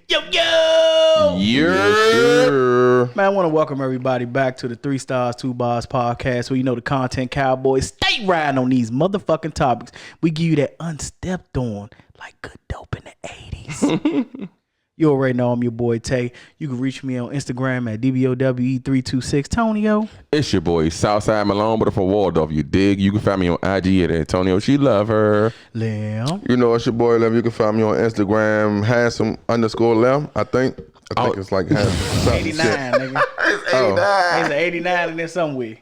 Yo, yo! Yeah. Man, I want to welcome everybody back to the 3 Stars, 2 Bars podcast where you know the content cowboys stay riding on these motherfucking topics. We give you that unstepped on like good dope in the 80s. You already know I'm your boy Tay. You can reach me on Instagram at DBOWE326. Tonio. It's your boy Southside Malone, but from Waldorf, you dig? You can find me on IG at Tonio. She love her. Lim. You know, it's your boy Lem. You can find me on Instagram, handsome_Lem. I think it's like handsome. 89, nigga. It's 89. There's an 89 in there somewhere.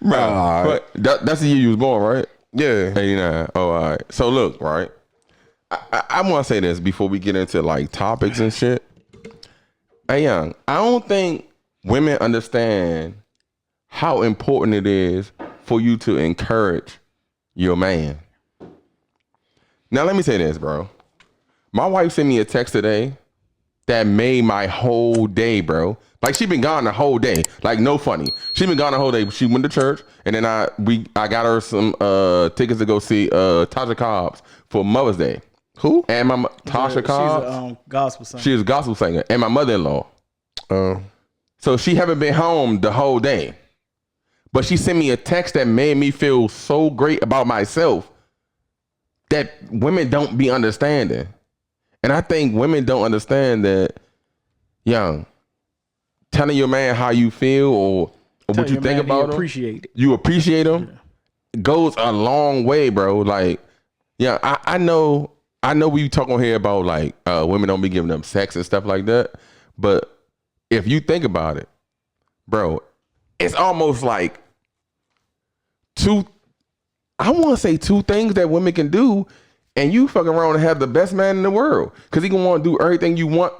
Bro, but that's the year you was born, right? Yeah. 89. Oh, all right. So look, right? I want to say this before we get into like topics and shit. Hey, young, I don't think women understand how important it is for you to encourage your man. Now, let me say this, bro. My wife sent me a text today that made my whole day, bro. Like, she been gone the whole day. Like, no funny. She been gone the whole day. She went to church, and then I got her some tickets to go see Tasha Cobbs for Mother's Day. Who? And my Tasha Cobbs. She's a gospel singer. She is a gospel singer. And my mother-in-law. So she haven't been home the whole day. But she sent me a text that made me feel so great about myself that women don't be understanding. And I think women don't understand that, young, telling your man how you feel or what you think about him. You appreciate him. Yeah. Goes a long way, bro. Like, yeah, I know we talk on here about like women don't be giving them sex and stuff like that. But if you think about it, bro, it's almost like two things that women can do, and you fucking around and have the best man in the world. Cause he gonna want to do everything you want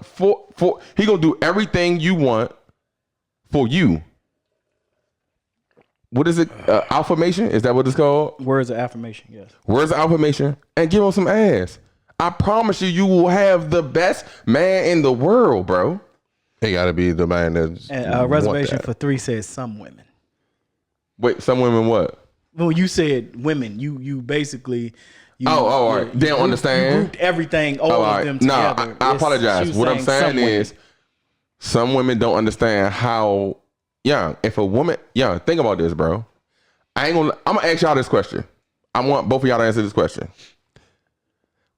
he gonna do everything you want for you. What is it? Affirmation? Is that what it's called? Words of affirmation, yes. Words of affirmation. And give him some ass. I promise you will have the best man in the world, bro. He got to be the man that's. And reservation for 3 says some women. Wait, some women what? Well, you said women. You basically. All right. They don't understand. You grouped everything, all of them together. I apologize. What I'm saying is, some women don't understand how. Yeah, if a woman. Yeah, think about this, bro. I'm gonna ask y'all this question. I want both of y'all to answer this question.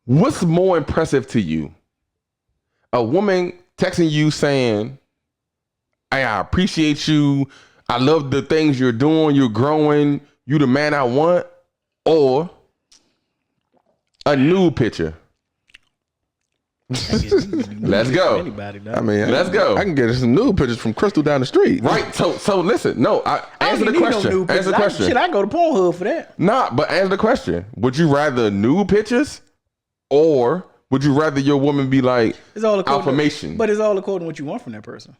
What's more impressive to you? A woman texting you saying, hey, I appreciate you. I love the things you're doing. You're growing. You the man I want. Or a nude picture. Let's go. I mean, let's go. I can get some nude pictures from Crystal down the street. Right. So listen. No, answer the question. Answer the question. I go to Pornhub for that. Nah, but answer the question. Would you rather nude pictures? Or would you rather your woman be like it's all affirmation? But it's all according to what you want from that person.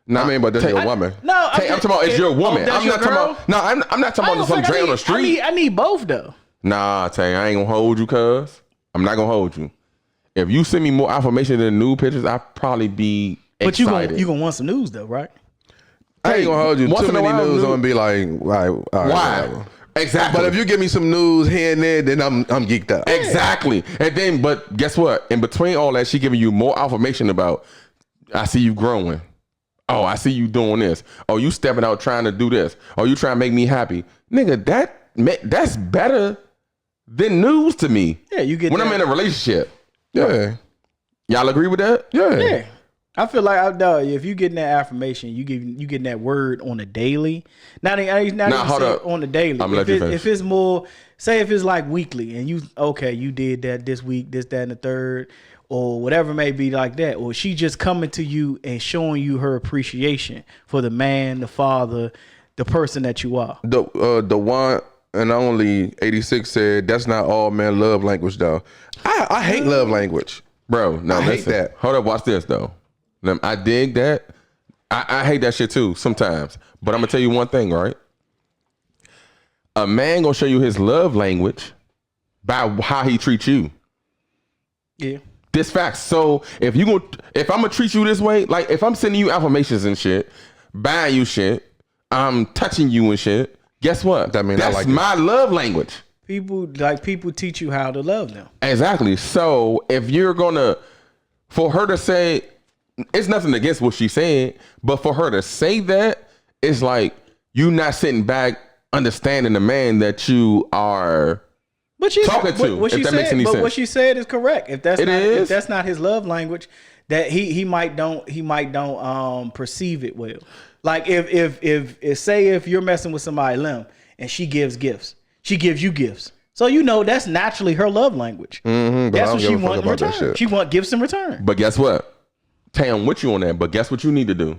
No, I mean, but that's your woman. No, I'm talking about it's your woman. I'm not talking about. No, I'm not talking about some Dre on the street. I need both though. Nah, Tay, I ain't gonna hold you, cuz. I'm not gonna hold you. If you send me more affirmation than nude pictures, I'd probably be excited. But you gonna want some news though, right? I ain't gonna hold you. Too many news on be like, why? Why? Exactly. But if you give me some news here and there, then I'm geeked up. Exactly. And then, but guess what? In between all that, she giving you more affirmation about, I see you growing. Oh, I see you doing this. Oh, you stepping out trying to do this. Oh, you trying to make me happy. Nigga, that's better than news to me. Yeah, you get when I'm in a relationship. Yeah. Y'all agree with that? Yeah. I feel like if you getting that affirmation, you getting that word on a daily. Not even on the daily. If it's more, say if it's like weekly, and you did that this week, this, that, and the third, or whatever it may be like that, or she just coming to you and showing you her appreciation for the man, the father, the person that you are. The one and only 86 said that's not all men love language though. I hate love language, bro. No, I hate that. Hold up, watch this though. I dig that. I hate that shit too sometimes. But I'm gonna tell you one thing, right? A man gonna show you his love language by how he treats you. Yeah. This fact. So if I'm gonna treat you this way, like if I'm sending you affirmations and shit, buying you shit, I'm touching you and shit. Guess what? That's my love language. People teach you how to love them. Exactly. So if you're gonna for her to say, it's nothing against what she said, but for her to say that, it's like you not sitting back understanding the man that you are talking to. What she said is correct. If that's not his love language, that he might don't perceive it well. Like if say if you're messing with somebody, Lim, and she gives gifts, she gives you gifts. So that's naturally her love language. That's what she wants in return. She wants gifts in return. But guess what? Tay, I'm with you on that. But guess what you need to do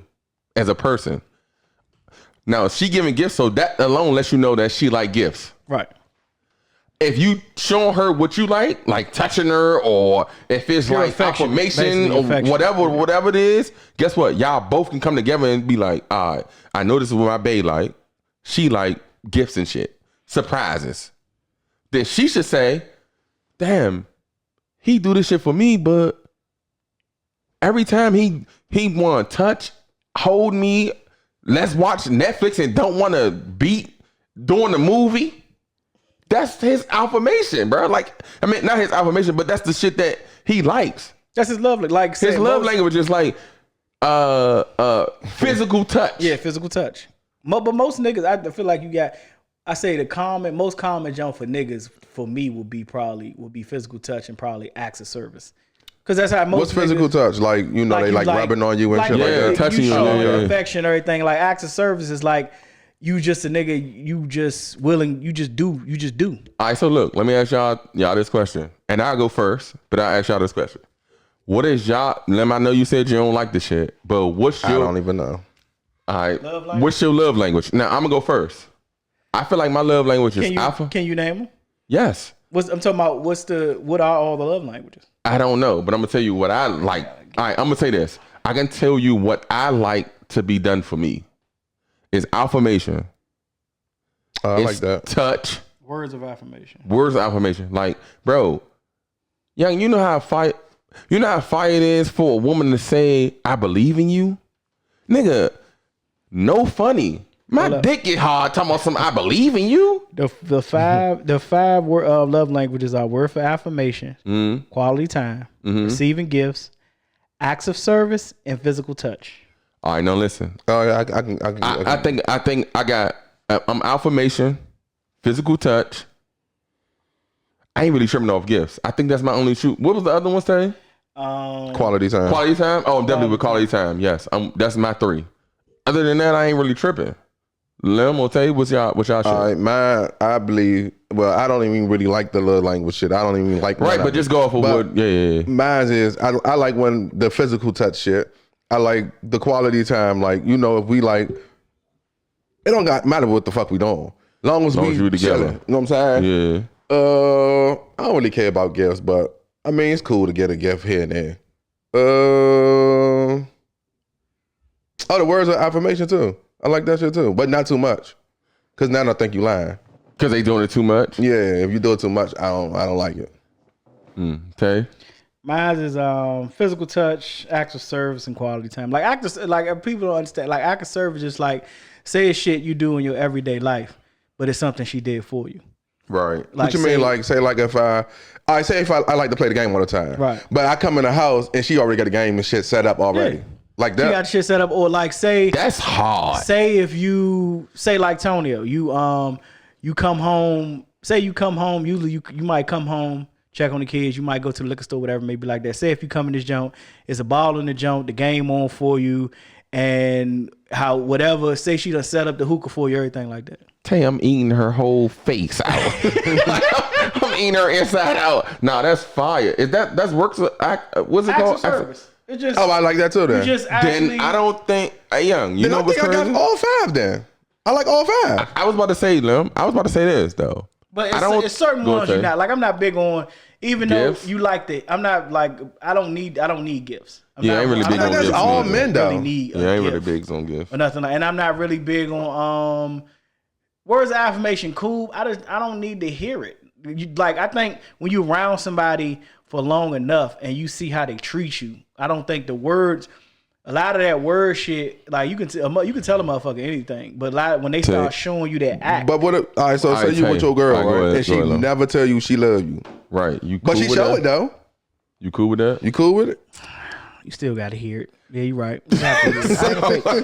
as a person? Now, she giving gifts, so that alone lets you know that she like gifts. Right. If you showing her what you like touching her, or if it's pure like affirmation or whatever it is, guess what? Y'all both can come together and be like, all right, I know this is what my bae like. She like gifts and shit, surprises. Then she should say, damn, he do this shit for me, but every time he want to touch, hold me, let's watch Netflix and don't want to beat during the movie. That's his affirmation, bro. Like, I mean, not his affirmation, but that's the shit that he likes. That's his love. Like his love language is like physical touch. Yeah, physical touch. But most niggas, I feel like you got. I say the most common jump for niggas for me will be physical touch and probably acts of service. Because that's how most. What's physical touch? Like, you know, they like rubbing on you and shit like that. Touching you, affection, everything. Like acts of service is like you just a nigga. You just willing. You just do. All right. So look, let me ask y'all this question, and I'll go first, but I'll ask y'all this question. What is y'all? Lem, I know you said you don't like this shit, but what's your? I don't even know. All right. What's your love language? Now I'm gonna go first. I feel like my love language is alpha. Can you name them? Yes. I'm talking about what are all the love languages? I don't know, but I'm gonna tell you what I like. All right, I'm gonna say this. I can tell you what I like to be done for me is affirmation. I like that. Touch. Words of affirmation. Like, bro, young, you know how fire it is for a woman to say, I believe in you? Nigga, no funny. My dick get hard talking about some I believe in you. The five love languages are word for affirmation, quality time, receiving gifts, acts of service, and physical touch. All right, now listen. I think I got I'm affirmation, physical touch. I ain't really tripping off gifts. I think that's my only shoot. What was the other one saying? Quality time. Quality time? Oh, definitely with quality time. Yes, that's my 3. Other than that, I ain't really tripping. Lem, will tell you what's y'all shit. All right, mine, I believe. Well, I don't even really like the love language shit. I don't even like. Right, but just go off of what. Yeah. Mine is I like when the physical touch shit. I like the quality time. Like, you know, if we like, it don't matter what the fuck we doing. Long as we together. Chilling, you know what I'm saying? Yeah. I don't really care about gifts, but I mean, it's cool to get a gift here and there. The words of affirmation too. I like that shit too, but not too much. Cause now I think you lying. Cause they doing it too much. Yeah, if you do it too much, I don't like it. Okay. Mine is physical touch, acts of service, and quality time. Like people don't understand. Like act of service is like say shit you do in your everyday life, but it's something she did for you. Right. Like, what you mean? Like say like if I like to play the game all the time. Right. But I come in the house and she already got the game and shit set up already. Yeah. Like that. You got shit set up, or like say that's hard. Say if you say like Tonio, you come home. Say you come home. Usually you might come home, check on the kids. You might go to the liquor store, whatever, maybe like that. Say if you come in this joint, it's a ball in the joint, the game on for you, and how whatever. Say she done set up the hookah for you, everything like that. Tay, I'm eating her whole face out. I'm eating her inside out. Nah, that's fire. Is that's works? What's it called? Service. It just, I like that too. Then, then I don't think young. You know what's crazy? I got all 5. Then I like all 5. I was about to say, Lim. I was about to say this though. But it's certain ones you're not like. I'm not big on. Even gifts? Though you like it, I'm not like. I don't need gifts. I ain't really big on gifts. That's all men though. I ain't really big on gifts or nothing. And I'm not really big on words of affirmation. Cool. I don't need to hear it. I think when you're around somebody for long enough and you see how they treat you, I don't think the words, a lot of that word shit, like you can tell a motherfucker anything, but when they start showing you that act. But all right, so say you with your girl, right, and she never tell you she love you, right? But she show it though. You cool with that? You cool with it? You still got to hear it. Yeah, you're right. You got to hear it.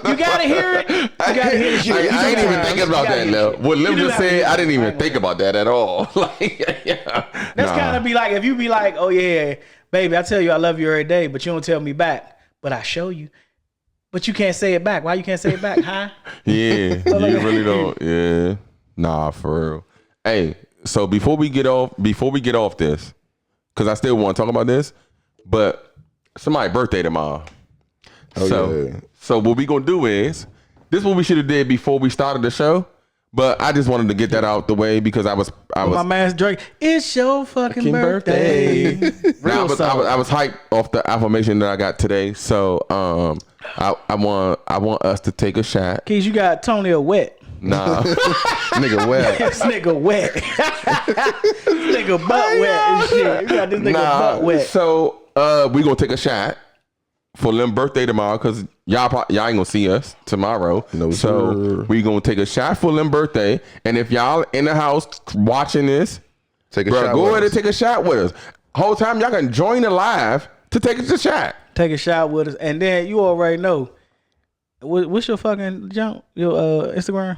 You got to hear it. You got to hear the shit. I ain't even thinking about that now. What Lim just said, I didn't even think about that at all. Like, yeah. That's kind of be like, if you be like, oh yeah, baby, I tell you I love you every day, but you don't tell me back. But I show you. But you can't say it back. Why you can't say it back, huh? Yeah, you really don't. Yeah. Nah, for real. Hey, so before we get off this, because I still want to talk about this, but somebody's birthday tomorrow. So what we gonna do is, this is what we should have did before we started the show. But I just wanted to get that out the way because I was my man's Drake. It's your fucking birthday. I was hyped off the affirmation that I got today. So I want us to take a shot. Keys, you got Tonio wet. Nah, nigga wet. This nigga wet. This nigga butt wet and shit. You got this nigga butt wet. So we gonna take a shot for Lim's birthday tomorrow because y'all ain't gonna see us tomorrow. No, so sir. We gonna take a shot for Lim's birthday, and if y'all in the house watching this, take a shot. Go ahead and take a shot with us. Whole time y'all can join the live to take a shot. Take a shot with us, and then you already know. What's your fucking jump? Your Instagram?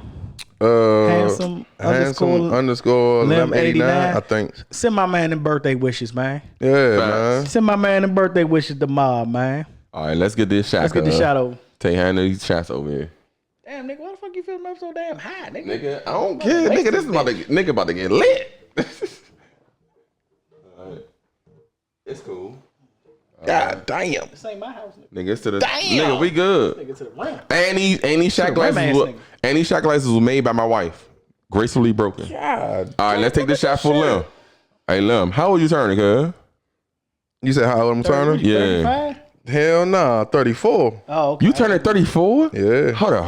Handsome underscore Lim 89. I think. Send my man them birthday wishes, man. Yeah, man. Send my man them birthday wishes to Mob, man. All right, let's get this shot. Let's get this shot over. Take hand of these shots over here. Damn, nigga, why the fuck you feeling up so damn high, nigga? Nigga, I don't care. Nigga, this is about to get lit. All right. It's cool. God damn. This ain't my house, nigga. It's to the nigga. We good. Nigga to the rim. And these shot glasses were made by my wife. Gracefully broken. God. All right, let's take this shot for Lim. Hey, Lim, how old you turning, cuz? You said how old I'm turning? Yeah. 35? Hell nah, 34. Oh, okay. You turning 34? Yeah. Hold on,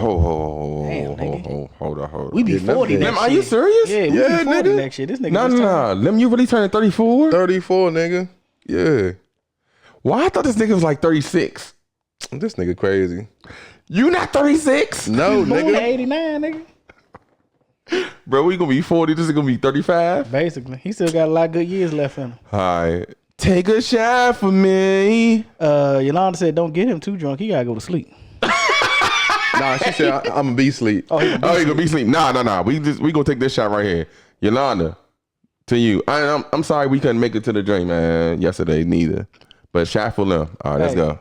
hold on. We be 40 next year. Lim, are you serious? Yeah, we be 40 nigga. next year. This nigga Nah. Lim, you really turning 34? 34, nigga. Yeah. Why? I thought this nigga was like 36. This nigga crazy. You not 36? No, nigga. 89, nigga. Bro, we gonna be 40. This is gonna be 35. Basically, he still got a lot of good years left in him. All right, take a shot for me. Yolanda said, "Don't get him too drunk. He gotta go to sleep." Nah, she said I'm gonna be asleep. Oh, he gonna be asleep. Nah. We gonna take this shot right here, Yolanda. To you. I'm sorry we couldn't make it to the drink, man. Yesterday, neither. But shot for Lim. All right, let's go.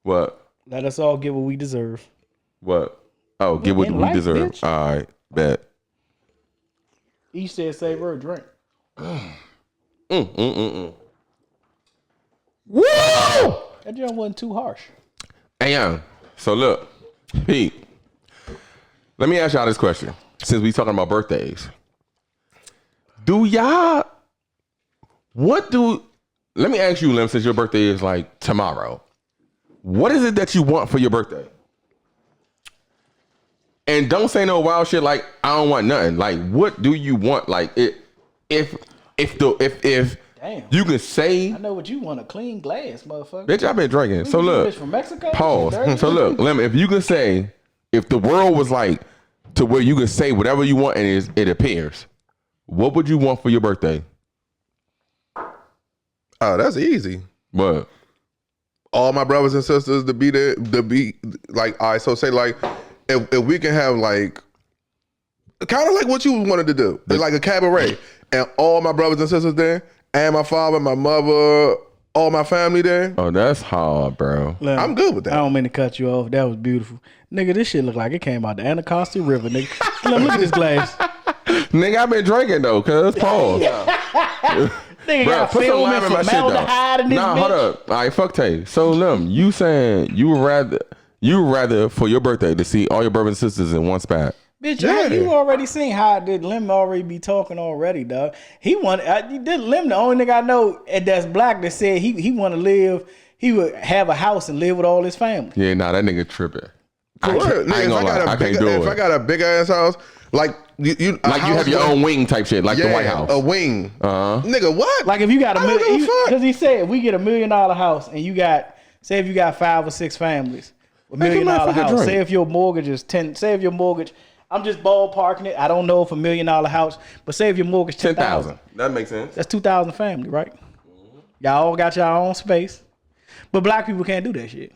What? Let us all get what we deserve. What? Oh, get what we deserve. Bitch. All right, bet. Each said save her a drink. Woo! That joint wasn't too harsh. Hey, so look, Pete, let me ask y'all this question. Since we talking about birthdays, let me ask you, Lim, since your birthday is like tomorrow, what is it that you want for your birthday? And don't say no wild shit like I don't want nothing. Like, what do you want? Like, if damn, you can say, I know what you want, a clean glass, motherfucker. Bitch, I've been drinking. So look, from Mexico. Pause. So look, Lim, if you can say, if the world was like to where you can say whatever you want and it appears, what would you want for your birthday? Oh, that's easy. What? All my brothers and sisters to be there, to be like, all right, so say like, if we can have like, kind of like what you wanted to do, like a cabaret, and all my brothers and sisters there, and my father, my mother, all my family there. Oh, that's hard, bro. Look, I'm good with that. I don't mean to cut you off. That was beautiful. Nigga, this shit look like it came out the Anacostia River, nigga. Look at this glass. Nigga, I've been drinking though, cuz. Pause. Nigga, got put some lime film in my and shit though. formaldehyde in this Nah, bitch. hold up. All right, fuck Tay. So, Lim, you saying you would rather for your birthday to see all your brothers and sisters in one spot? Bitch, Yeah. you already seen how did Lim already be talking already, dog. He did Lim the only nigga I know that's black that said he want to live. He would have a house and live with all his family. Yeah, nah, that nigga tripping. I got a big ass house, like you have your own wing type shit, like the White House. A wing. Nigga, what? Like if you got I don't give a fuck. because he said if we get $1 million house and you got, say if you got 5 or 6 families, $1 million house. Drink. Say if your mortgage is 10. Say if your mortgage, I'm just ballparking it. I don't know if $1 million house, but say if your mortgage 10,000. That makes sense. That's 2,000 family, right? Y'all all got your own space. But black people can't do that shit.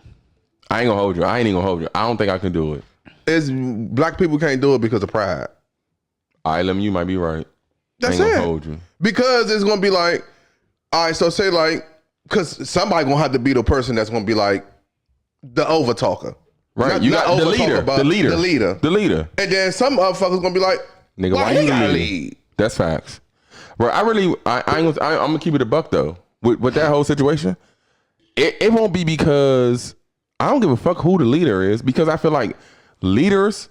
I ain't gonna hold you. I ain't even gonna hold you. I don't think I can do it. It's black people can't do it because of pride. All right, you might be right. That's I ain't it. gonna hold you. Because it's gonna be like, all right, so say like, because somebody gonna have to be the person that's gonna be like the over talker. Right, not, you not got the leader, the leader. And then some motherfuckers gonna be like, nigga, why you the lead? That's facts. Bro, I'm gonna keep it a buck though. With that whole situation, it won't be because I don't give a fuck who the leader is, because I feel like leaders,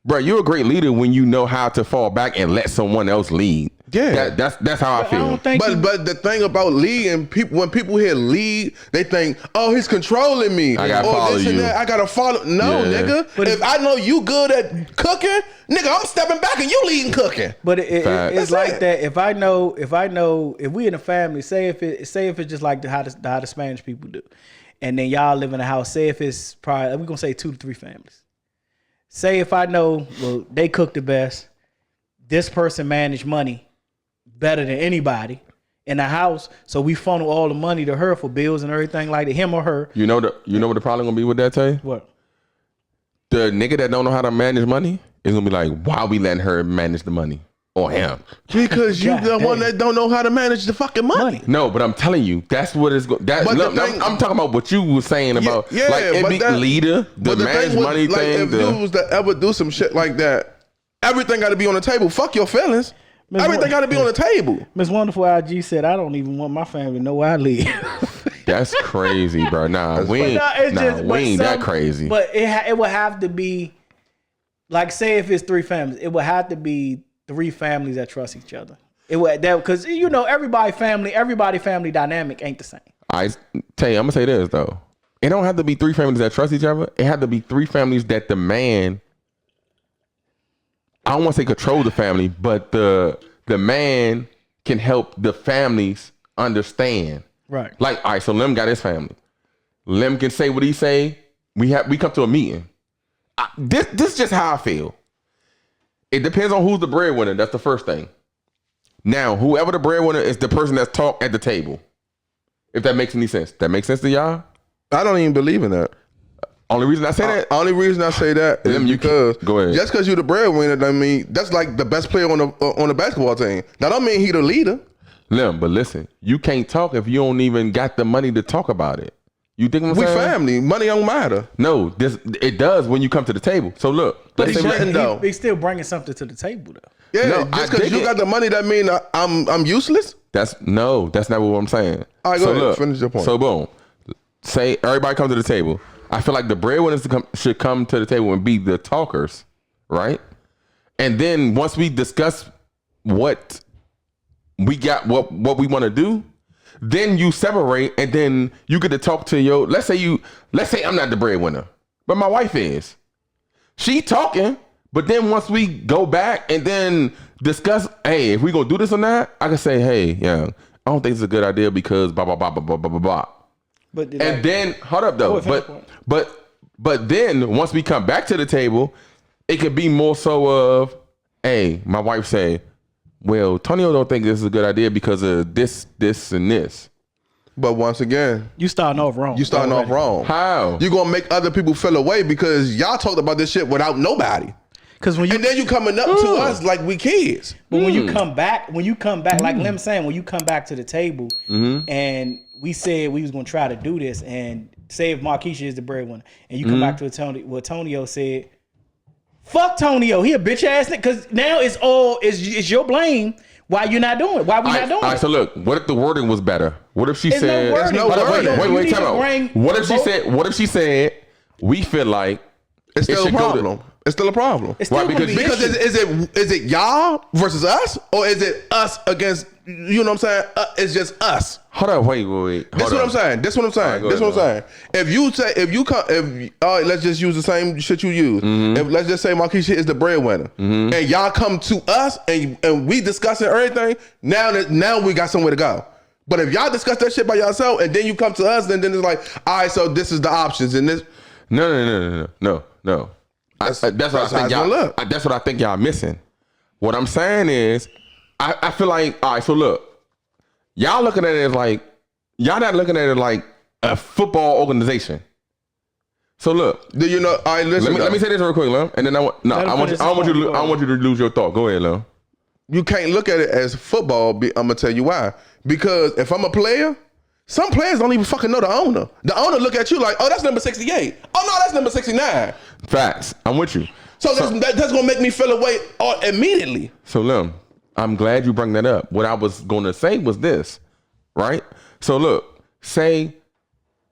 bro, you're a great leader when you know how to fall back and let someone else lead. Yeah, that's how I feel. But the thing about leading, when people hear lead, they think, oh, he's controlling me. I gotta follow this you. And that. I gotta follow. No, nigga. But if I know you good at cooking, nigga, I'm stepping back and you leading cooking. But it's like that. If I know, if we in a family, say if it's just like how the Spanish people do, and then y'all live in a house. Say if it's probably, we're gonna say 2 to 3 families. Say if I know, well, they cook the best. This person manage money better than anybody in the house, so we funnel all the money to her for bills and everything like that, him or her. You know what the problem gonna be with that, Tay? What? The nigga that don't know how to manage money is gonna be like, why we letting her manage the money or him? Because you the one that don't know how to manage the fucking money. No, but I'm telling you, that's what it's going. I'm talking about what you were saying about leader, the manage money thing. If you was to ever do some shit like that, everything got to be on the table. Fuck your feelings. Everything got to be on the table. Miss Wonderful IG said, I don't even want my family to know where I live. That's crazy, bro. Nah, we ain't that crazy. But it would have to be, like, say if it's 3 families, it would have to be 3 families that trust each other. It would, because everybody family dynamic ain't the same. I tell you, I'm gonna say this though. It don't have to be 3 families that trust each other. It had to be 3 families that the man, I don't want to say control the family, but the man can help the families understand. Right. Like, all right, so Lim got his family. Lim can say what he say. We come to a meeting. This is just how I feel. It depends on who's the breadwinner. That's the first thing. Now, whoever the breadwinner is, the person that's talk at the table. If that makes any sense. That makes sense to y'all? I don't even believe in that. Only reason I say that is because go ahead. Just because you're the breadwinner, I mean, that's like the best player on the basketball team. That don't mean he the leader. Lim, but listen, you can't talk if you don't even got the money to talk about it. You think I'm saying? We family. Money don't matter. No, it does when you come to the table. So look, but he's still bringing something to the table though. Yeah, no, just because you got the money, that mean I'm useless. That's not what I'm saying. All right, go ahead. Finish your point. So boom, say everybody come to the table. I feel like the breadwinners should come to the table and be the talkers, right? And then once we discuss what we got, what we want to do, then you separate, and then you get to talk to your. Let's say I'm not the breadwinner, but my wife is. She talking, but then once we go back and then discuss, hey, if we gonna do this or not, I can say, hey, yeah, I don't think it's a good idea because blah blah blah blah blah blah blah. Then hold up though, but then once we come back to the table, it could be more so of, hey, my wife say, well, Tonio don't think this is a good idea because of this, and this. But once again, you starting off wrong. How? You gonna make other people feel away because y'all talked about this shit without nobody. And then you coming up to us like we kids. But when you come back, like Lim saying, when you come back to the table and we said we was gonna try to do this, and say if Marquisha is the breadwinner, and you come back to what Tonio said, fuck Tonio, he a bitch ass nigga, because now it's your blame. Why you not doing it? Why we not doing it? All right, so look, what if the wording was better? What if she said, there's no wording. Wait, time out. What if she said, we feel like it's still a problem? It's still a problem. Why? Because is it y'all versus us, or is it us against? You know what I'm saying? It's just us. Hold on, wait. This what I'm saying. Let's just use the same shit you use. If let's just say Marquisha is the breadwinner, and y'all come to us and we discussing everything. Now we got somewhere to go. But if y'all discuss that shit by yourself and then you come to us, then it's like, all right, so this is the options and this. No. That's what I think y'all missing. What I'm saying is, I feel like, all right, so look, y'all looking at it as like, y'all not looking at it like a football organization. So look, do you know? I listen. Let me say this real quick, Lem, and then I want you to lose your thought. Go ahead, Lem. You can't look at it as football. I'm gonna tell you why. Because if I'm a player, some players don't even fucking know the owner. The owner look at you like, oh, that's number 68. Oh no, that's number 69. Facts. I'm with you. So that's gonna make me feel away immediately. So Lem, I'm glad you brought that up. What I was gonna say was this, right? So look, say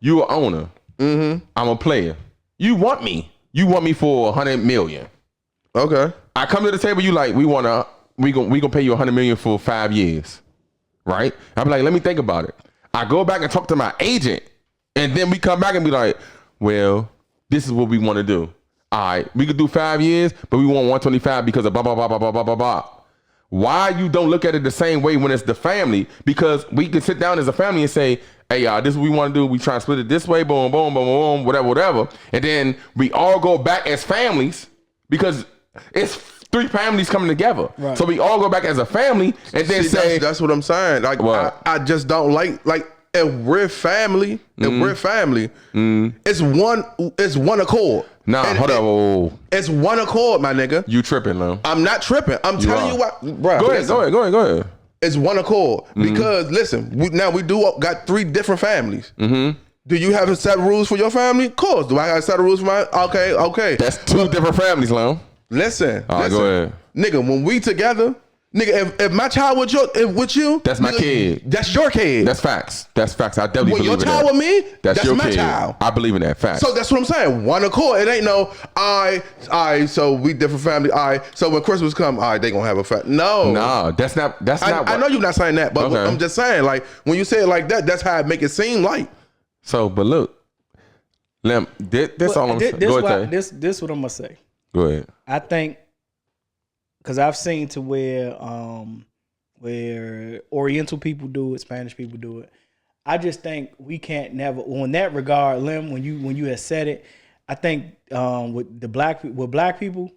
you an owner. Mm-hmm. I'm a player. You want me. You want me for $100 million. Okay. I come to the table. You like we gonna pay you $100 million for 5 years, right? I'm like, let me think about it. I go back and talk to my agent, and then we come back and be like, well, this is what we want to do. All right, we could do 5 years, but we want 125 because of blah blah blah blah blah blah blah blah. Why you don't look at it the same way when it's the family? Because we can sit down as a family and say, hey, y'all, this is what we want to do. We try to split it this way, boom, boom, boom, boom, whatever. And then we all go back as families because it's 3 families coming together. Right. So we all go back as a family and then say... That's what I'm saying. Like, I just don't like if we're family, it's one accord. Nah, hold up. It's one accord, my nigga. You tripping, man. I'm not tripping. I'm telling you what. Bro, go ahead. It's one accord. Because, listen, we got 3 different families. Mm-hmm. Do you have a set of rules for your family? Of course. Do I got a set of rules for mine? Okay. That's 2 different families, Lon. Listen. All right, go ahead. Nigga, when we together... Nigga, if my child with you, that's my kid. That's your kid. That's facts. I definitely believe in that. When your child with me, that's your my kid. child. I believe in that. Facts. So that's what I'm saying. One accord. It ain't no, so we different family. So when Christmas come, they gonna have a family. No, that's not. I know you're not saying that, but okay. I'm just saying, like, when you say it like that, that's how it make it seem like. So, but look, Lem, this all I'm saying. Go ahead. This what I'm gonna say. Go ahead. I think. Because I've seen to where Oriental people do it, Spanish people do it. I just think we can't never, in that regard, Lim, when you had said it, I think with black people,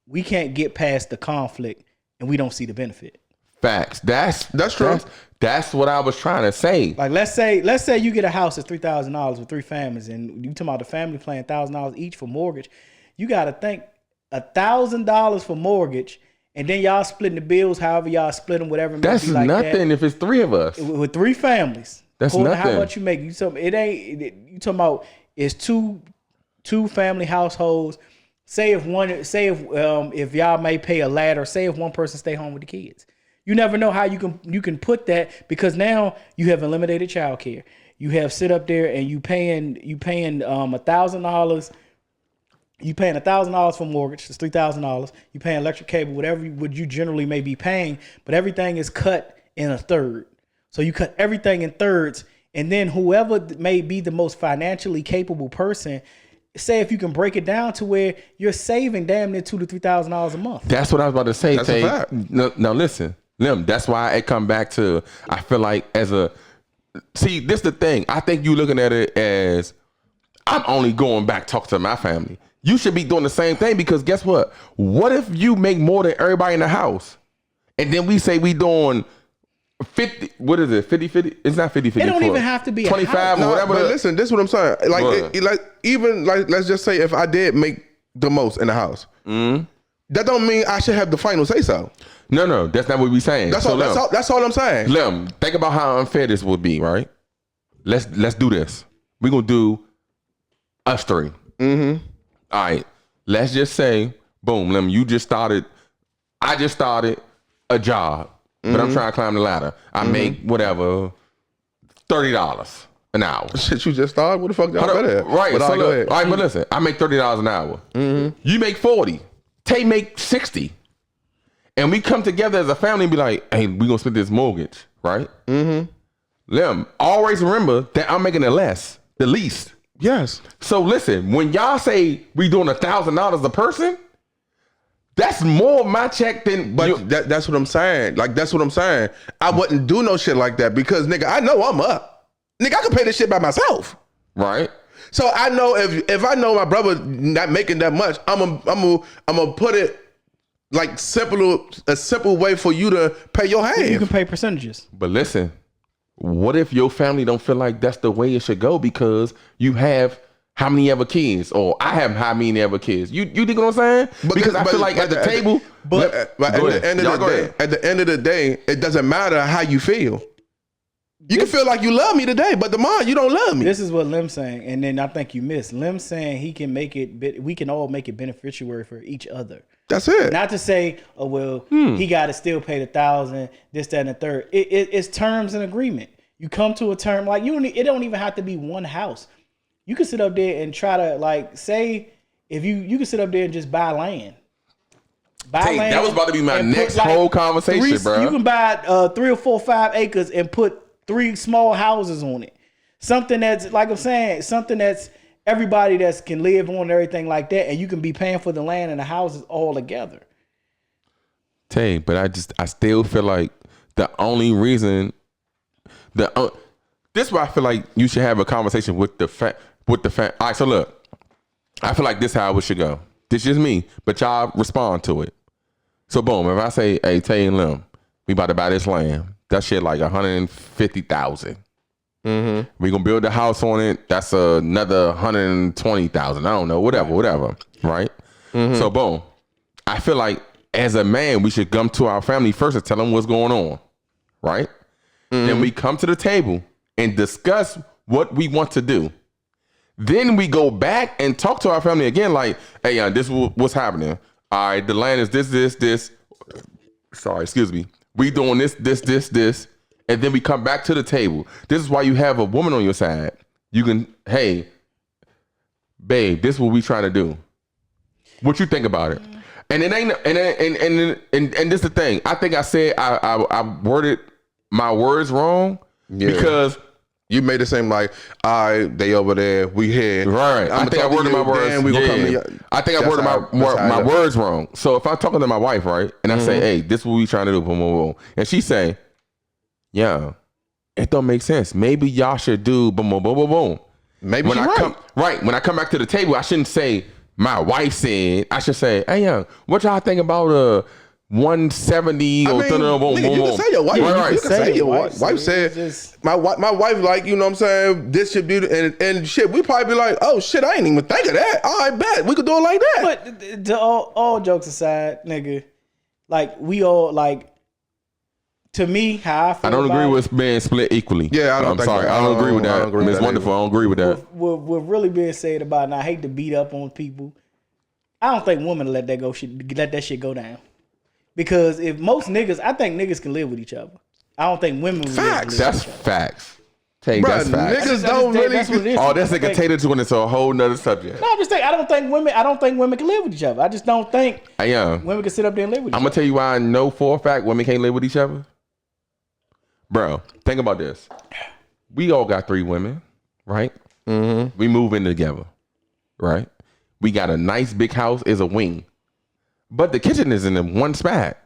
we can't get past the conflict and we don't see the benefit. Facts. That's true. That's what I was trying to say. Like let's say you get a house that's $3,000 with 3 families, and you talking about the family paying $1,000 each for mortgage. You got to think $1,000 for mortgage. And then y'all splitting the bills, however y'all split them, whatever. That's like nothing if it's 3 of us. With 3 families. That's nothing. How much you make? You talking about it's two family households. Say if y'all may pay a ladder, say if one person stay home with the kids. You never know how you can put that, because now you have eliminated childcare. You have sit up there and you paying $1,000. You paying $1,000 for mortgage. It's $3,000. You paying electric cable, whatever you generally may be paying, but everything is cut in a third. So you cut everything in thirds, and then whoever may be the most financially capable person, say if you can break it down to where you're saving damn near $2,000 to $3,000 a month. That's what I was about to say. That's a fact. Now listen, Lim. That's why it come back to. I feel like this is the thing. I think you looking at it as I'm only going back talk to my family. You should be doing the same thing, because guess what? What if you make more than everybody in the house? And then we say we doing 50, what is it? 50-50? It's not 50-50. It don't even have to be 25 or whatever. But listen, this is what I'm saying. Like, let's just say if I did make the most in the house, that don't mean I should have the final say so. No, that's not what we saying. That's all I'm saying. Lem, think about how unfair this would be, right? Let's do this. We're gonna do us 3. Mm-hmm. All right, let's just say, boom, Lem, I just started a job, but I'm trying to climb the ladder. I make whatever, $30 an hour. Shit, you just started? What the fuck y'all better at? Right, but go ahead. All right, but listen, I make $30 an hour. Mm-hmm. You make 40. Tay make 60. And we come together as a family and be like, hey, we gonna split this mortgage, right? Mm-hmm. Lem, always remember that I'm making the least. Yes. So listen, when y'all say we doing $1,000 a person, that's more of my check than. But that's what I'm saying. Like, that's what I'm saying. I wouldn't do no shit like that, because nigga, I know I'm up. Nigga, I can pay this shit by myself. Right. So I know if I know my brother not making that much, I'm gonna put it like a simple way for you to pay your half. You can pay percentages. But listen, what if your family don't feel like that's the way it should go because you have how many ever kids, or I have how many ever kids? You think what I'm saying? Because I feel like at the table, at the end of the day, it doesn't matter how you feel. You can feel like you love me today, but tomorrow you don't love me. This is what Lim's saying, and then I think you missed. Lim's saying he can make it. We can all make it beneficiary for each other. That's it. Not to say, oh well, he got to still pay the $1,000, this, that, and the third. It's terms and agreement. You come to a term like it don't even have to be one house. You can sit up there and try to like say if you can sit up there and just buy land. Land. That was about to be my next whole conversation, bro. You can buy 3 or 4, 5 acres and put 3 small houses on it. Something that's like I'm saying, something that's everybody that can live on and everything like that, and you can be paying for the land and the houses all together. But I still feel like the only reason this is why I feel like you should have a conversation with the fact. All right, so look, I feel like this is how it should go. This is just me, but y'all respond to it. So boom, if I say, hey, Tay and Lim, we about to buy this land. That shit like $150,000. We gonna build a house on it. That's another $120,000. I don't know, whatever, right? So boom, I feel like as a man, we should come to our family first and tell them what's going on, right? Then we come to the table and discuss what we want to do. Then we go back and talk to our family again, like, hey, this is what's happening. All right, the land is this. Sorry, excuse me. We doing this. And then we come back to the table. This is why you have a woman on your side. You can, hey, babe, this is what we trying to do. What you think about it? And it ain't, and this is the thing. I think I said, I worded my words wrong because you made it seem like, all right, they over there, we here. Right. I think I worded my words. I think I worded my words wrong. So if I'm talking to my wife, right, and I say, hey, this is what we trying to do, boom, boom, boom. And she say, yeah, it don't make sense. Maybe y'all should do boom, boom, boom, boom, boom. Maybe when when I come back to the table, I shouldn't say my wife said. I should say, hey, young, what y'all think about 170 or boom, boom, boom. You can say your wife. Right. You can say your wife said, my wife, like, you know what I'm saying, this should be, and shit, we probably be like, oh shit, I ain't even think of that. I bet we could do it like that. But all jokes aside, nigga, like we all like, to me, how I feel. I don't agree with being split equally. Yeah, I'm sorry. I don't agree with that. It's wonderful. I don't agree with that. What really being said about, and I hate to beat up on people, I don't think women let that shit go down. Because if most niggas, I think niggas can live with each other. I don't think women will facts. That's facts. That's facts. Niggas don't really. That's what it is. Oh, that's like a cater to, and it's a whole nother subject. No, I'm just saying. I don't think women can live with each other. I just don't think women can sit up there and live with each other. I'm gonna tell you why I know for a fact women can't live with each other. Bro, think about this. We all got 3 women, right? We move in together, right? We got a nice big house, is a wing. But the kitchen is in one spot.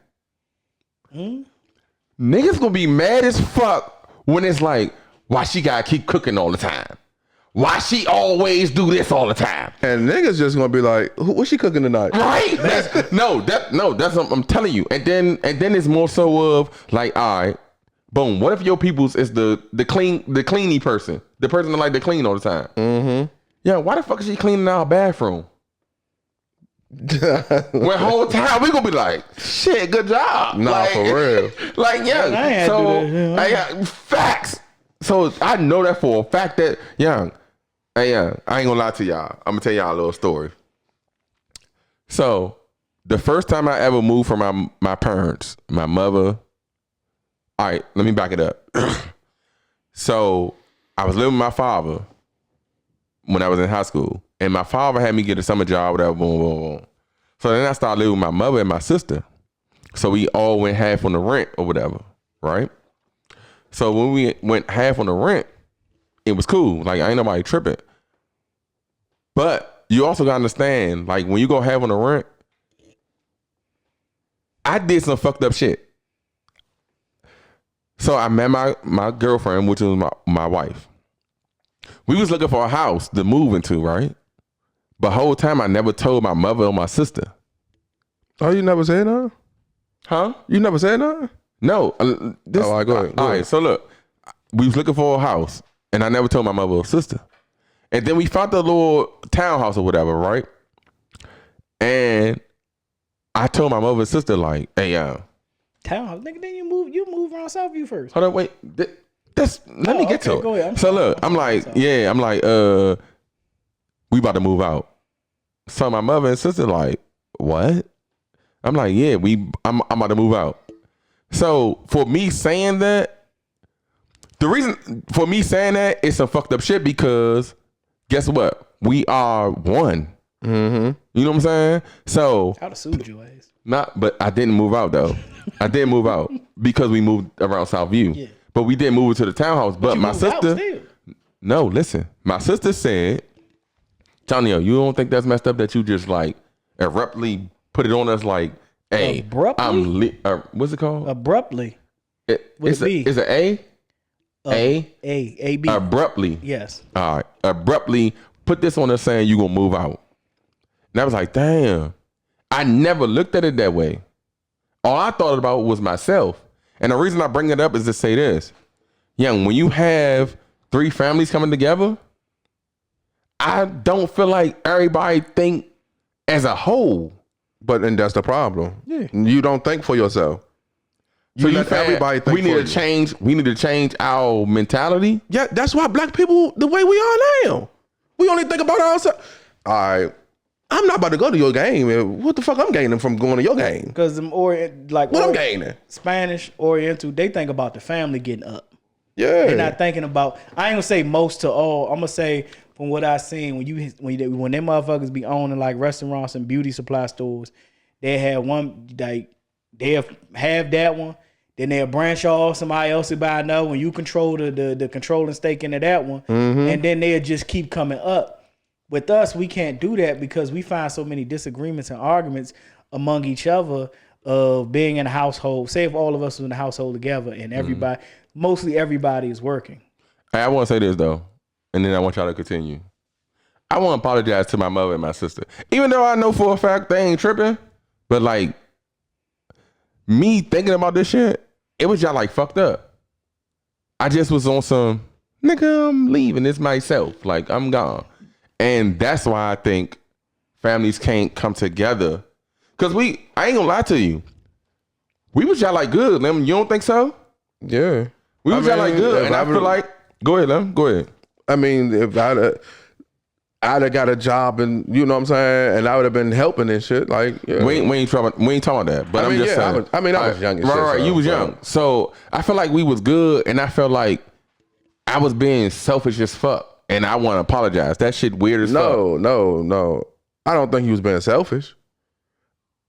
Niggas gonna be mad as fuck when it's like, why she gotta keep cooking all the time? Why she always do this all the time? And niggas just gonna be like, what's she cooking tonight? Right? That's what I'm telling you. And then it's more so of like, all right, boom. What if your people's is the cleany person, the person that like to clean all the time? Yeah, why the fuck is she cleaning our bathroom? When whole time we gonna be like, shit, good job. Nah, like, for real. Like, yeah. I got facts. So I know that for a fact that, I ain't gonna lie to y'all. I'm gonna tell y'all a little story. So the first time I ever moved from my parents, my mother. All right, let me back it up. So I was living with my father when I was in high school. And my father had me get a summer job, whatever, boom, boom, boom. So then I started living with my mother and my sister. So we all went half on the rent or whatever, right? So when we went half on the rent, it was cool. Like, ain't nobody tripping. But you also gotta understand, like, when you go half on the rent, I did some fucked up shit. So I met my girlfriend, which was my wife. We was looking for a house to move into, right? But the whole time I never told my mother or my sister. Oh, you never said nothing? Huh? You never said nothing? No. All right, go ahead. All right, so look, we was looking for a house, and I never told my mother or sister. And then we found the little townhouse or whatever, right? And I told my mother and sister, like, hey, townhouse, nigga, then you move around Southview first. Hold on, wait. Let me get to it. Go ahead. So look, I'm like, we about to move out. So my mother and sister like, what? I'm like, yeah, I'm about to move out. So for me saying that, the reason for me saying that is some fucked up shit because guess what? We are one. Mm-hmm. You know what I'm saying? So I'd have sued your ass. But I didn't move out though. I didn't move out because we moved around Southview. Yeah. But we didn't move to the townhouse. But my sister, no, listen. My sister said, Tonio, you don't think that's messed up that you just like abruptly put it on us like, hey, abruptly? What's it called? Abruptly. It's an A? A B. Abruptly. Yes. All right. Abruptly put this on us saying you gonna move out. And I was like, damn. I never looked at it that way. All I thought about was myself. And the reason I bring it up is to say this. Young, when you have 3 families coming together, I don't feel like everybody think as a whole. And that's the problem. Yeah. You don't think for yourself. So you let everybody think we need to change our mentality? Yeah, that's why black people the way we are now. We only think about ourselves. All right. I'm not about to go to your game. What the fuck I'm gaining from going to your game? Because I'm gaining? Spanish, Oriental, they think about the family getting up. Yeah. They're not thinking about, I ain't gonna say most to all. I'm gonna say from what I seen, when them motherfuckers be owning like restaurants and beauty supply stores, they have one, like they'll have that one, then they'll branch off, somebody else will buy another one. You control the controlling stake into that one, and then they'll just keep coming up. With us, we can't do that because we find so many disagreements and arguments among each other of being in a household. Say if all of us are in the household together and everybody, mostly everybody is working. Hey, I want to say this though, and then I want y'all to continue. I want to apologize to my mother and my sister. Even though I know for a fact they ain't tripping, but like me thinking about this shit, it was y'all like fucked up. I just was on some, nigga, I'm leaving this myself. Like I'm gone. And that's why I think families can't come together. Cause I ain't gonna lie to you. We was y'all like good, Lem. You don't think so? Yeah. We was y'all like good. And I feel like, go ahead, Lem. Go ahead. I mean, if I'd have got a job and you know what I'm saying, and I would have been helping and shit. Like, yeah. we ain't talking about that. But I'm just saying. I was young as shit. Right, you was young. So I feel like we was good, and I felt like I was being selfish as fuck. And I want to apologize. That shit weird as fuck. No. I don't think you was being selfish.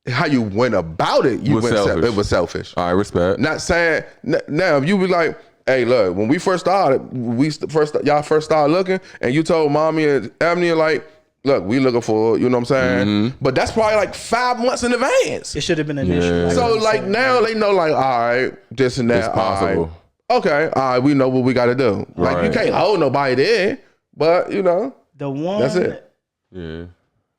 How you went about it, it was selfish. All right, respect. Not saying now if you be like, hey, look, when we first started, y'all first started looking, and you told mommy and Ebony like, look, we looking for, you know what I'm saying? Mm-hmm. But that's probably like 5 months in advance. It should have been initial. Yeah. So like now they know like, all right, this and that. It's possible. All right. Okay, all right, we know what we got to do. Like you can't hold nobody there. But you know, that's it. Yeah,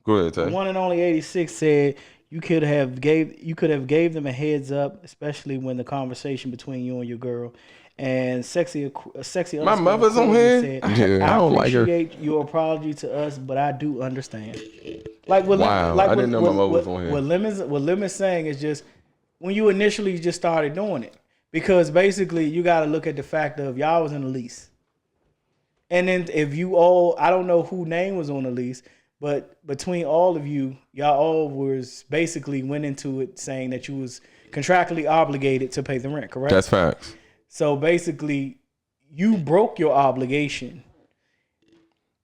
go ahead. Tay. The one and only 86 said you could have gave them a heads up, especially when the conversation between you and your girl. And sexy. My mother's on here. Said, I don't like her. I appreciate your apology to us, but I do understand. Like what? Wow, I didn't know my mother was on here. What Lemon's saying is just when you initially just started doing it, because basically you got to look at the fact of y'all was in a lease. And then if you all, I don't know who name was on the lease, but between all of you, y'all all was basically went into it saying that you was contractually obligated to pay the rent, correct? That's facts. So basically, you broke your obligation.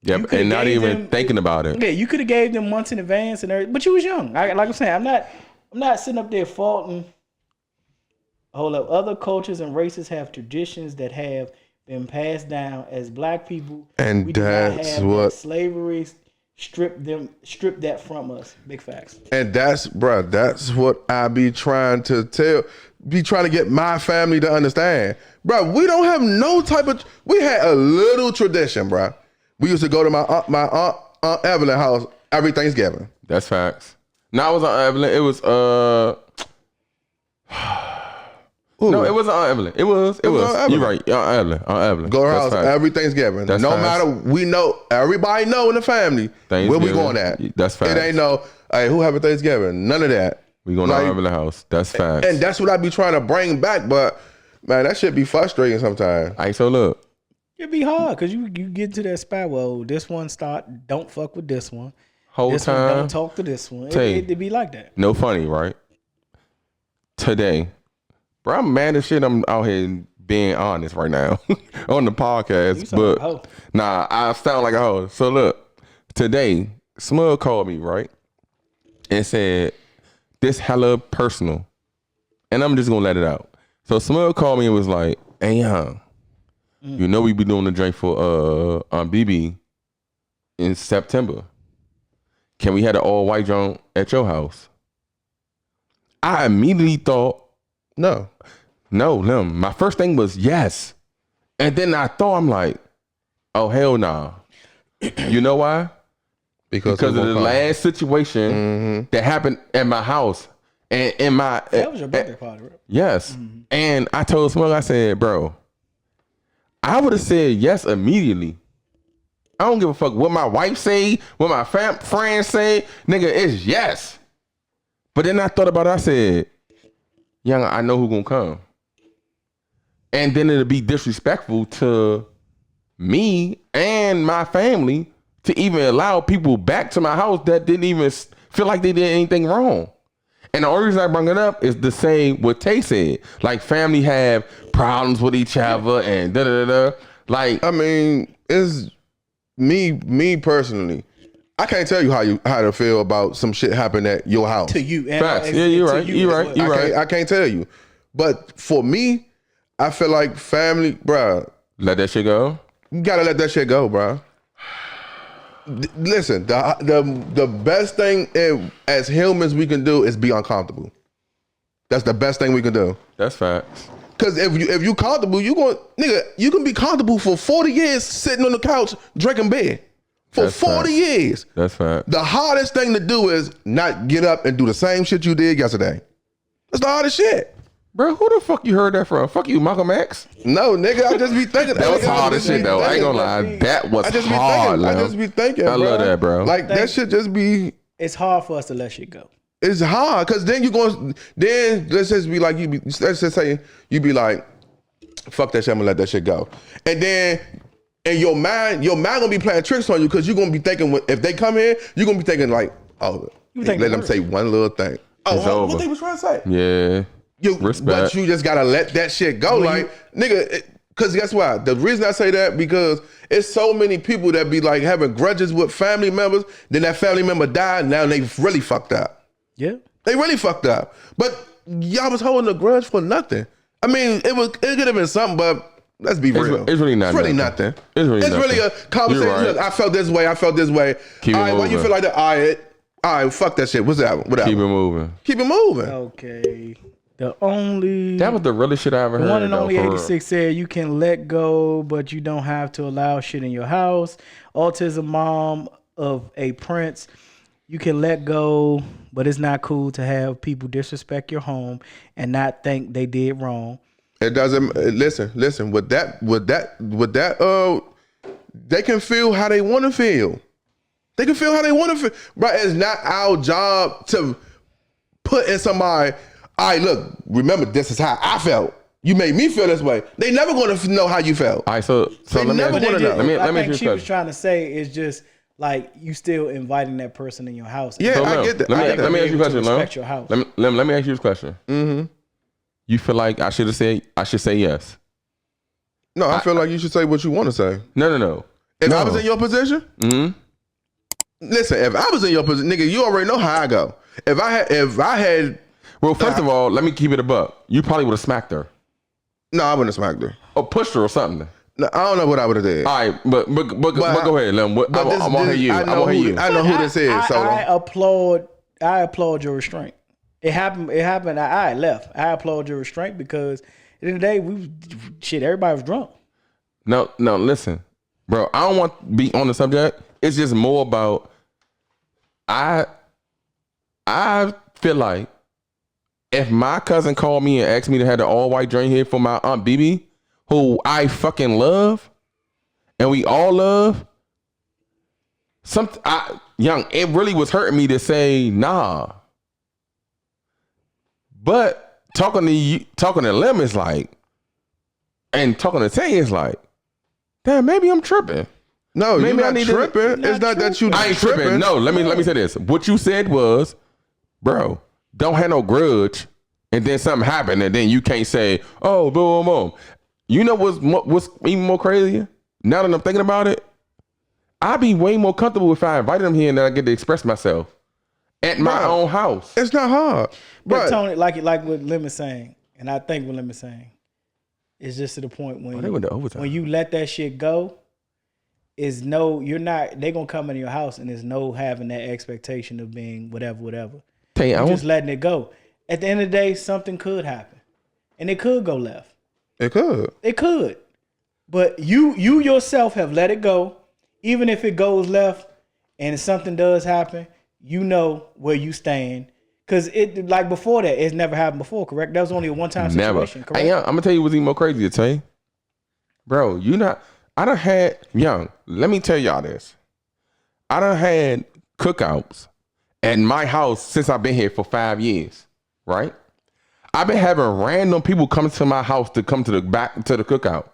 Yep, and not even thinking about it. Yeah, you could have gave them months in advance and everything, but you was young. Like I'm saying, I'm not sitting up there faulting. Hold up, other cultures and races have traditions that have been passed down. As black people, and we that's what slavery stripped that from us. Big facts. And that's what I be trying to get my family to understand. Bro, we don't have no type of, we had a little tradition, bro. We used to go to my aunt Evelyn house every Thanksgiving. That's facts. No, I was on Evelyn. It was Who? No, it wasn't Aunt Evelyn. It was. You're right. Aunt Evelyn. Go to her house every Thanksgiving. No matter, we know, everybody know in the family where we going at. That's facts. It ain't no, hey, who having Thanksgiving? None of that. We going to Aunt Evelyn's house. That's facts. And that's what I be trying to bring back, but man, that shit be frustrating sometimes. All right, so look. It be hard because you get to that spot. Well, this one don't fuck with this one. This time, one don't talk to this one. It be like that. No funny, right? Today, bro, I'm mad as shit. I'm out here being honest right now on the podcast, but nah, I sound like a hoe. So look, today, Smug called me, right, and said this hella personal, and I'm just gonna let it out. So Smug called me and was like, "Hey, young, you know we be doing the drink for BB in September. Can we have an all white joint at your house?" I immediately thought, no. My first thing was yes. And then I thought, I'm like, oh, hell nah. You know why? Because of the last situation that happened at my house. And in my... That was your birthday party, right? Yes. Mm-hmm. And I told Smug, I said, bro, I would have said yes immediately. I don't give a fuck what my wife say, what my friends say. Nigga, it's yes. But then I thought about it. I said, young, I know who gonna come. And then it'll be disrespectful to me and my family to even allow people back to my house that didn't even feel like they did anything wrong. And the only reason I bring it up is to say what Tay said. Like, family have problems with each other and da-da-da-da. Like, I mean, it's me personally. I can't tell you how to feel about some shit happen at your house. To you. Facts. Yeah, you're right. You're right. I can't tell you. But for me, I feel like family, bruh. Let that shit go? You gotta let that shit go, bruh. Listen, the best thing as humans we can do is be uncomfortable. That's the best thing we can do. That's facts. Cause if you comfortable, you can be comfortable for 40 years sitting on the couch drinking beer. For That's 40 years. That's fact. The hardest thing to do is not get up and do the same shit you did yesterday. That's the hardest shit. Bro, who the fuck you heard that from? Fuck you, Malcolm X? No, nigga, I just be thinking. That was hard as shit, though. I ain't gonna lie. That was hard, I just be thinking, I love that, bro. Like, that shit just be... It's hard for us to let shit go. It's hard, because then let's just be like, let's just say, you be like, fuck that shit, I'm gonna let that shit go. And then... And your mind gonna be playing tricks on you because you're gonna be thinking, if they come here, you're gonna be thinking like, oh, let them say one little thing. Oh, what they was trying to say? Yeah. Respect. But you just gotta let that shit go. Nigga, because guess what? The reason I say that, because it's so many people that be like having grudges with family members, then that family member died, now they really fucked up. Yeah. They really fucked up. But y'all was holding a grudge for nothing. I mean, it could have been something, but let's be real. It's really not. It's really nothing. It's really a conversation. Right. Look, I felt this way. Keep all right, why you feel like that? All right, fuck that shit. What's that? Whatever. Keep it moving. Okay. That was the realest shit I ever heard. One and only 86 said you can let go, but you don't have to allow shit in your house. Autism mom of a prince. You can let go, but it's not cool to have people disrespect your home and not think they did wrong. It doesn't. Listen. With that, they can feel how they want to feel. They can feel how they want to feel. But it's not our job to put in somebody. All right, look. Remember, this is how I felt. You made me feel this way. They never going to know how you felt. All right, so they never want to know. Let me she was trying to say is just like you still inviting that person in your house. Yeah, so, I get that. Let me ask you a question, respect your house. Let me ask you this question. Mm-hmm. You feel like I should say yes? No, I feel like you should say what you want to say. No. If I was in your position, listen. If I was in your position, nigga, you already know how I go. If I had, well, first of all, let me keep it a buck. You probably would have smacked her. No, I wouldn't have smacked her. Or pushed her or something. No, I don't know what I would have did. All right, but go ahead, Lem. I'm gonna hear you. I know who this is. So I applaud your restraint. It happened. I left. I applaud your restraint because at the end of the day, everybody was drunk. No, listen, bro. I don't want to be on the subject. It's just more about I feel like if my cousin called me and asked me to have the all-white joint here for my Aunt BB, who I fucking love, and we all love, it really was hurting me to say nah. But talking to Lim is like, and talking to Tay is like, damn, maybe I'm tripping. No, maybe you're not tripping. It's not that you. I ain't tripping. No, let me say this. What you said was, bro, don't have no grudge, and then something happened, and then you can't say, oh, boom, boom. You know what's even more crazy? Now that I'm thinking about it, I'd be way more comfortable if I invited him here and then I get to express myself at my own house. It's not hard. But Tony, like what Lim is saying, and I think what Lim is saying, is just to the point when you let that shit go, is you're not, they gonna come into your house and there's no having that expectation of being whatever. You're just letting it go. At the end of the day, something could happen. And it could go left. It could. But you yourself have let it go. Even if it goes left and something does happen, you know where you stand. Because it, like before that, it's never happened before, correct? That was only a one-time situation, correct? I'm going to tell you what's even more crazy to tell you. Bro, I done had, let me tell y'all this. I done had cookouts at my house since I've been here for 5 years, right? I've been having random people come to my house to come to the cookout.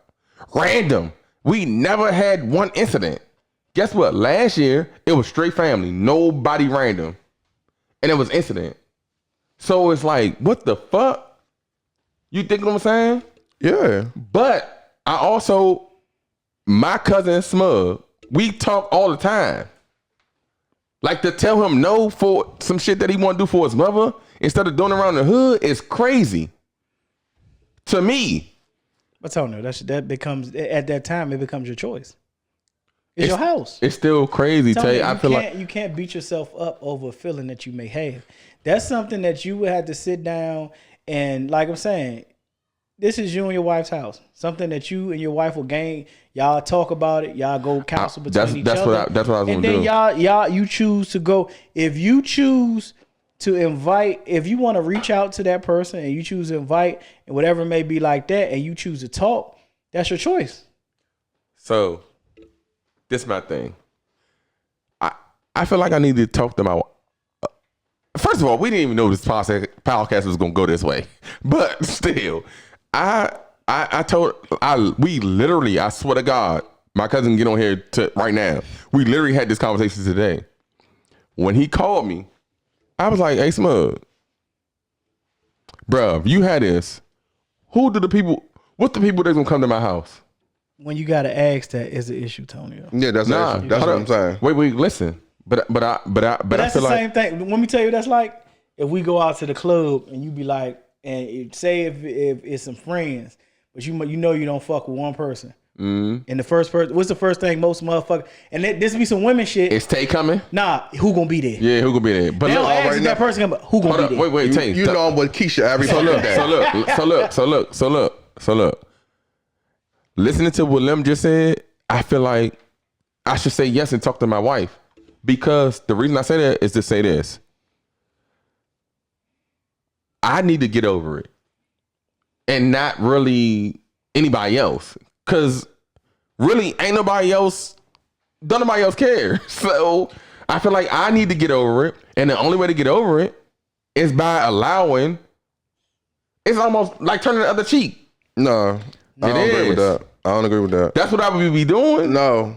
Random. We never had one incident. Guess what? Last year, it was straight family. Nobody random. And it was incident. So it's what the fuck? You think what I'm saying? Yeah. But my cousin Smug, we talk all the time. To tell him no for some shit that he want to do for his mother instead of doing around the hood is crazy. To me. But Tonio, that becomes, at that time, it becomes your choice. It's your house. It's still crazy, Tay. I feel you can't beat yourself up over a feeling that you may have. That's something that you would have to sit down and, like I'm saying, this is you and your wife's house. Something that you and your wife will gain. Y'all talk about it. Y'all go counsel between each other. That's what I was going to do. And then you choose to go. If you choose to invite, if you want to reach out to that person and you choose to invite and whatever it may be like that, and you choose to talk, that's your choice. So, this is my thing. I feel like I need to talk to my. First of all, we didn't even know this podcast was gonna go this way, but still, I swear to God, my cousin get on here right now. We literally had this conversation today. When he called me, I was like, "Hey, Smug, bruh, you had this. What's the people that's gonna come to my house?" When you gotta ask that is the issue, Tonio. Yeah, that's what I'm saying. Wait, listen. But that's the same thing. Let me tell you, that's like if we go out to the club and you be like, and say if it's some friends, but you know you don't fuck with one person. Mm-hmm. And the first person, what's the first thing most motherfuckers? And this be some women shit. Is Tay coming? Nah, who gonna be there? Yeah, who gonna be there? But they don't ask that person, who gonna be there? Wait, Tay. You know I'm with Keisha every day. So look. Listening to what Lim just said, I feel like I should say yes and talk to my wife. Because the reason I say that is to say this. I need to get over it. And not really anybody else. Because really ain't nobody else, don't nobody else care. So I feel like I need to get over it. And the only way to get over it is by allowing, it's almost like turning the other cheek. No. I don't agree with that. That's what I would be doing? No.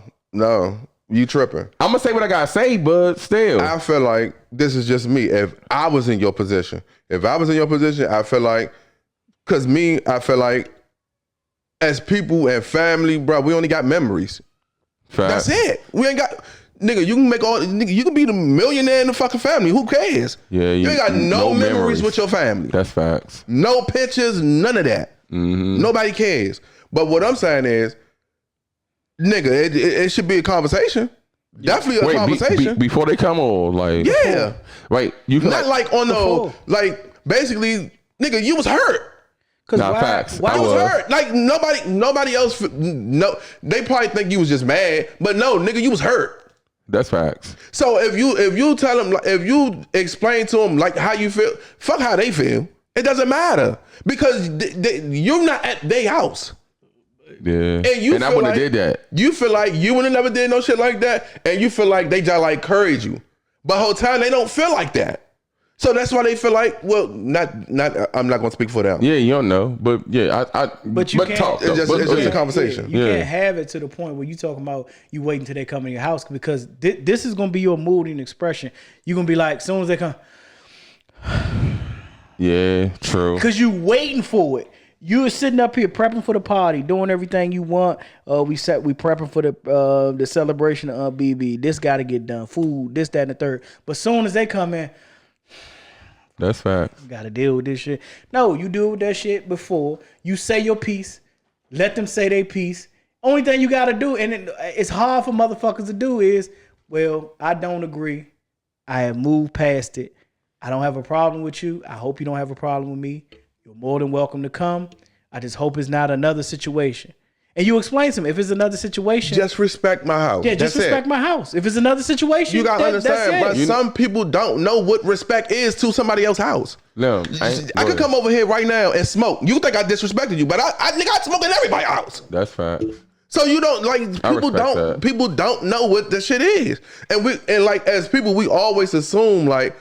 You tripping. I'm going to say what I got to say, but still. I feel like this is just me. If I was in your position, I feel like, I feel like as people and family, bro, we only got memories. Facts. That's it. We ain't got, nigga, you can be the millionaire in the fucking family. Who cares? Yeah, you ain't got no memories with your family. That's facts. No pictures, none of that. Mm-hmm. Nobody cares. But what I'm saying is, nigga, it should be a conversation. Definitely a conversation. Before they come on, like... Yeah. Right. Not like on the... Like, basically, nigga, you was hurt. Facts. Why was hurt? Like, nobody else... No, they probably think you was just mad. But no, nigga, you was hurt. That's facts. So if you tell them... If you explain to them, like, how you feel... Fuck how they feel. It doesn't matter because you're not at their house. Yeah, and I wouldn't have did that. You feel like you would have never did no shit like that, and you feel like they just like encourage you. But whole time they don't feel like that. So that's why they feel like, well, not. I'm not gonna speak for them. Yeah, you don't know, but yeah, but you can't. Talk, it's just a conversation. You can't have it to the point where you talking about you waiting till they come in your house because this is gonna be your mood and expression. You're gonna be like, as soon as they come, yeah, true. Because you waiting for it. You were sitting up here prepping for the party, doing everything you want. We prepping for the celebration of BB. This got to get done. Food, this, that, and the third. But soon as they come in. That's facts. You gotta deal with this shit. No, you deal with that shit before. You say your piece. Let them say their piece. Only thing you gotta do, and it's hard for motherfuckers to do, is, well, I don't agree. I have moved past it. I don't have a problem with you. I hope you don't have a problem with me. You're more than welcome to come. I just hope it's not another situation. And you explain to them, if it's another situation, just respect my house. Yeah, just respect my house. If it's another situation, you gotta understand, bro. Some people don't know what respect is to somebody else's house. No, I could come over here right now and smoke. You think I disrespected you, but I smoke in everybody's house. That's facts. So you don't like people don't know what the shit is, and like as people we always assume like,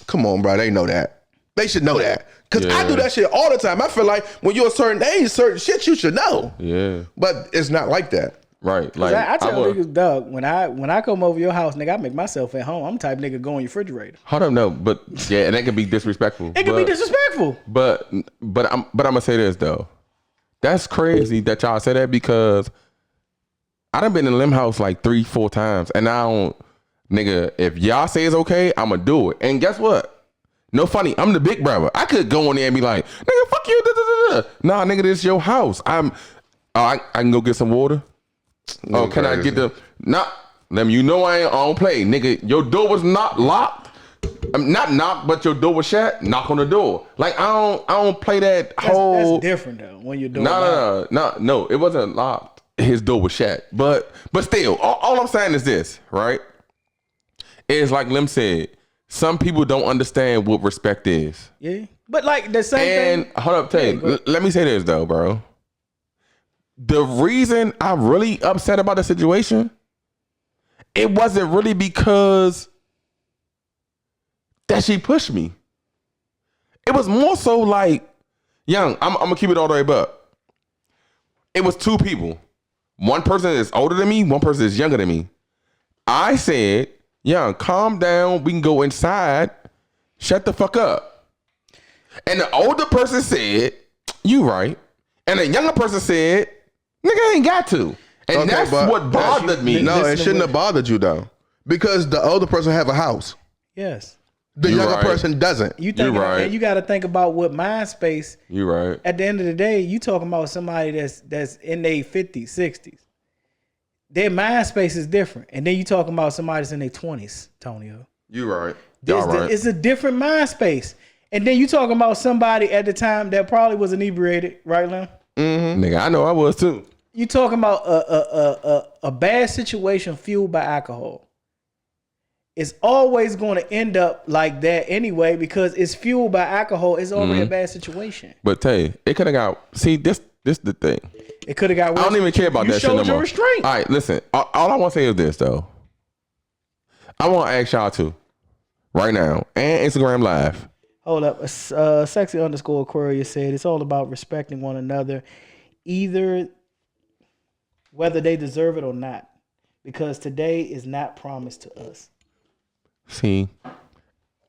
come on, bro, they know that. They should know that. Because I do that shit all the time. I feel like when you're a certain age, certain shit you should know. Yeah. But it's not like that. Right. Like I tell niggas, Doug, when I come over your house, nigga, I make myself at home. I'm the type of nigga go in your refrigerator. Hold up, no, but yeah, and that can be disrespectful. It can be disrespectful. But I'm gonna say this though. That's crazy that y'all say that because I done been in Lim house like 3-4 times, and I don't, nigga, if y'all say it's okay, I'ma do it. And guess what? No funny, I'm the big brother. I could go in there and be like, nigga, fuck you. Da, da, da, da. Nah, nigga, this is your house. I can go get some water. Oh, can I get the? Nah, let me. You know I don't play, nigga. Your door was not locked. I'm not knocked, but your door was shut. Knock on the door. Like I don't play that whole. That's different though. When your door. No. It wasn't locked. His door was shut. But still, all I'm saying is this, right? It's like Lim said. Some people don't understand what respect is. Yeah. But like the same thing. And hold up, Tay. Let me say this though, bro. The reason I'm really upset about the situation, it wasn't really because that she pushed me. It was more so like, young, I'm gonna keep it all the way up. It was two people. One person is older than me, one person is younger than me. I said, young, calm down. We can go inside. Shut the fuck up. And the older person said, you right. And the younger person said, nigga, I ain't got to. And okay, that's what bothered me. No, it shouldn't have bothered you though. Because the older person have a house. Yes. The younger person doesn't. You're right. You got to think about what mind space. You're right. At the end of the day, you talking about somebody that's in their 50s, 60s. Their mind space is different. And then you talking about somebody that's in their 20s, Tonio. You right. It's a different mind space. And then you talking about somebody at the time that probably was inebriated, right, Lim? Mm-hmm. Nigga, I know I was too. You talking about a bad situation fueled by alcohol. It's always going to end up like that anyway because it's fueled by alcohol. It's already a bad situation. But Tay, it could have got, see, this the thing. It could have got worse. I don't even care about that shit no more. You showed your restraint. All right, listen. All I want to say is this, though. I want to ask y'all too, right now, and Instagram Live. Hold up. Sexy_Aquaria said it's all about respecting one another, either whether they deserve it or not, because today is not promised to us. See,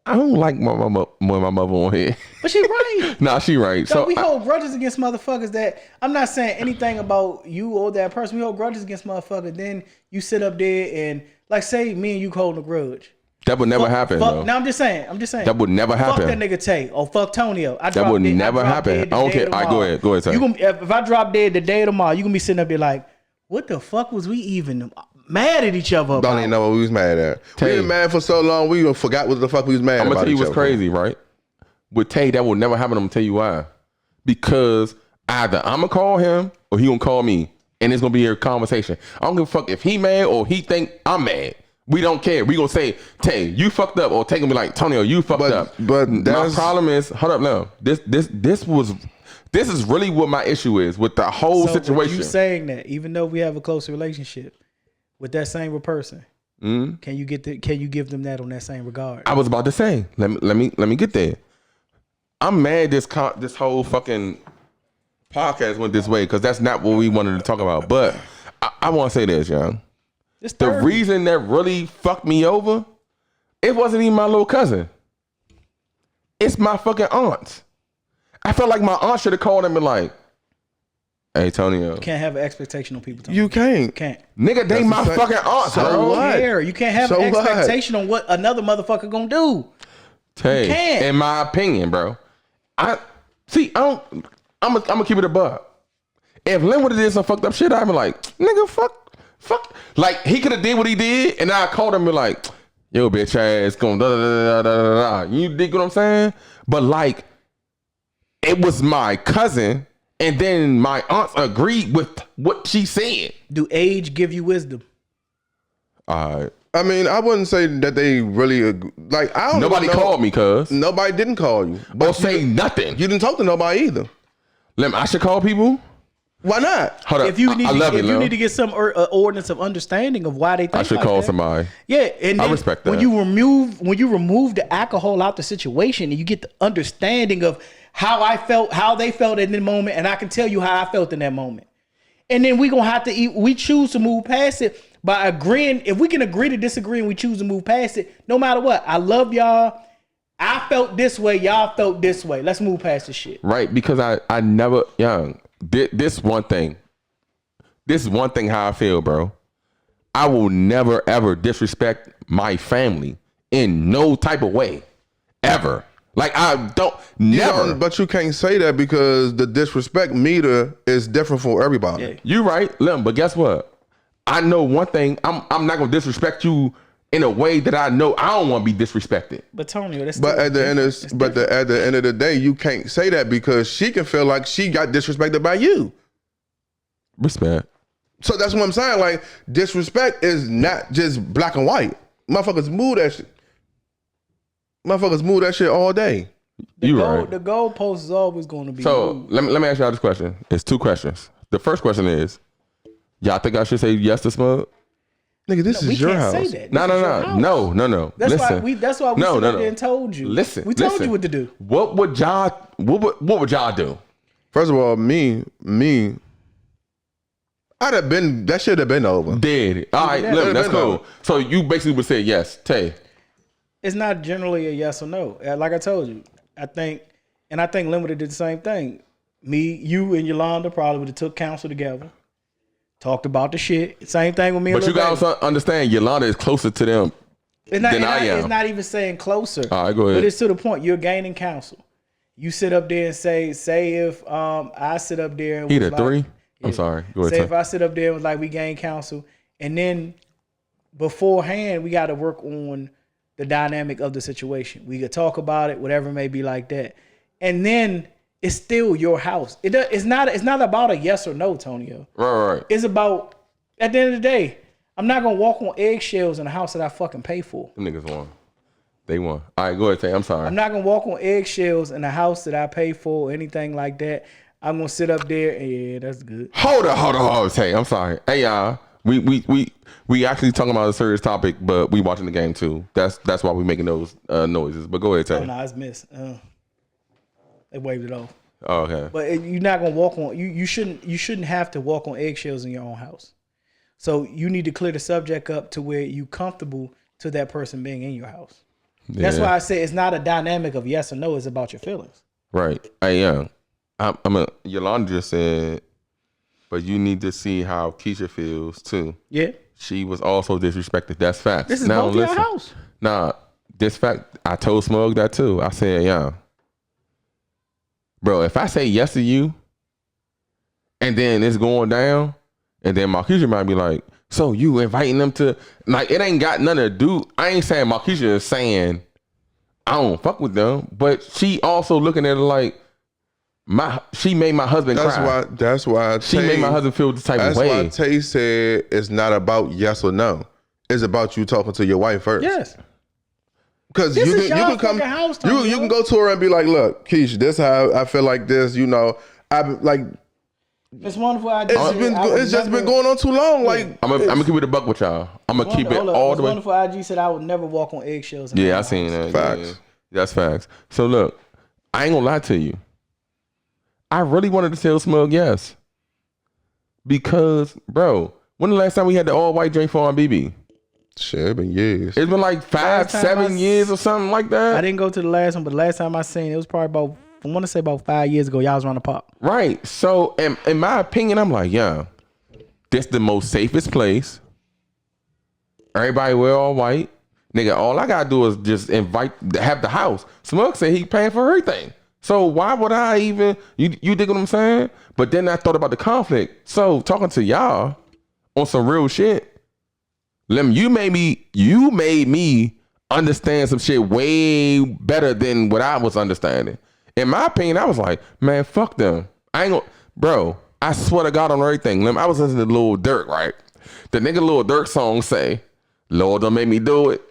I don't like my mother on here. But she right. Nah, she right. So we hold grudges against motherfuckers that, I'm not saying anything about you or that person. We hold grudges against motherfuckers. Then you sit up there and, like, say me and you holding a grudge. That would never happen, though. No, I'm just saying. That would never happen. Fuck that nigga Tay. Or fuck Tonio. That would never happen. I don't care. All right, go ahead, Tay. If I drop dead the day of tomorrow, you gonna be sitting up there like, what the fuck was we even mad at each other about? Don't even know what we was mad at. We been mad for so long, we even forgot what the fuck we was mad about. I'm gonna tell you what's crazy, right? With Tay, that will never happen. I'm gonna tell you why. Because either I'm gonna call him or he gonna call me, and it's gonna be a conversation. I don't give a fuck if he mad or he think I'm mad. We don't care. We gonna say, Tay, you fucked up, or Tay gonna be like, Tonio, you fucked up. But my problem is, hold up, no. This is really what my issue is with the whole situation. You saying that even though we have a closer relationship with that same person, can you give them that on that same regard? I was about to say, let me get there. I'm mad this whole fucking podcast went this way because that's not what we wanted to talk about. But I want to say this, young. The reason that really fucked me over, it wasn't even my little cousin. It's my fucking aunt. I felt like my aunt should have called him and like, hey, Tonio. You can't have an expectation on people. You can't. Nigga, they my fucking aunt, so what? You can't have an expectation on what another motherfucker gonna do. Tay, you can't. In my opinion, bro. I'm gonna keep it a buck. If Lynn would have did some fucked up shit, I'd be like, nigga, fuck. Like, he could have did what he did, and I called him and be like, yo, bitch ass, going da da da da da da. You dig what I'm saying? But like, it was my cousin, and then my aunts agreed with what she said. Do age give you wisdom? I mean, I wouldn't say that they really like. I don't. Nobody called me, cuz. Nobody didn't call you. Or say nothing. You didn't talk to nobody either. I should call people. Why not? Hold up. If you need to get some ordinance of understanding of why they think I should call somebody. Yeah, and I respect that. When you remove the alcohol out the situation, and you get the understanding of how they felt in the moment, and I can tell you how I felt in that moment. And then we gonna have to we choose to move past it by agreeing. If we can agree to disagree and we choose to move past it, no matter what, I love y'all. I felt this way, y'all felt this way. Let's move past this shit. Right, because I never, young. This one thing how I feel, bro. I will never ever disrespect my family in no type of way, ever. Like I don't never. But you can't say that because the disrespect meter is different for everybody. Yeah. You right, Lim. But guess what? I know one thing. I'm not gonna disrespect you in a way that I know I don't want to be disrespected. But Tonio, that's at the end of the day, you can't say that because she can feel like she got disrespected by you. Respect. So that's what I'm saying. Like, disrespect is not just black and white. Motherfuckers move that shit. Motherfuckers move that shit all day. Right. The goalpost is always going to be. So let me ask y'all this question. It's two questions. The first question is, y'all think I should say yes to Smug? Nigga, this is your house. Say that. No. That's Listen. why we sit there and told you. Listen. We told you what to do. What would y'all do? First of all, me, I'd have been. That should have been over. Dead. All right, that's cool. Over. So you basically would say yes, Tay. It's not generally a yes or no. Like I told you, I think Limited did the same thing. Me, you, and Yolanda probably would have took counsel together. Talked about the shit. Same thing with me. But you gotta understand, Yolanda is closer to them than I am. It's not even saying closer. All right, go ahead. But it's to the point. You're gaining counsel. You sit up there and say if I sit up there and was like, 3. I'm sorry. Go ahead. Say if I sit up there and was like we gain counsel, and then beforehand we got to work on the dynamic of the situation. We could talk about it, whatever it may be like that, and then. It's still your house. It's not about a yes or no, Tonio. Right. It's about, at the end of the day, I'm not gonna walk on eggshells in a house that I fucking pay for. Them niggas won. They won. All right, go ahead, Tay. I'm sorry. I'm not gonna walk on eggshells in a house that I pay for or anything like that. I'm gonna sit up there and yeah, that's good. Hold on, Tay. I'm sorry. Hey y'all, we actually talking about a serious topic, but we watching the game too. That's why we making those noises. But go ahead, Tay. Oh no, it's missed. They waved it off. Oh, okay. But you're not gonna walk on. You shouldn't have to walk on eggshells in your own house. So you need to clear the subject up to where you comfortable to that person being in your house. Yeah. That's why I say it's not a dynamic of yes or no. It's about your feelings. Right. Hey, Yolanda just said, but you need to see how Keisha feels too. Yeah. She was also disrespected. That's facts. This is both your house. Nah, this fact. I told Smug that too. I said, yeah. Bro, if I say yes to you, and then it's going down, and then Marquisha might be like, so you inviting them to, like, it ain't got nothing to do. I ain't saying Marquisha is saying I don't fuck with them, but she also looking at it like, she made my husband cry. That's why she made my husband feel the type of way. That's why Tay said it's not about yes or no. It's about you talking to your wife first. Yes. Because you can come, you can go to her and be like, "Look, Keisha, this how I feel like this. You know, I've like." It's wonderful. It's just been going on too long. Yeah. Like I'm gonna keep it a buck with y'all. I'm gonna keep it all the way. Wonderful IG said I would never walk on eggshells. Yeah, I seen that. Facts. Yeah. That's facts. So look, I ain't gonna lie to you. I really wanted to tell Smug yes. Because, bro, when the last time we had the all white drink for on BB? Shit, it's been years. It's been like 5-7 years or something like that. I didn't go to the last one, but the last time I seen it was probably about, I want to say about 5 years ago. Y'all was around the pop. Right. So in my opinion, I'm like, yeah, this the most safest place. Everybody wear all white. Nigga, all I gotta do is just have the house. Smug said he paying for everything. So why would I even, you dig what I'm saying? But then I thought about the conflict. So talking to y'all on some real shit, Lim, you made me understand some shit way better than what I was understanding. In my opinion, I was like, man, fuck them. I ain't gonna, bro, I swear to God on everything. Lim, I was listening to Lil Durk, right? The nigga Lil Durk song say, Lord, don't make me do it.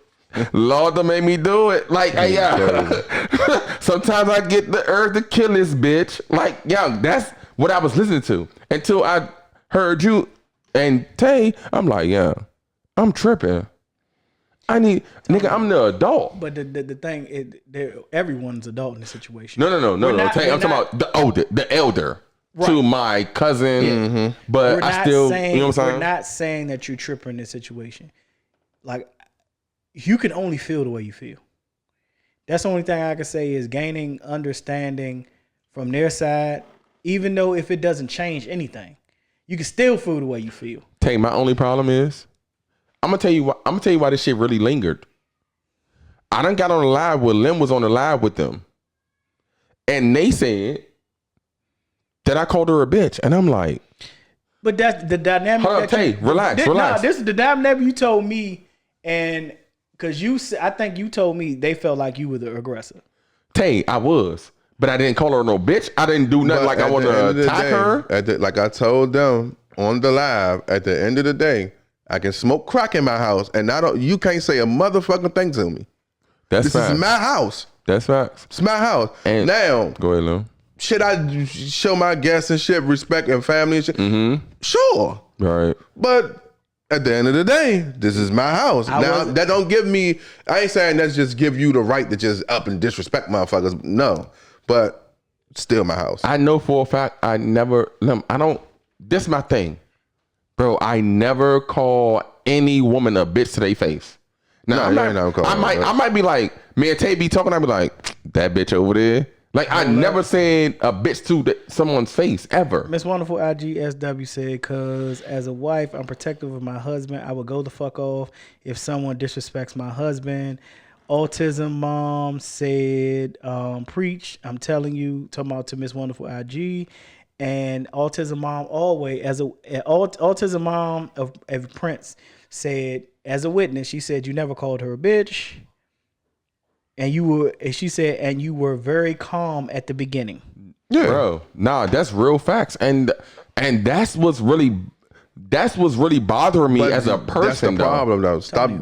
Lord, don't make me do it. Like, hey, yeah. Sometimes I get the urge to kill this bitch. Like, yeah, that's what I was listening to. Until I heard you and Tay, I'm like, yeah. I'm tripping. Nigga, I'm the adult. But the thing, everyone's adult in this situation. No. Tay, I'm talking about the elder right. To my cousin. Yeah. Mm-hmm. But I still, you know what I'm saying? We're not saying that you're tripping in this situation. Like, you can only feel the way you feel. That's the only thing I can say is gaining understanding from their side, even though if it doesn't change anything, you can still feel the way you feel. Tay, my only problem is, I'm gonna tell you why this shit really lingered. I done got on the live where Lim was on the live with them. And they said that I called her a bitch. And I'm like, but that's the dynamic. Hold up, Tay, relax. Nah, this is the dynamic you told me, and because I think you told me they felt like you were the aggressor. Tay, I was. But I didn't call her no bitch. I didn't do nothing like I want to attack her. Like I told them on the live, at the end of the day, I can smoke crack in my house, and you can't say a motherfucking thing to me. This is my house. That's facts. It's my house. And now, go ahead, Lil. Should I show my guests and shit respect and family and shit? Mm-hmm. Sure. Right. But at the end of the day, this is my house. That don't give me, I ain't saying that's just give you the right to just up and disrespect motherfuckers. No. But still my house. I know for a fact this is my thing. Bro, I never call any woman a bitch to their face. Now, I might be like, me and Tay be talking, I be like, that bitch over there. Like, I never said a bitch to someone's face, ever. Miss Wonderful IGSW said, because as a wife, I'm protective of my husband. I would go the fuck off if someone disrespects my husband. Autism Mom said, preach. I'm telling you, talking about to Miss Wonderful IG. And Autism Mom always, Autism Mom of Prince said, as a witness, she said you never called her a bitch. And you were very calm at the beginning. Yeah. Bro, nah, that's real facts. And that's what's really bothering me as a person. That's the problem though.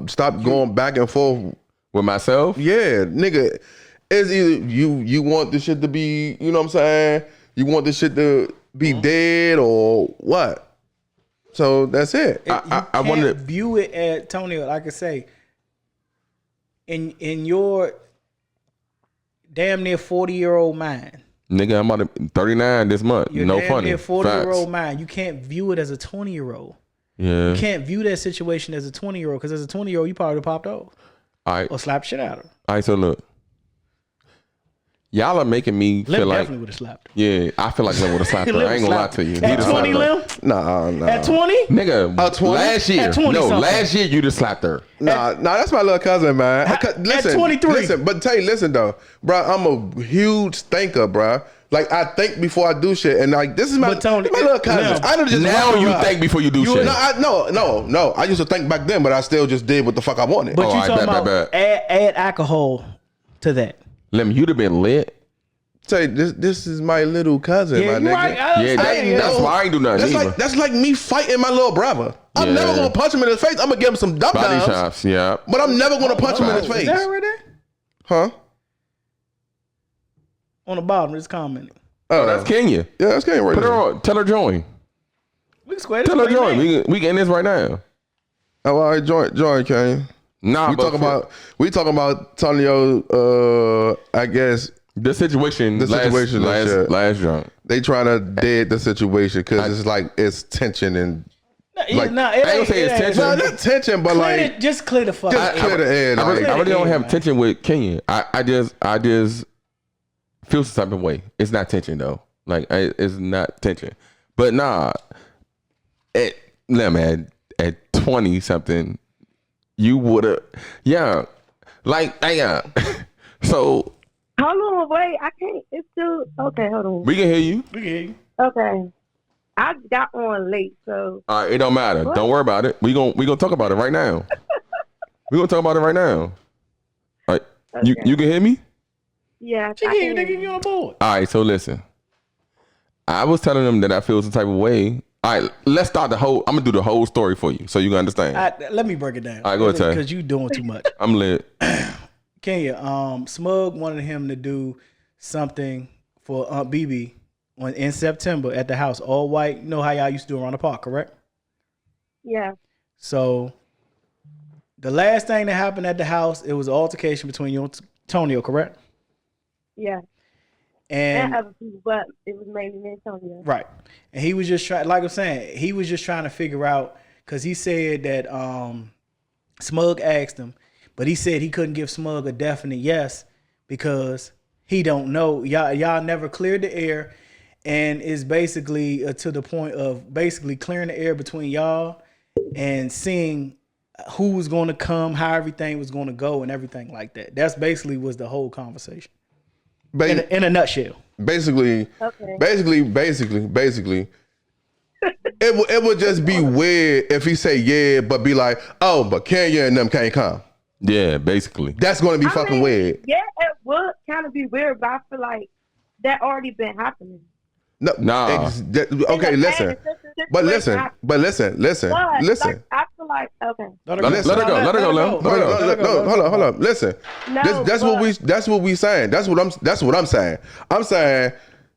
Stop going back and forth with myself. Yeah, nigga. It's either you want this shit to be, you know what I'm saying? You want this shit to be dead or what? So that's it. I want to view it as Tonio, like I say, in your damn near 40-year-old mind. Nigga, I'm about to 39 this month. Your no damn funny. Near 40-year-old mind. You can't view it as a 20-year-old. Yeah. You can't view that situation as a 20-year-old because as a 20-year-old, you probably would have popped off. All right. Or slapped shit out of her. All right, so look. Y'all are making me feel like definitely would have slapped her. Yeah, I feel like Lim would have slapped her. I ain't gonna lie to you. At 20, Lim? Nah. At 20? Nigga, 20? Last year. At 20 last year you just slapped her. Nah, that's my little cousin, man. Listen, at 23. Listen though, bro, I'm a huge thinker, bro. Like I think before I do shit, and like this is my little cousin. I don't just now you think before you do shit. No. I used to think back then, but I still just did what the fuck I wanted. But you talking about add alcohol to that. Lim, you'd have been lit. say this is my little cousin. Yeah, my nigga. right. That's why I ain't do nothing. That's like me fighting my little brother. I'm never gonna punch him in his face. I'm gonna give him some dumb body chops. Yeah, but I'm never gonna punch him in his face. Is that right there? Huh? On the bottom, it's commenting. Oh, that's Kenya. Yeah, that's Kenya right there. Put her on. on. Tell her join. We can square. Tell her join. We can end this right now. Oh, all right, join, Kenya. Nah, we talking about Tonio. I guess the situation. Last jump. They trying to dead the situation because it's like it's tension and. I ain't gonna say it's tension. No, not tension, but just clear the fuck. Just clear the air. I really don't have tension with Kenya. I just feel some type of way. It's not tension though. Like it's not tension. But nah, man, at 20 something, you woulda, So. Hold on, wait. I can't. It's still okay. Hold on. We can hear you. Okay. I got on late, so. All right, it don't matter. What? Don't worry about it. We gonna talk about it right now. We gonna talk about it right now. All right, okay. You can hear me? Yeah. She can hear you on board. All right, so listen. I was telling them that I feel some type of way. All right, let's start I'm gonna do the whole story for you so you can understand. Let me break it down. All right, go ahead. Because you doing too much. I'm lit. Kenya, Smug wanted him to do something for Aunt BB in September at the house, all white. You know how y'all used to do around the park, correct? Yeah. So the last thing that happened at the house, it was an altercation between you and Tonio, correct? Yeah. And other people, but it was mainly me and Tonio. Right. And he was just trying, like I'm saying, he was just trying to figure out, because he said that Smug asked him, but he said he couldn't give Smug a definite yes because he don't know. Y'all never cleared the air, and it's basically to the point of basically clearing the air between y'all and seeing who was going to come, how everything was going to go, and everything like that. That's basically was the whole conversation. In a nutshell. Basically, it would just be weird if he say yeah, but be like, oh, but Kenya and them can't come. Yeah, basically. That's going to be fucking weird. Yeah, it would kind of be weird, but I feel like that already been happening. No, nah. Okay, listen. But listen. Listen. I feel like, okay. Let her go. Hold on. Listen. No, that's what we saying. That's what I'm saying. I'm saying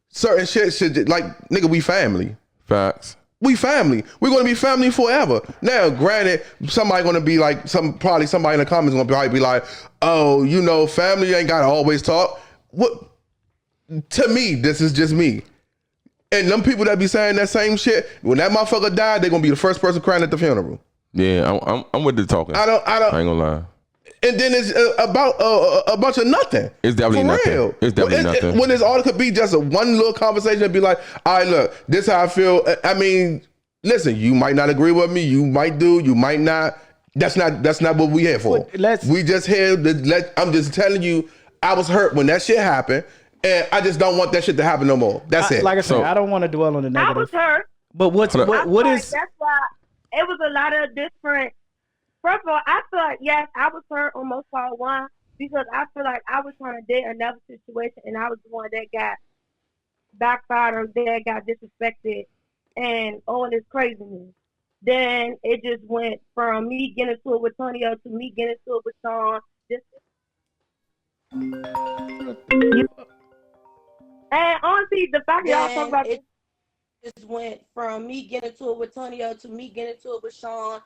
certain shit should, like, nigga, we family. Facts. We family. We're gonna be family forever. Now, granted, somebody gonna be like probably somebody in the comments gonna probably be like, oh, you know, family ain't gotta always talk. What? To me, this is just me. And them people that be saying that same shit, when that motherfucker died, they gonna be the first person crying at the funeral. Yeah, I'm with the talking. I ain't gonna lie. And then it's about a bunch of nothing. It's definitely nothing. Real. It's definitely nothing. When all could be just one little conversation and be like, all right, look, this how I feel. I mean, listen, you might not agree with me. You might do. You might not. That's not what we here for. We just here. I'm just telling you, I was hurt when that shit happened, and I just don't want that shit to happen no more. That's it. Like I said, I don't want to dwell on the negative. I was hurt. But what is? That's why it was a lot of different. First of all, I feel like, yes, I was hurt on most part one because I feel like I was trying to date another situation and I was the one that got backfired or that got disrespected and all this craziness. Then it just went from me getting into it with Tonio to me getting into it with Sean. And honestly, the fact that y'all talk about it just went from me getting into it with Tonio to me getting into it with Sean.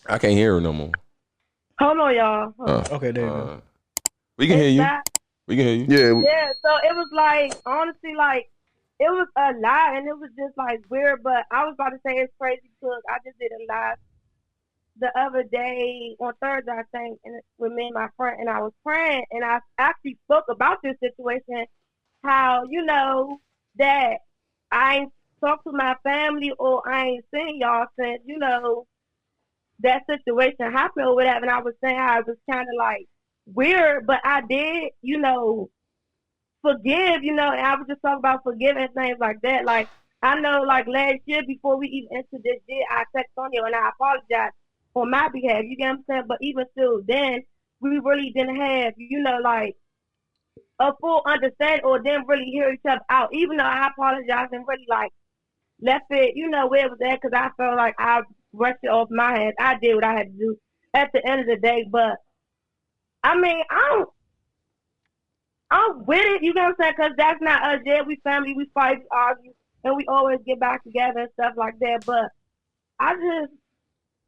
I can't hear her no more. Hold on, y'all. Okay, there you go. We can hear you. We can hear you. Yeah, so it was like, honestly, like, it was a lot, and it was just, like, weird, but I was about to say it's crazy because I just did a live the other day, on Thursday, I think, with me and my friend, and I was praying, and I actually spoke about this situation, how, you know, that I ain't talked to my family or I ain't seen y'all since, you know, that situation happened or whatever, and I was saying how it was kind of like weird, but I did, you know, forgive, you know, and I was just talking about forgiving things like that. Like, I know, like, last year before we even entered this year, I texted Tonio and I apologized on my behalf, you get what I'm saying? But even still then, we really didn't have, like a full understanding or didn't really hear each other out. Even though I apologized and really like left it, where it was at, because I felt like I rushed it off my hands. I did what I had to do at the end of the day, but I mean, I'm with it, you know what I'm saying? Because that's not us. Yeah, we family, we fight, we argue, and we always get back together and stuff like that. But I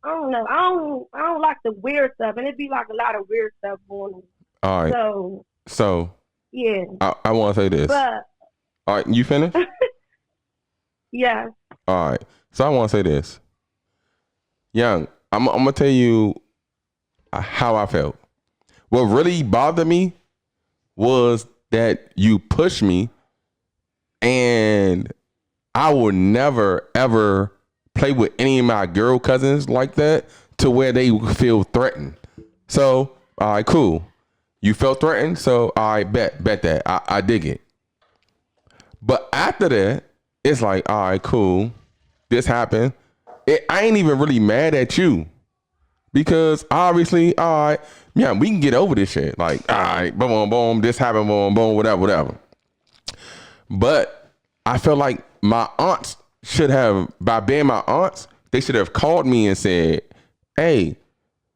don't know. I don't like the weird stuff, and it'd be like a lot of weird stuff going on. All right. So yeah. I want to say this. But all right, you finished? Yeah. All right. So I want to say this. Young, I'm gonna tell you how I felt. What really bothered me was that you pushed me, and I will never ever play with any of my girl cousins like that to where they feel threatened. So, all right, cool. You felt threatened, so I bet that. I dig it. But after that, it's like, all right, cool. This happened. I ain't even really mad at you. Because obviously, all right, yeah, we can get over this shit. Like, all right, boom, boom, boom, this happened, boom, boom, whatever. But I felt like my aunts should have, by being my aunts, they should have called me and said, hey,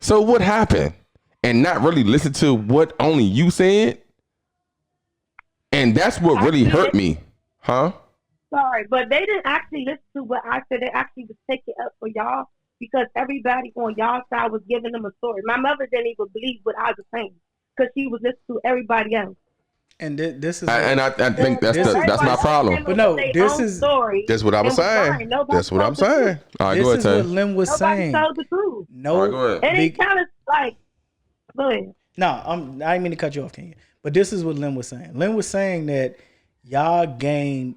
so what happened? And not really listen to what only you said. And that's what really hurt me. Huh? Sorry, but they didn't actually listen to what I said. They actually was taking up for y'all because everybody on y'all side was giving them a story. My mother didn't even believe what I was saying because she was listening to everybody else. And this is, and I think that's my problem. But no, this is that's what I was saying. That's what I'm saying. All right, this go ahead, is what Lynn was saying. Nobody told the truth. No, all right, go ahead. And it kind of like, go ahead. No, I didn't mean to cut you off, Kenya. But this is what Lynn was saying. Lynn was saying that y'all gained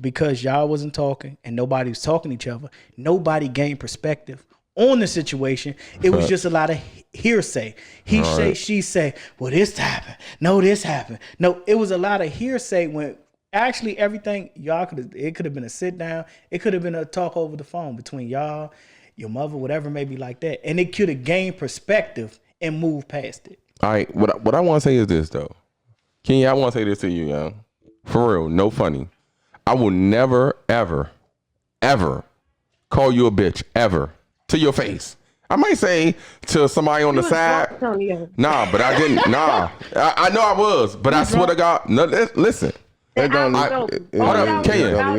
because y'all wasn't talking and nobody was talking to each other. Nobody gained perspective on the situation. It was just a lot of hearsay. He say, she say, well, this happened. No, this happened. No, it was a lot of hearsay when actually everything it could have been a sit down. It could have been a talk over the phone between y'all, your mother, whatever, maybe like that. And it could have gained perspective and moved past it. All right. What I want to say is this though. Kenya, I want to say this to you, young. For real, no funny. I will never, ever, ever call you a bitch, ever, to your face. I might say to somebody on the side. Nah, but I didn't. Nah. I know I was, but I swear to God. No, listen. Hold up, Kenya,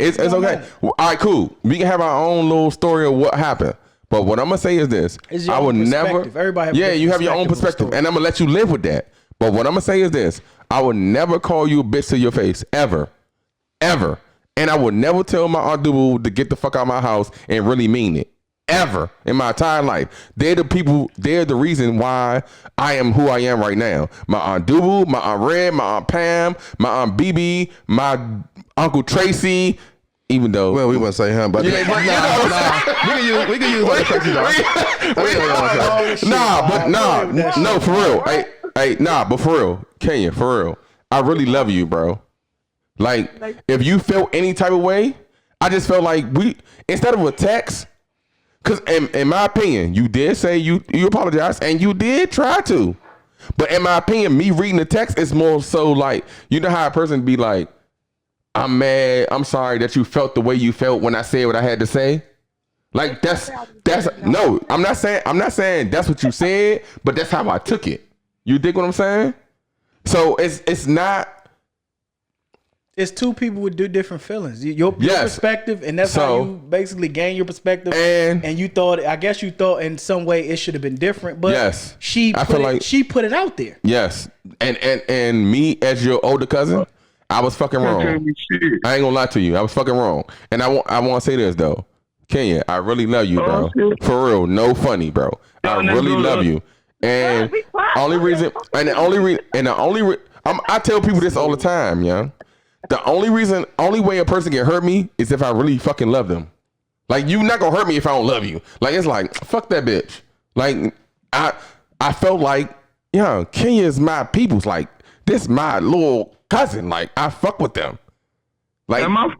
it's okay. All right, cool. We can have our own little story of what happened. But what I'm going to say is this. I will never. Everybody you have your own perspective, and I'm going to let you live with that. But what I'm going to say is this. I will never call you a bitch to your face, ever. Ever. And I would never tell my Aunt Dubu to get the fuck out of my house and really mean it. Ever in my entire life. They're the reason why I am who I am right now. My Aunt Dubu, my Aunt Red, my Aunt Pam, my Aunt BB, my Uncle Tracy, even though. Well, we wouldn't say him, but. Yeah, nah. We can use Uncle Tracy though. No, for real. But for real. Kenya, for real. I really love you, bro. Like, if you felt any type of way, I just felt like instead of a text, because in my opinion, you did say you apologized and you did try to. But in my opinion, me reading the text is more so like, you know how a person be like, I'm mad, I'm sorry that you felt the way you felt when I said what I had to say. Like that's no, I'm not saying that's what you said, but that's how I took it. You dig what I'm saying? So it's not. It's two people with different feelings. Your perspective, and that's how you basically gain your perspective. And you thought, I guess you thought in some way it should have been different, but she put it out there. Yes, and me as your older cousin, I was fucking wrong. I ain't gonna lie to you, I was fucking wrong. And I want to say this though, Kenya, I really love you, bro. For real, no funny, bro. I really love you. And I tell people this all the time, yeah. The only way a person can hurt me is if I really fucking love them. Like, you not gonna hurt me if I don't love you. Like, it's like, fuck that bitch. Like, I felt like, Kenya is my people's. Like, this my little cousin. Like, I fuck with them. Like, am I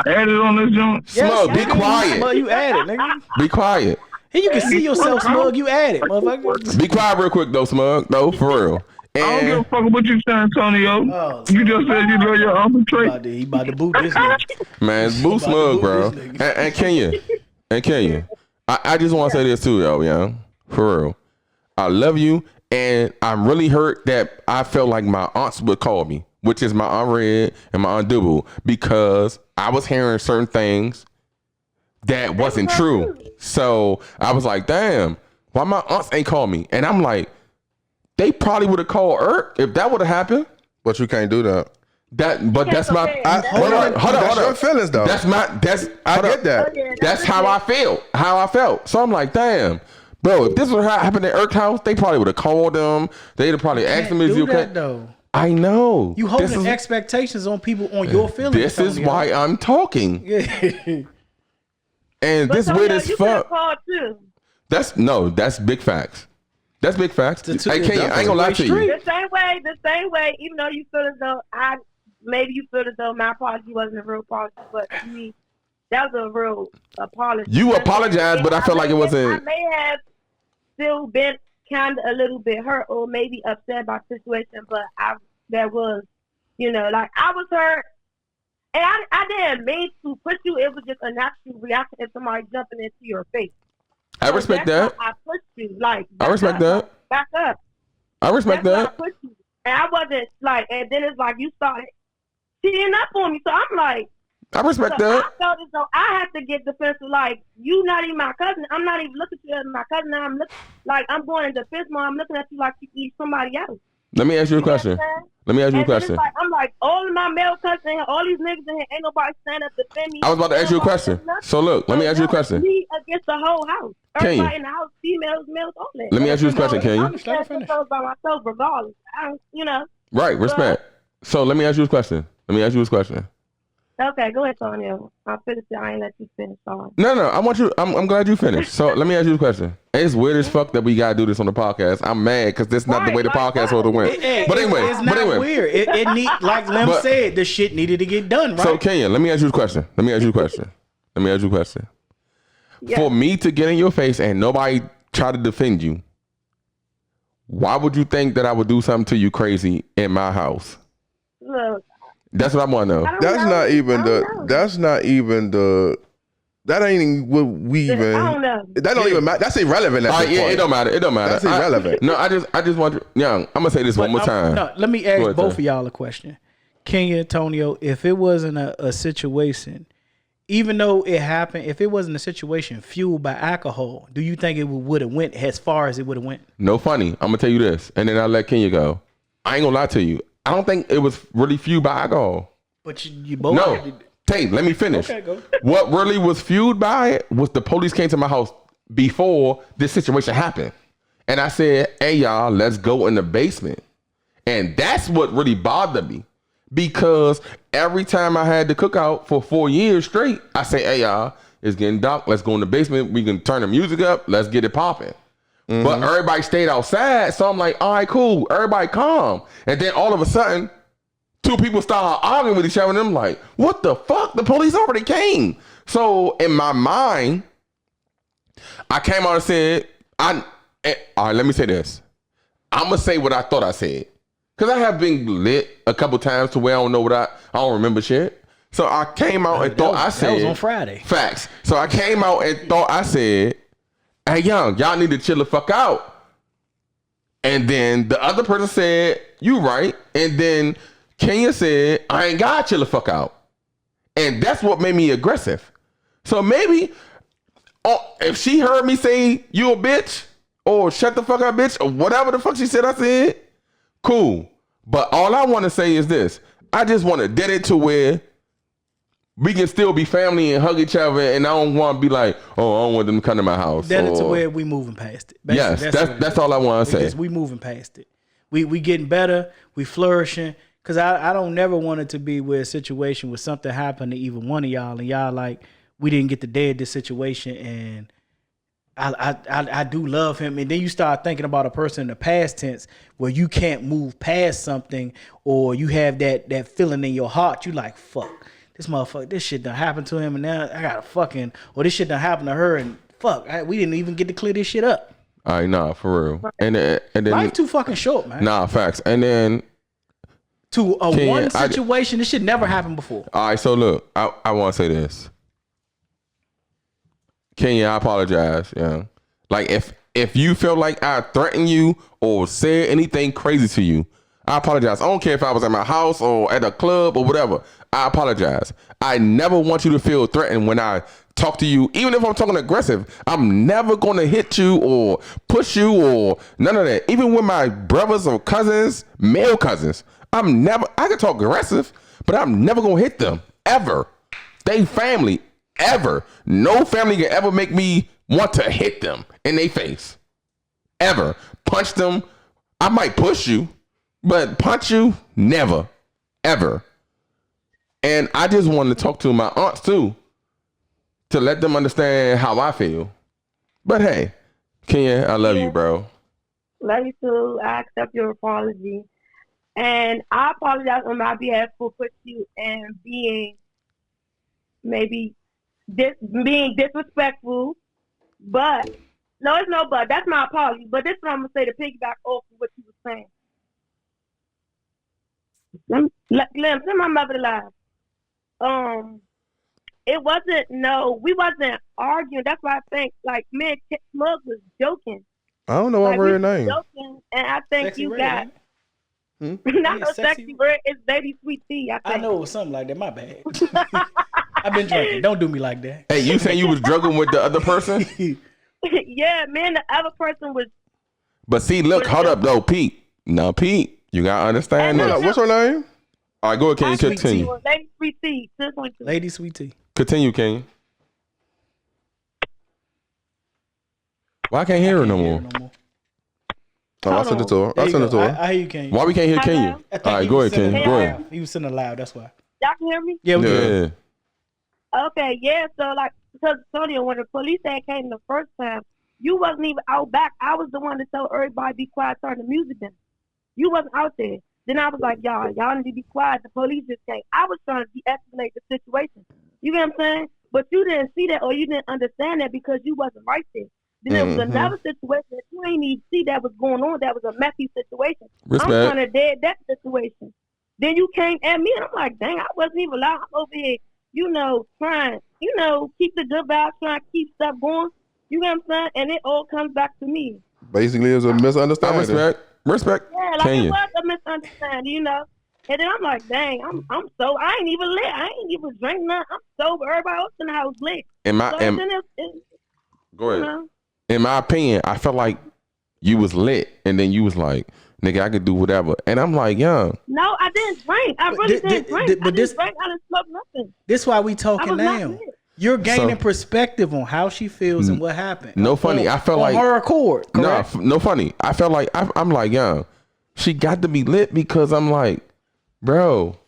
added on this joint? Smug, be quiet. Well, you added, nigga. Be quiet. And you can see yourself, Smug. You at it, motherfucker. Be quiet real quick, though, Smug. No, for real. I don't give a fuck what you saying, Tonio. Oh, you just said you know your uncle Trey. He about to boot this nigga. Man, boot Smug, bro. And Kenya. I just want to say this too, yo, yeah. For real. I love you, and I'm really hurt that I felt like my aunts would call me, which is my Aunt Red and my Aunt Dibble, because I was hearing certain things that wasn't true. So I was like, damn, why my aunts ain't call me? And I'm like, they probably would have called Irk if that would have happened. But you can't do that. That's my. Hold on. That's your feelings, though. I get that. That's how I feel. How I felt. So I'm like, damn, bro. If this would have happened at Irk's house, they probably would have called them. They'd have probably asked them if you okay. Though. I know. You holding expectations on people on your feelings. This is why I'm talking. Yeah. And this weird as fuck. That's big facts. That's big facts. I ain't gonna lie to you. The same way, even though you feel as though you feel as though my apology wasn't a real apology, but to me, that was a real apology. You apologized, but I felt like it wasn't. I may have still been kind of a little bit hurt or maybe upset about the situation, but that was, like I was hurt. And I didn't mean to push you. It was just a natural reaction if somebody jumping into your face. I respect that. I pushed you. Like, I respect that. Back up. I respect that. I pushed you. And I wasn't like, and then it's like you started cheating up on me. So I'm like, I respect that. I felt as though I had to get defensive. Like, you not even my cousin. I'm not even looking at you as my cousin. Now I'm looking like I'm going in defense mode. I'm looking at you like you eat somebody else. Let me ask you a question. Like, I'm like, all of my male cousins, all these niggas in here, ain't nobody stand up to defend me. I was about to ask you a question. So look, let me ask you a question. Me against the whole house. Everybody in the house, females, males, all that. Let me ask you this question, can you? I'm standing by myself regardless. Right, respect. So let me ask you this question. Okay, go ahead, Tonio. I'll finish it. I ain't let you finish on. No, I want you. I'm glad you finished. So let me ask you a question. It's weird as fuck that we gotta do this on the podcast. I'm mad because this is not the way the podcast would have went. But anyway, it's not weird. It need, like Lem said, the shit needed to get done, right? So Kenya, let me ask you a question. Yeah. For me to get in your face and nobody try to defend you, why would you think that I would do something to you crazy in my house? Look. That's what I want to know. That ain't even what we even. I don't know. That don't even matter. That's irrelevant at this point. It don't matter. That's irrelevant. I just want to, Young, I'm gonna say this one more time. No, let me ask both of y'all a question. Kenya, Tonio, if it wasn't a situation, even though it happened, if it wasn't a situation fueled by alcohol, do you think it would have went as far as it would have went? No funny. I'm gonna tell you this, and then I'll let Kenya go. I ain't gonna lie to you. I don't think it was really fueled by alcohol. But you both. No. Tate, let me finish. Okay, go. What really was fueled by it was the police came to my house before this situation happened. And I said, hey, y'all, let's go in the basement. And that's what really bothered me. Because every time I had the cookout for 4 years straight, I say, hey, y'all, it's getting dark. Let's go in the basement. We can turn the music up. Let's get it popping. Mm-hmm. But everybody stayed outside. So I'm like, all right, cool. Everybody calm. And then all of a sudden, two people started arguing with each other. And I'm like, what the fuck? The police already came. So in my mind, I came out and said, all right, let me say this. I'm going to say what I thought I said. Because I have been lit a couple times to where I don't know I don't remember shit. So I came out and thought I said. That was on Friday. Facts. So I came out and thought I said, hey, y'all need to chill the fuck out. And then the other person said, you right. And then Kenya said, I ain't gotta chill the fuck out. And that's what made me aggressive. So maybe if she heard me say, you a bitch, or shut the fuck up, bitch, or whatever the fuck she said I said, cool. But all I want to say is this. I just want to get it to where we can still be family and hug each other, and I don't want to be like, oh, I don't want them to come to my house. That's to where we moving past it. Basically, yes, that's all I want to say. We moving past it. We getting better. We flourishing. Because I don't never want it to be where a situation where something happened to even one of y'all, and y'all like, we didn't get to dead this situation, and I do love him. And then you start thinking about a person in the past tense where you can't move past something, or you have that feeling in your heart. You like, fuck. This motherfucker, this shit done happened to him, and now I gotta fucking, or this shit done happened to her, and fuck, we didn't even get to clear this shit up. All right, nah, for real. And then life too fucking short, man. Nah, facts. And then to one situation, this shit never happened before. All right, so look, I want to say this. Kenya, I apologize. Yeah, like if you feel like I threatened you or said anything crazy to you, I apologize. I don't care if I was at my house or at a club or whatever. I apologize. I never want you to feel threatened when I talk to you. Even if I'm talking aggressive, I'm never going to hit you or push you or none of that. Even with my brothers or cousins, male cousins, I can talk aggressive, but I'm never going to hit them ever. They family ever. No family can ever make me want to hit them in their face. Ever. Punch them. I might push you. But punch you, never, ever. And I just wanted to talk to my aunts too, to let them understand how I feel. But hey, Kenya, I love you, bro. Love you too. I accept your apology. And I apologize on my behalf for putting you and being disrespectful. But, no, it's no but. That's my apology. But this is what I'm going to say to piggyback off of what you were saying. Send my mother alive. We wasn't arguing. That's why I think, like, me and Smug was joking. I don't know what her name. Joking, and I think Sexy you Red, got not no sexy Red. It's Baby Sweet Tea. I know it was something like that. My bad. I've been drinking. Don't do me like that. Hey, you saying you was drugging with the other person? Yeah, me and the other person was. But see, look, hold up though, Pete. No, Pete. You gotta understand this. What's her name? All right, go ahead, King. Continue. Lady Sweet Tea. Lady Sweet Tea. Continue, King. Why I can't hear her no more? Oh, I sent it to her. I hear you, King. Why we can't hear King? All right, go ahead, King. Go ahead. He was sitting loud. That's why. Y'all can hear me? Yeah, we can. Okay, yeah. So, like, because Tonio, when the police had came the first time, you wasn't even out back. I was the one to tell everybody be quiet, turn the music down. You wasn't out there. Then I was like, y'all need to be quiet. The police just came. I was trying to de-escalate the situation. You get what I'm saying? But you didn't see that or you didn't understand that because you wasn't right there. Then there was another situation that you ain't even see that was going on. That was a messy situation. Respect. I'm trying to dead that situation. Then you came at me and I'm like, dang, I wasn't even allowed. I'm over here, trying, keep the good vibes, trying to keep stuff going. You get what I'm saying? And it all comes back to me. Basically, it was a misunderstanding. Respect. Yeah, like it was a misunderstanding, And then I'm like, dang, I'm so I ain't even lit. I ain't even drink nothing. I'm sober. Everybody else in the house lit. Go ahead. In my opinion, I felt like you was lit, and then you was like, nigga, I could do whatever. And I'm like, young. No, I didn't drink. I really didn't drink. I didn't smoke nothing. This is why we talking now. You're gaining perspective on how she feels and what happened. No funny. I felt like on her accord. Correct? No funny. I felt like I'm like, young. She got to be lit because I'm like, bro.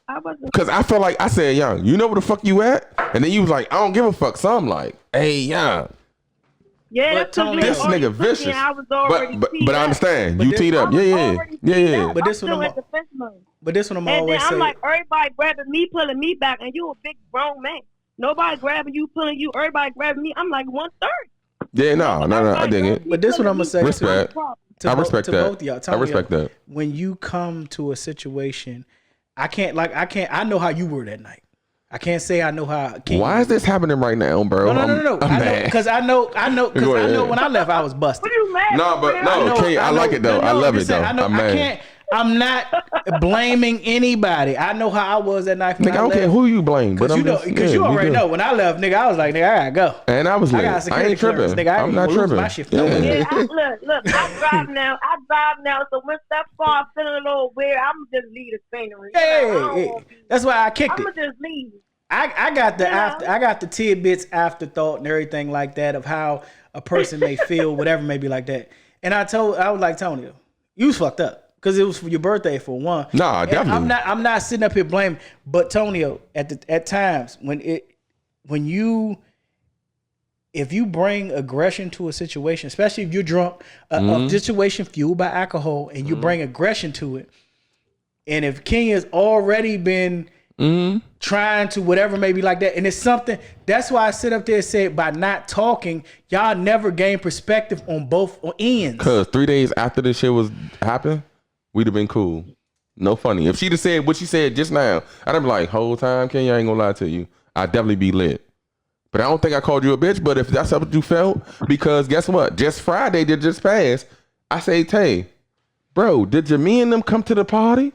Because I felt like I said, young, you know where the fuck you at? And then you was like, I don't give a fuck. So I'm like, hey, young. Yeah, that's this nigga vicious. But I understand. You teed up. Yeah. But this one I'm always saying. I'm like, everybody grabbing me, pulling me back, and you a big grown man. Nobody grabbing you, pulling you. Everybody grabbing me. I'm like 1/3. Yeah, no. I dig it. But this what I'm gonna say. Respect. I respect that. Both of y'all. I respect that. When you come to a situation, I know how you were that night. I can't say I know how. Why is this happening right now, bro? No. Because I know when I left, I was busted. What are you mad? I like it though. I love it though. I'm not blaming anybody. I know how I was that night. Nigga, I don't care who you blame, but because you already know. When I left, nigga, I was like, nigga, I gotta go. And I was like, I ain't tripping. Nigga, I'm not tripping. My shift look, I drive now. So when stuff starts feeling a little weird, I'm just leave the scenery. Hey, that's why I kicked it. I'm gonna just leave. I got the tidbits, afterthought, and everything like that of how a person may feel, whatever may be like that. And I was like, Tonio, you was fucked up. Because it was for your birthday for one. Nah, definitely. I'm not sitting up here blaming, but Tonio, at times if you bring aggression to a situation, especially if you're drunk, a situation fueled by alcohol, and you bring aggression to it, and if Kenya's already been trying to whatever maybe like that. And it's something, that's why I sit up there and said by not talking, y'all never gain perspective on both ends. Cause 3 days after this shit was happening, we'd have been cool. No funny. If she'd have said what she said just now, I'd have been like, whole time, Kenya, I ain't gonna lie to you. I'd definitely be lit. But I don't think I called you a bitch, but if that's what you felt, because guess what? Just Friday that just passed, I say, Tay, bro, did Jamie and them come to the party?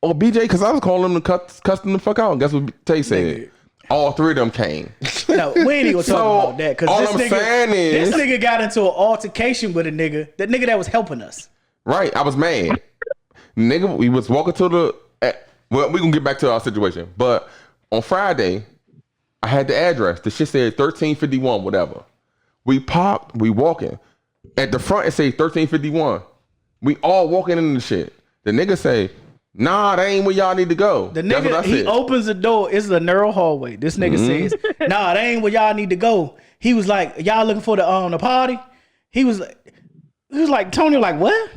Or BJ, because I was calling them to cuss them the fuck out. Guess what Tay said? All three of them came. No, we ain't even talking about that. All I'm saying is, this nigga got into an altercation with a nigga, that nigga that was helping us. Right, I was mad. Nigga, we was walking to well, we gonna get back to our situation. But on Friday, I had the address. The shit said 1351, whatever. We parked, we walking. At the front, it say 1351. We all walking in the shit. The nigga say, nah, that ain't where y'all need to go. The nigga, he opens the door. It's a narrow hallway. This nigga says, nah, that ain't where y'all need to go. He was like, y'all looking for the party? He was like, Tonio, like, what?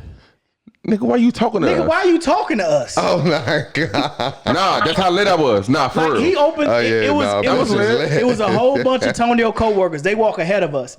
Nigga, why you talking to us? Nigga, why are you talking to us? Oh my god! Nah, that's how lit I was. Nah, for real. He opened. It was a whole bunch of Tonio coworkers. They walk ahead of us.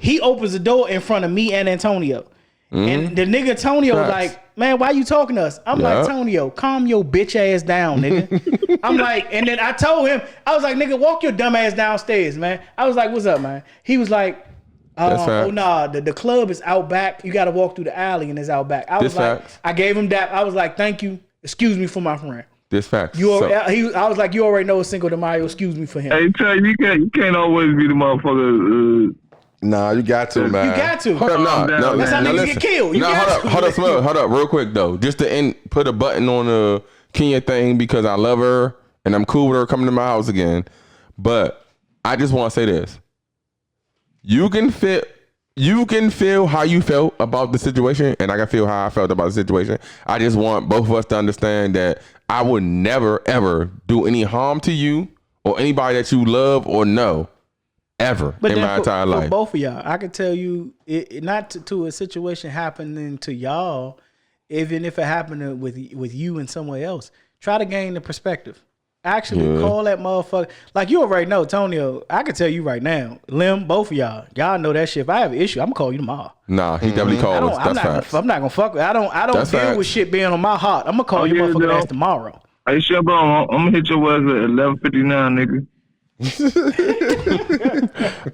He opens the door in front of me and Antonio, and the nigga Tonio was like, man, why you talking to us? I'm like, Tonio, calm your bitch ass down, nigga. I'm like, and then I told him, I was like, nigga, walk your dumb ass downstairs, man. I was like, what's up, man? He was like, oh nah, the club is out back. You got to walk through the alley and it's out back. I was like, I gave him that. I was like, thank you. Excuse me for my friend. This fact. I was like, you already know Cinco de Mayo. Excuse me for him. Hey, tell you can't always be the motherfucker. Nah, you got to, man. You got to. Hold up, no. That's how niggas get killed. Hold up, real quick though. Just to put a button on the Kenya thing because I love her and I'm cool with her coming to my house again. But I just want to say this. You can feel how you felt about the situation, and I can feel how I felt about the situation. I just want both of us to understand that I would never, ever do any harm to you or anybody that you love or know, ever in my entire life. For both of y'all, I can tell you, not to a situation happening to y'all, even if it happened with you and someone else, try to gain the perspective. Actually, call that motherfucker. Like you already know, Tonio, I can tell you right now, Lim, both of y'all know that shit. If I have an issue, I'm gonna call you tomorrow. Nah, he definitely called us. I'm not gonna fuck with. I don't deal with shit being on my heart. I'm gonna call you motherfucker ass tomorrow. Hey, shut bro, I'm gonna hit your ass at 11:59, nigga.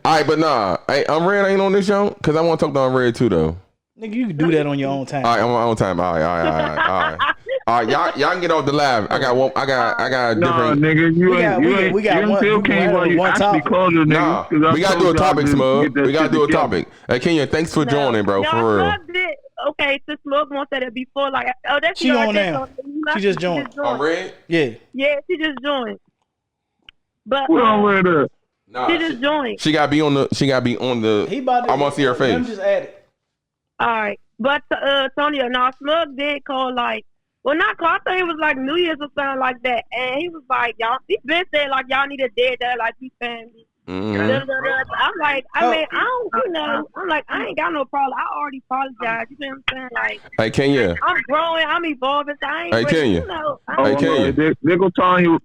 All right, but nah, hey, Unread ain't on this show because I want to talk to Unread too, though. Nigga, you can do that on your own time. All right, on my own time. All right. All right, y'all can get off the live. I got different. Nah, nigga, you still can't while you actually called your nigga. Nah, we gotta do a topic, Smug. We gotta do a topic. Hey, Kenya, thanks for joining, bro. For real. Okay, so Smug won't say that before. Like, that's she on now. She just joined. Unread? Yeah. Yeah, she just joined. But who Unread up? Nah, she just joined. She gotta be on the. He about to. I want to see her face. I'm just at it. All right, but Tonio, now Smug did call like. Well, not call. I thought it was like New Year's or something like that, and he was like, "Y'all." He been saying like, "Y'all need a dead dad, like we family." I'm like, I mean, I don't, I'm like, I ain't got no problem. I already apologized. You know what I'm saying? Like, hey, Kenya. I'm growing. I'm evolving. So I ain't. Hey, Kenya. Hey, Kenya. They go telling you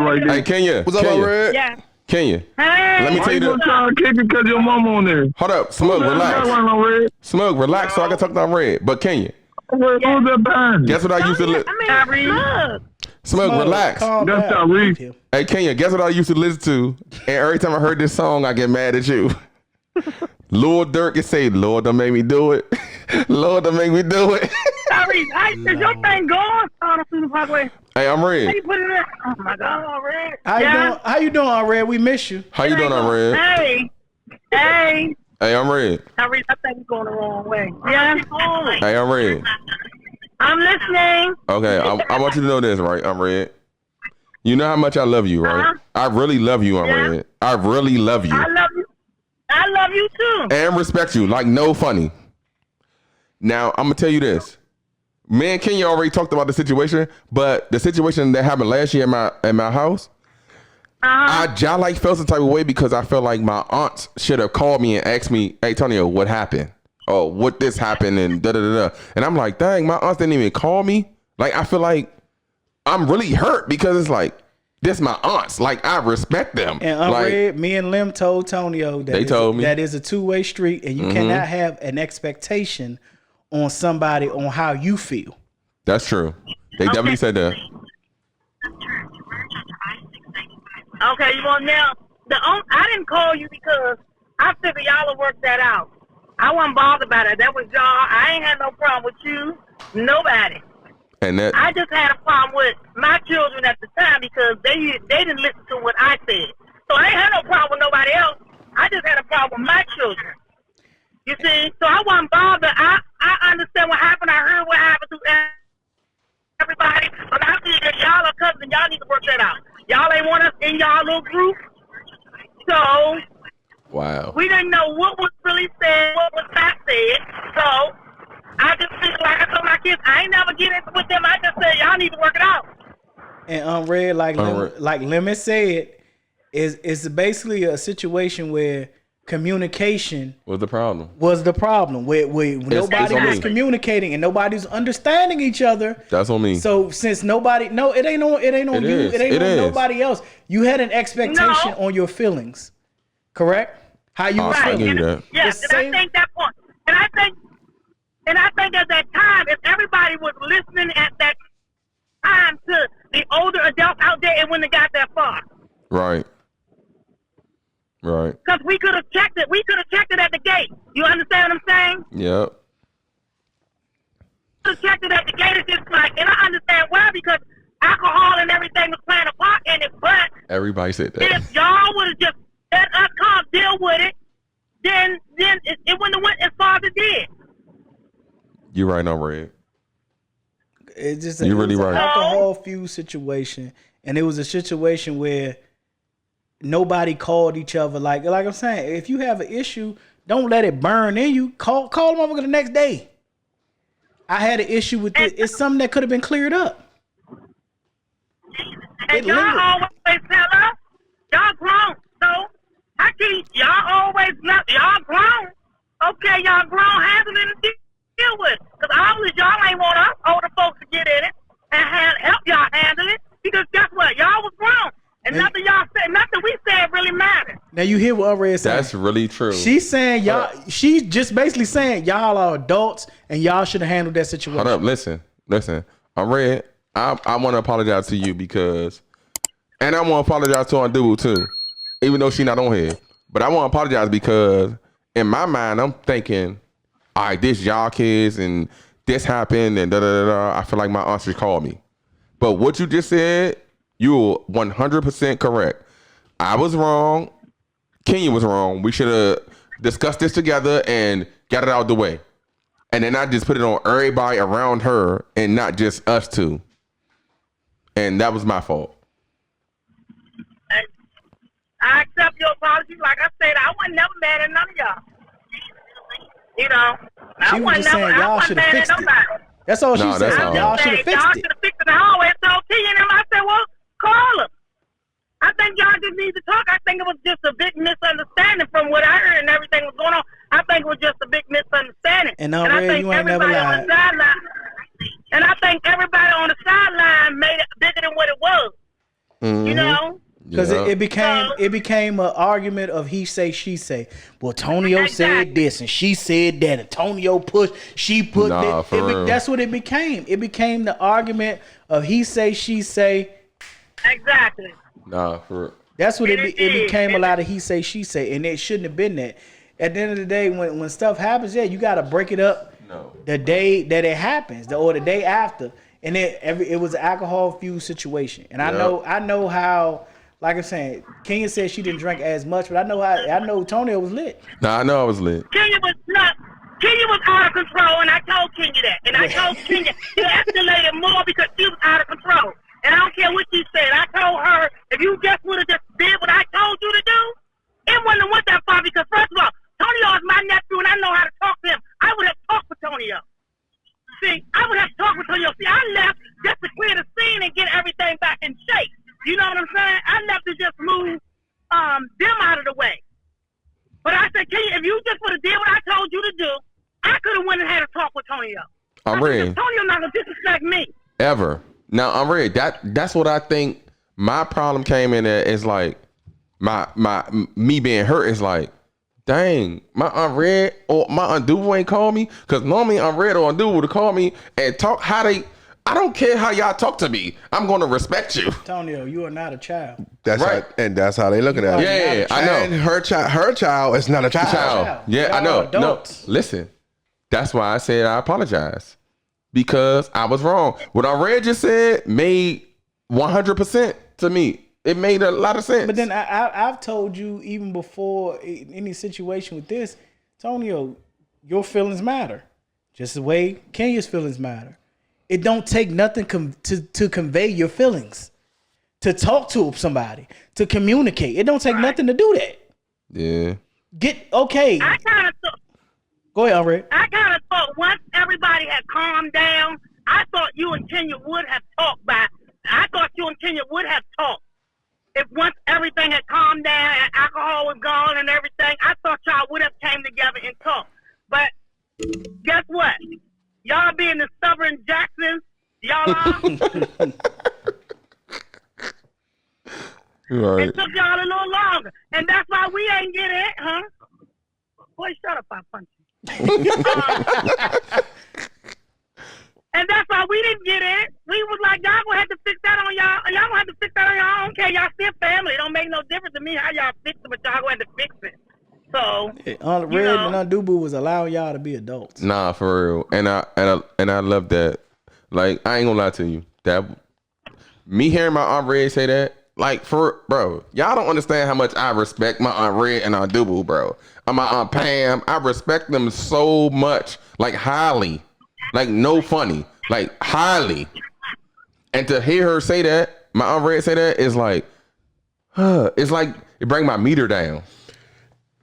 right there. Hey, Kenya. What's up, Red? Yeah. Kenya. Hey. Let me tell you this. Why you trying to kick it because your mama on there? Hold up, Smug, relax. Smug, relax so I can talk to Red. But Kenya. Who's that band? Guess what I used to listen to? Smug, relax. That's not real. Hey, Kenya, guess what I used to listen to? And every time I heard this song, I get mad at you. Lord Durk can say, Lord, don't make me do it. Lord, don't make me do it. Sorry, is your thing gone? Hey, I'm Red. Oh, my God, I'm Red. How you doing, Red? We miss you. How you doing, I'm Red? Hey. Hey, I'm Red. I think you're going the wrong way. Yeah. Hey, I'm Red. I'm listening. Okay, I want you to know this, right? I'm Red. You know how much I love you, right? I really love you, I'm Red. I really love you. I love you. I love you too. And respect you, like no funny. Now, I'm going to tell you this. Me and Kenya already talked about the situation, but the situation that happened last year at my house, I felt some type of way because I felt like my aunts should have called me and asked me, hey, Tonio, what happened? Oh, what this happened and da-da-da-da. And I'm like, dang, my aunts didn't even call me. Like, I feel like I'm really hurt because it's like, this my aunts. Like, I respect them. And like, me and Lim told Tonio that that is a two-way street, and you cannot have an expectation on somebody on how you feel. That's true. They definitely said that. Okay, you want now? I didn't call you because I figured y'all will work that out. I wasn't bothered about it. That was y'all. I ain't had no problem with you. Nobody. And I just had a problem with my children at the time because they didn't listen to what I said. So I ain't had no problem with nobody else. I just had a problem with my children. You see? So I wasn't bothered. I understand what happened. I heard what happened to everybody. But I see that y'all are cousins and y'all need to work that out. Y'all ain't want us in y'all little group. So wow. We didn't know what was really said, what was not said. So I just feel like I told my kids, I ain't never get into with them. I just said, y'all need to work it out. And Red, like Lemon said, is basically a situation where communication was the problem. Where nobody was communicating and nobody's understanding each other. That's on me. So since it ain't on you, it ain't on nobody else. You had an expectation on your feelings, correct? How you feeling? Yes, and I think that point. And I think at that time, if everybody was listening at that time to the older adults out there, it wouldn't have got that far. Right. Because we could have checked it. We could have checked it at the gate. You understand what I'm saying? Yep. We could have checked it at the gate. It's just like, and I understand why, because alcohol and everything was playing a part in it. But everybody said that. If y'all would have just let us come deal with it, then it wouldn't have went as far as it did. You're right on, Red. It's just an alcohol fuse situation, and it was a situation where nobody called each other. Like I'm saying, if you have an issue, don't let it burn in you. Call them over the next day. I had an issue with it. It's something that could have been cleared up. And y'all always tell us, y'all grown. So I keep y'all always not y'all grown. Okay, y'all grown, handle it and deal with it. Because obviously y'all ain't want us older folks to get in it and help y'all handle it. Because guess what? Y'all was grown. And nothing y'all said, nothing we said really mattered. Now you hear what Red said. That's really true. She's saying y'all. She's just basically saying y'all are adults and y'all should have handled that situation. Hold up, listen. I'm Red. I want to apologize to you because, and I want to apologize to Aunt Dubu too, even though she's not on here. But I want to apologize because in my mind I'm thinking, all right, this y'all kids and this happened and da da da. I feel like my aunt should call me. But what you just said, you're 100% correct. I was wrong. Kenya was wrong. We should have discussed this together and got it out of the way. And then I just put it on everybody around her and not just us two. And that was my fault. I accept your apology. Like I said, I wasn't never mad at none of y'all. You know, she was just saying y'all should have fixed it. That's all she said. Y'all should have fixed it. Y'all should have fixed it in the hallway. So Kenya and I said, well, call him. I think y'all just need to talk. I think it was just a big misunderstanding from what I heard and everything was going on. I think it was just a big misunderstanding. And I think you ain't never lied. And I think everybody on the sideline made it bigger than what it was. Mm-hmm. You know? Because it became an argument of he say, she say. Well, Tonio said this and she said that. And Tonio pushed, she put that. That's what it became. It became the argument of he say, she say. Exactly. Nah, for real. That's what it became a lot of he say, she say. And it shouldn't have been that. At the end of the day, when stuff happens, you got to break it up the day that it happens or the day after. And it was an alcohol fuse situation. And I know how. Like I'm saying, Kenya said she didn't drink as much, but I know Tonio was lit. Nah, I know I was lit. Kenya was out of control, and I told Kenya that. And I told Kenya she escalated more because she was out of control. And I don't care what she said. I told her, if you just would have just did what I told you to do, it wouldn't have went that far because, first of all, Tonio is my nephew, and I know how to talk to him. I would have talked with Tonio. See, I would have talked with Tonio. See, I left just to clear the scene and get everything back in shape. You know what I'm saying? I left to just move them out of the way. But I said, if you just would have did what I told you to do, I could have went and had a talk with Tonio. I'm ready. Tonio not going to disrespect me. Ever. Now I'm ready. That's what I think. My problem came in at is like me being hurt is like, dang, my Aunt Red or my Aunt Duval ain't call me, because normally Aunt Red or Aunt Duval would have called me and talk how they. I don't care how y'all talk to me. I'm going to respect you. Tonio, you are not a child. That's right, and that's how they looking at it. Yeah, I know. And her child is not a child. Yeah, I know. Adults. No, listen. That's why I said I apologize, because I was wrong. What Aunt Red just said made 100% to me. It made a lot of sense. But then I've told you even before any situation with this, Tonio, your feelings matter. Just the way Kenya's feelings matter. It don't take nothing to convey your feelings, to talk to somebody, to communicate. It don't take nothing to do that. Yeah. Okay. I kind of thought. Go ahead, Alred. I kind of thought once everybody had calmed down, I thought you and Kenya would have talked If once everything had calmed down and alcohol was gone and everything, I thought y'all would have came together and talked. But guess what? Y'all being the stubborn Jacksons, y'all are. Right. It took y'all a little longer. And that's why we ain't get it, huh? Boy, shut up, I punch you. And that's why we didn't get it. We was like, y'all gonna have to fix that on y'all. Y'all gonna have to fix that on y'all own. Okay, y'all still family. It don't make no difference to me how y'all fix it, but y'all gonna have to fix it. So Aunt Red and Aunt Dubu was allowing y'all to be adults. Nah, for real. And I love that. Like, I ain't gonna lie to you. That me hearing my Aunt Red say that, like, bro, y'all don't understand how much I respect my Aunt Red and Aunt Dubu, bro. And my Aunt Pam, I respect them so much, like highly. Like, no funny. Like, highly. And to hear her say that, my Aunt Red say that, is like, it's like it bring my meter down.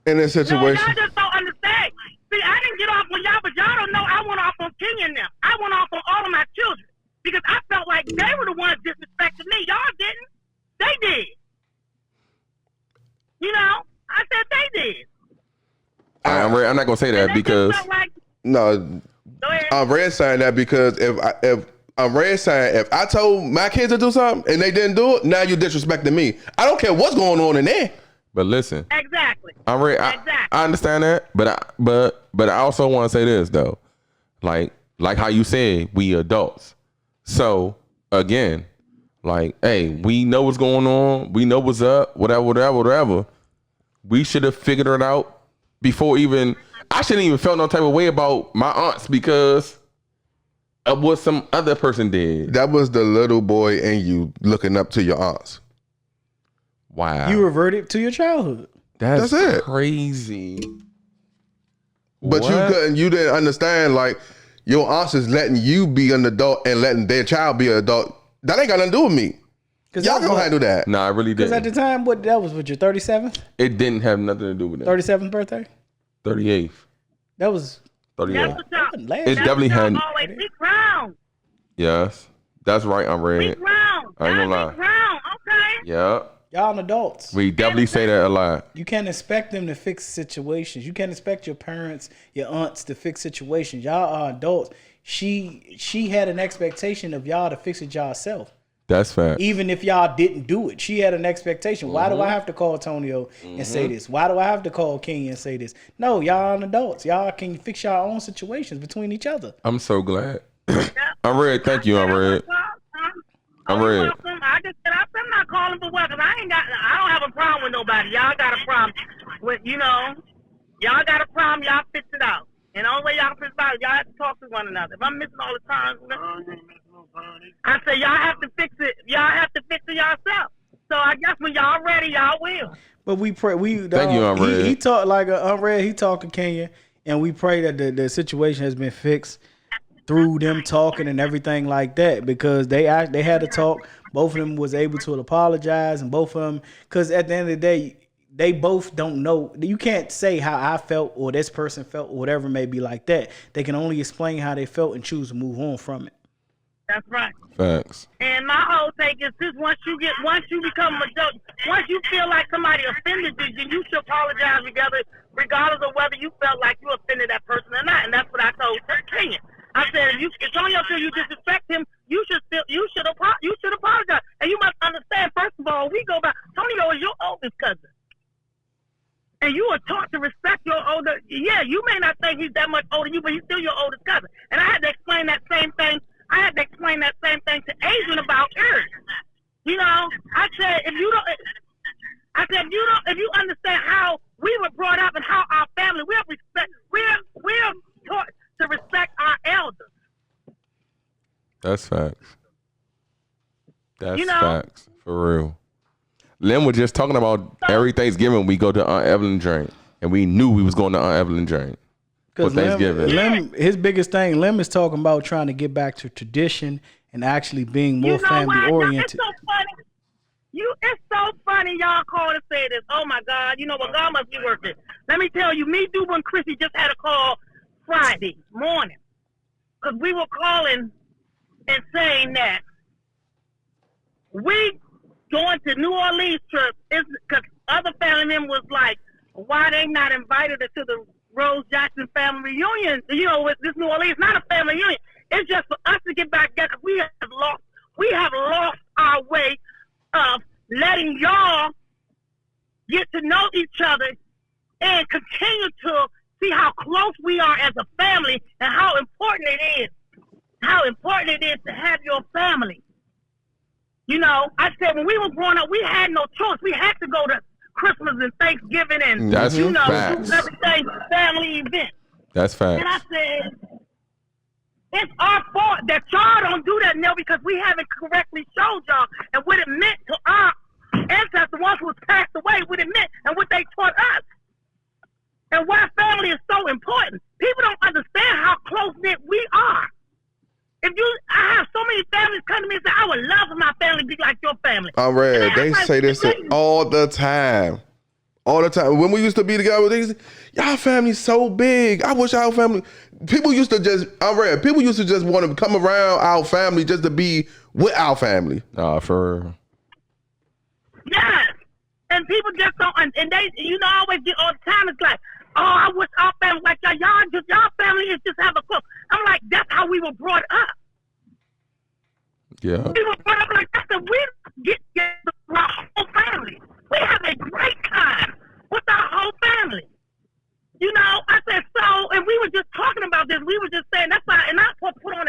In this situation. No, y'all just don't understand. See, I didn't get off on y'all, but y'all don't know I went off on Kenya now. I went off on all of my children because I felt like they were the ones disrespecting me. Y'all didn't. They did. You know, I said they did. I'm not gonna say that because no. I'm Red saying that because if I'm Red saying if I told my kids to do something and they didn't do it, now you disrespecting me. I don't care what's going on in there. But listen, exactly. I understand that, but I also want to say this though, like how you said, we adults. So again, like, hey, we know what's going on, we know what's up, whatever. We should have figured it out before even. I shouldn't even felt no type of way about my aunts because of what some other person did. That was the little boy in you looking up to your aunts. Wow. You reverted to your childhood. That's it. Crazy. But what? You didn't understand, like, your aunts is letting you be an adult and letting their child be an adult. That ain't got nothing to do with me. Y'all gonna handle that. No, I really didn't. Because at the time, that was your 37th? It didn't have nothing to do with that. 37th birthday? 38th. That was 38th. It definitely had. We ground. Yes, that's right. I'm red. We ground. I ain't gonna lie. We ground. Okay. Yeah. Y'all adults. We definitely say that a lot. You can't expect them to fix situations. You can't expect your parents, your aunts to fix situations. Y'all are adults. She had an expectation of y'all to fix it yourself. That's fact. Even if y'all didn't do it, she had an expectation. Why do I have to call Tonio and say this? Why do I have to call Kenya and say this? No, y'all are adults. Y'all can fix your own situations between each other. I'm so glad. I'm Red. Thank you, I'm Red. I'm Red. I just said I'm not calling for what, because I don't have a problem with nobody. Y'all got a problem with, y'all got a problem, y'all fix it out. And the only way y'all can fix it out, y'all have to talk to one another. If I'm missing all the time, I say y'all have to fix it. Y'all have to fix it yourself. So I guess when y'all ready, y'all will. But we pray. Thank you, Aunt Red. He talked like Aunt Red. He talked to Kenya, and we pray that the situation has been fixed through them talking and everything like that, because they had to talk. Both of them was able to apologize, and both of them, because at the end of the day, they both don't know. You can't say how I felt or this person felt or whatever may be like that. They can only explain how they felt and choose to move on from it. That's right. Facts. And my whole take is this: once you become adult, once you feel like somebody offended you, then you should apologize regardless of whether you felt like you offended that person or not. And that's what I told Kenya. I said, if Tonio feel you disrespect him, you should apologize. you are taught to respect your older. Yeah, you may not think he's that much older than you, but he's still your oldest cousin. And I had to explain that same thing. To Adrian about Eric. You know, I said if you understand how we were brought up and how our family, we're taught to respect our elders. That's facts. That's facts for real. Lim was just talking about every Thanksgiving we go to Aunt Evelyn drink, and we knew we was going to Aunt Evelyn drink for Thanksgiving. Lim, his biggest thing, Lim is talking about trying to get back to tradition and actually being more family oriented. It's so funny. It's so funny y'all call to say this. Oh my God, you know what? God must be working. Let me tell you, me, Duba, and Chrissy just had a call Friday morning because we were calling and saying that we going to New Orleans trip is because other family members was like, why they not invited us to the Rose Jackson family reunion? You know, with this New Orleans, not a family reunion. It's just for us to get back together because we have lost our way of letting y'all get to know each other and continue to see how close we are as a family and how important it is to have your family. You know, I said when we were growing up, we had no choice. We had to go to Christmas and Thanksgiving and, do everything family event. That's facts. And I said, it's our fault that y'all don't do that now because we haven't correctly showed y'all and what it meant to our ancestors, the ones who passed away, what it meant and what they taught us. And why family is so important. People don't understand how close-knit we are. I have so many families come to me and say, I would love for my family to be like your family. I'm red. They say this all the time. All the time. When we used to be together, they say, y'all family's so big. I wish our family. People used to just want to come around our family just to be with our family. For real. Yes. And people just don't, and they, I always get all the time, it's like, oh, I wish our family like y'all. Y'all family is just have a club. I'm like, that's how we were brought up. Yeah. We were brought up like that. So we get our whole family. We have a great time with our whole family. I said, so, and we were just talking about this. We were just saying, that's why, and I put on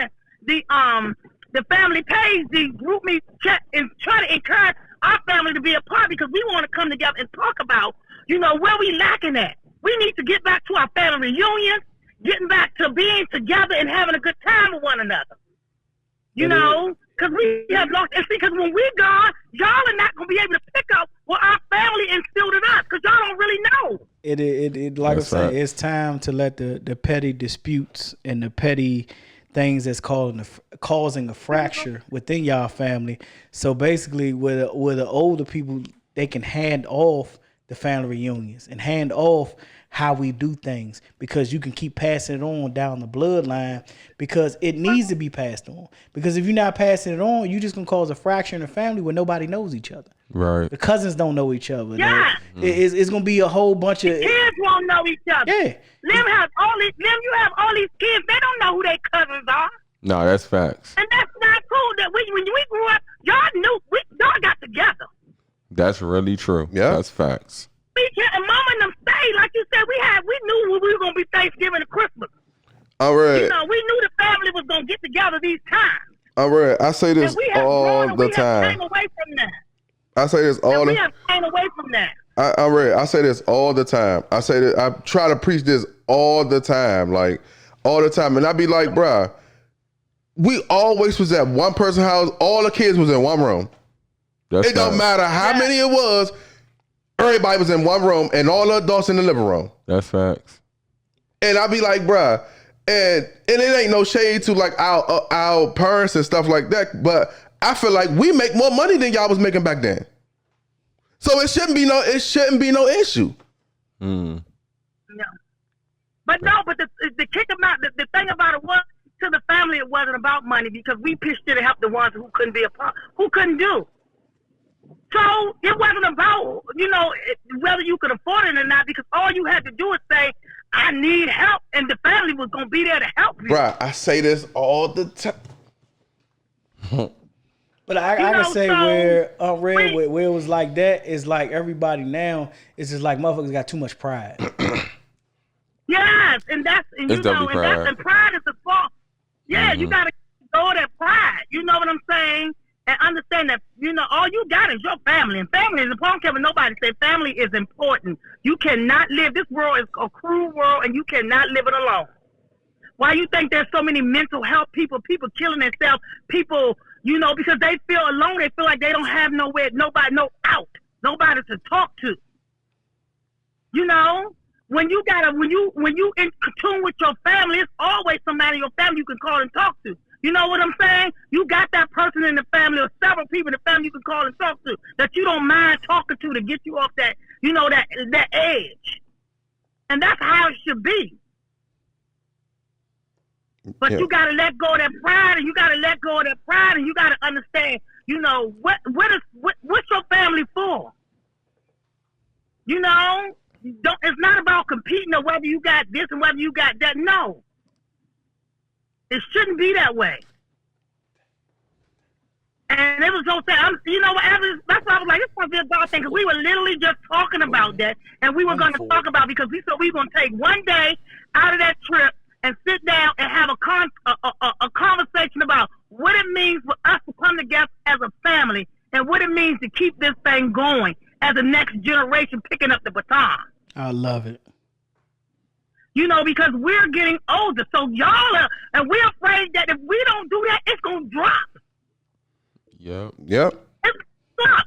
the family page, the group me chat, and try to encourage our family to be a part because we want to come together and talk about, where we lacking at. We need to get back to our family reunions, getting back to being together and having a good time with one another. Because we have lost, and see, because when we're gone, y'all are not going to be able to pick up what our family instilled in us because y'all don't really know. It like that's I said, it's time to let the petty disputes and the petty things that's causing a fracture within y'all family. So basically, with the older people, they can hand off the family reunions and hand off how we do things because you can keep passing it on down the bloodline because it needs to be passed on. Because if you're not passing it on, you're just going to cause a fracture in the family where nobody knows each other. Right. The cousins don't know each other. Yeah. It's going to be a whole bunch of... kids won't know each other. Yeah. You have all these kids, they don't know who their cousins are. No, that's facts. And that's not cool. That when we grew up, y'all knew, y'all got together. That's really true. Yeah. That's facts. And Mama and them stayed, like you said, we knew we were going to be Thanksgiving and Christmas. All right. We knew the family was going to get together these times. All right. I say this all the time. We have away from that. I say this all the time. We have stayed away from that. I say this all the time. I try to preach this all the time, like all the time. And I be like, bruh, we always was at one person's house. All the kids was in one room. It don't matter how many it was. Everybody was in one room and all the adults in the living room. That's facts. And I be like, bruh, and it ain't no shade to like our parents and stuff like that, but I feel like we make more money than y'all was making back then. So it shouldn't be no issue. No. But the kick about the thing about it was to the family it wasn't about money because we pitched it to help the ones who couldn't be a part, who couldn't do. So it wasn't about, whether you could afford it or not, because all you had to do is say, I need help, and the family was going to be there to help you. Bruh, I say this all the time. But I can say where where it was like that is like everybody now is just like motherfuckers got too much pride. Yes, and pride is the fault. Yeah, you gotta go that pride. You know what I'm saying? And understand that, all you got is your family. And family is important. Kevin, nobody say family is important. You cannot live. This world is a cruel world, and you cannot live it alone. Why you think there's so many mental health people killing themselves, people, because they feel alone. They feel like they don't have nowhere, no out, nobody to talk to. When you in tune with your family, it's always somebody in your family you can call and talk to. You know what I'm saying? You got that person in the family or several people in the family you can call and talk to that you don't mind talking to get you off that, that edge. And that's how it should be. But you got to let go of that pride, and you got to let go of that pride, and you got to understand, what's your family for? It's not about competing or whether you got this and whether you got that. No. It shouldn't be that way. And it was so sad. That's why I was like, this must be a dog thing, because we were literally just talking about that, and we were going to talk about, because we said we were going to take one day out of that trip and sit down and have a conversation about what it means for us to come together as a family and what it means to keep this thing going as the next generation picking up the baton. I love it. Because we're getting older. So and we're afraid that if we don't do that, it's going to drop. Yep. It's drop.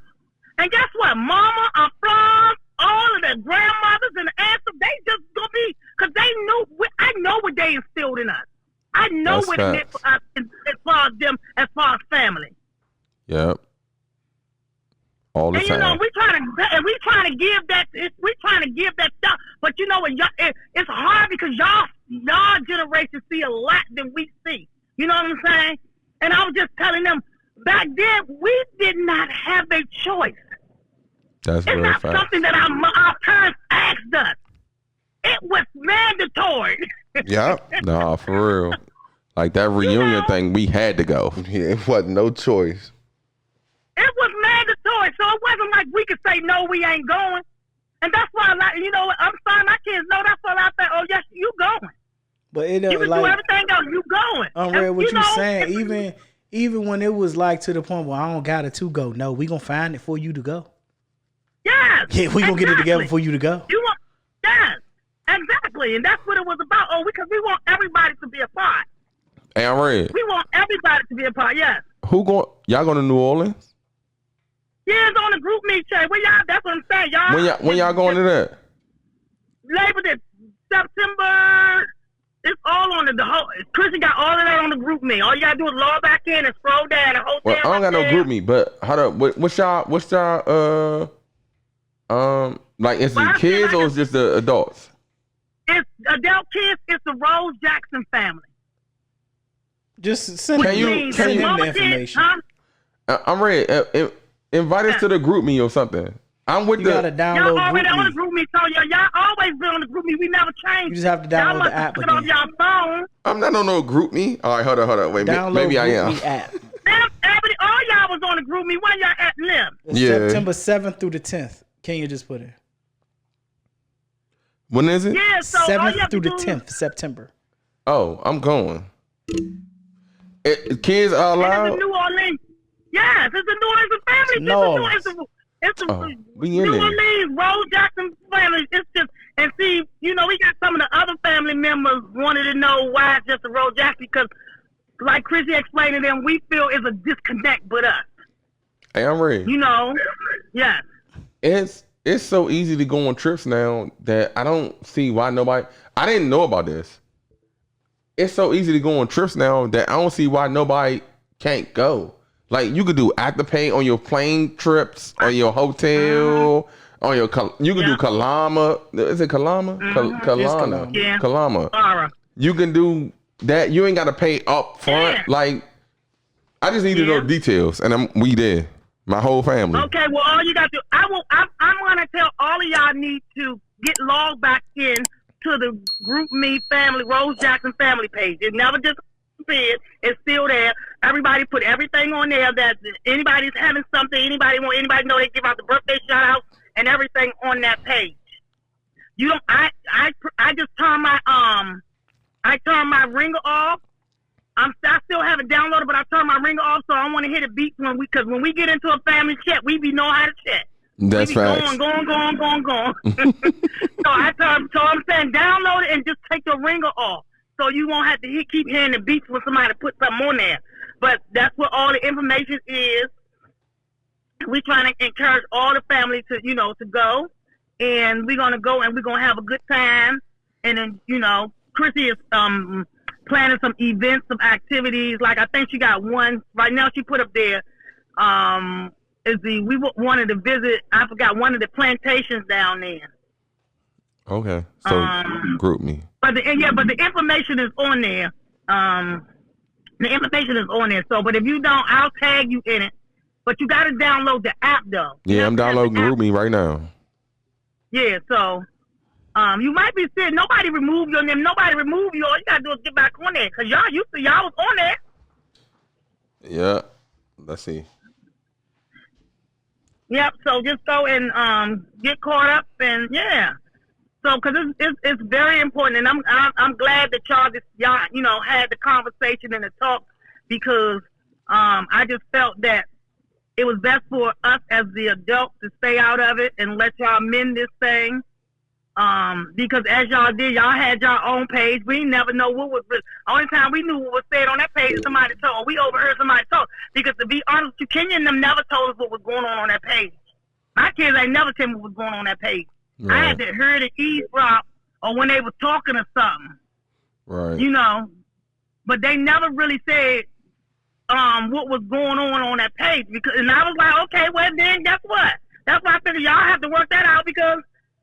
And guess what? Mama, our moms, all of the grandmothers and the aunts, they just going to be, because they knew, I know what they instilled in us. I know That's what facts. it meant for us as far as them, as far as family. Yep. All the time. We trying to give that stuff, but what, it's hard because y'all generation see a lot than we see. You know what I'm saying? And I was just telling them back then we did not have a choice. It's not something that our parents asked us. It was mandatory. Yeah. Nah, for real. Like that reunion thing, we had to go. Yeah, it wasn't no choice. It was mandatory, so it wasn't like we could say, no, we ain't going. And that's why, I'm sorry, my kids know that's why I say, oh, yes, you going. But you can do everything else, you going. Unreal, what you saying, even when it was like to the point where I don't got it to go, no, we going to find it for you to go. Yes. Yeah, we going to get it together for you to go. Yes, exactly. And that's what it was about. Oh, because we want everybody to be a part. Hey, I'm ready. We want everybody to be a part, yes. Y'all going to New Orleans? Yeah, it's on the group meet, Che. That's what I'm saying. When y'all going to that? Labor Day, September. It's all on the whole. Chrissy got all of that on the group meet. All you gotta do is log back in and scroll down. The hotel. Well, I don't got no group meet, but hold up. What's y'all like? Is it kids or is just the adults? It's adult kids. It's the Rose Jackson family. Just send him the information. I'm ready. Invite us to the group me or something. I'm with you gotta download y'all already on the group me, so y'all always been on the group me. We never changed. You just have to download the app again. On y'all phone. I'm not on no group me. All right, hold on. Wait, maybe I am. App. All y'all was on the group me. When y'all at them? September 7th through the 10th. Can you just put it? When is it? Yeah, so 7th through the 10th September. Oh, I'm going. Kids are allowed. It's a New Orleans. Yes, it's a New Orleans family. It's a New Orleans, Rose Jackson family. It's just, and see, we got some of the other family members wanted to know why it's just a Rose Jackson, because, like Chrissy explained to them, we feel it's a disconnect with us. Hey, I'm ready. Yes. It's so easy to go on trips now that I don't see why nobody. I didn't know about this. It's so easy to go on trips now that I don't see why nobody can't go. Like, you could do Afterpay on your plane trips, on your hotel, on your, you can do Kalama. Is it Kalama? Kalana. Yeah. Kalama. You can do that. You ain't got to pay up front. Yeah. Like, I just need to know details, and we there. My whole family. Okay, well, all you got to do, I'm going to tell all of y'all need to get logged back in to the Group Me family, Rose Jackson family page. It's never just said, it's still there. Everybody put everything on there that anybody's having something, anybody know they give out the birthday shout out and everything on that page. You don't. I just turn my ringer off. I still have it downloaded, but I turn my ringer off, so I don't want to hear the beep when we get into a family chat, we be knowing how to chat. That's right. Going. So I'm saying download it and just take your ringer off, so you won't have to keep hearing the beeps when somebody put something on there. But that's what all the information is. We're trying to encourage all the family to go, and we're gonna go and we're gonna have a good time. And then Chrissy is planning some events, some activities. Like I think she got one right now. She put up there. We wanted to visit. I forgot one of the plantations down there. Okay, so group me. But the information is on there. The information is on there. So, but if you don't, I'll tag you in it. But you got to download the app though. Yeah, I'm downloading group me right now. Yeah, so you might be saying nobody remove your name. Nobody remove you. All you gotta do is get back on there because y'all was on there. Yeah, let's see. Yep. So just go and get caught up and yeah. So because it's very important, and I'm glad that y'all had the conversation and the talk because I just felt that it was best for us as the adults to stay out of it and let y'all mend this thing. Because as y'all did, y'all had your own page. We never know what was really. Only time we knew what was said on that page, somebody told. We overheard somebody talk. Because to be honest, Kenya and them never told us what was going on that page. My kids ain't never told me what was going on that page. Right. I had to hear the eavesdrop or when they were talking or something. Right. But they never really said what was going on that page. And I was like, okay, well then guess what? That's why I figured y'all have to work that out because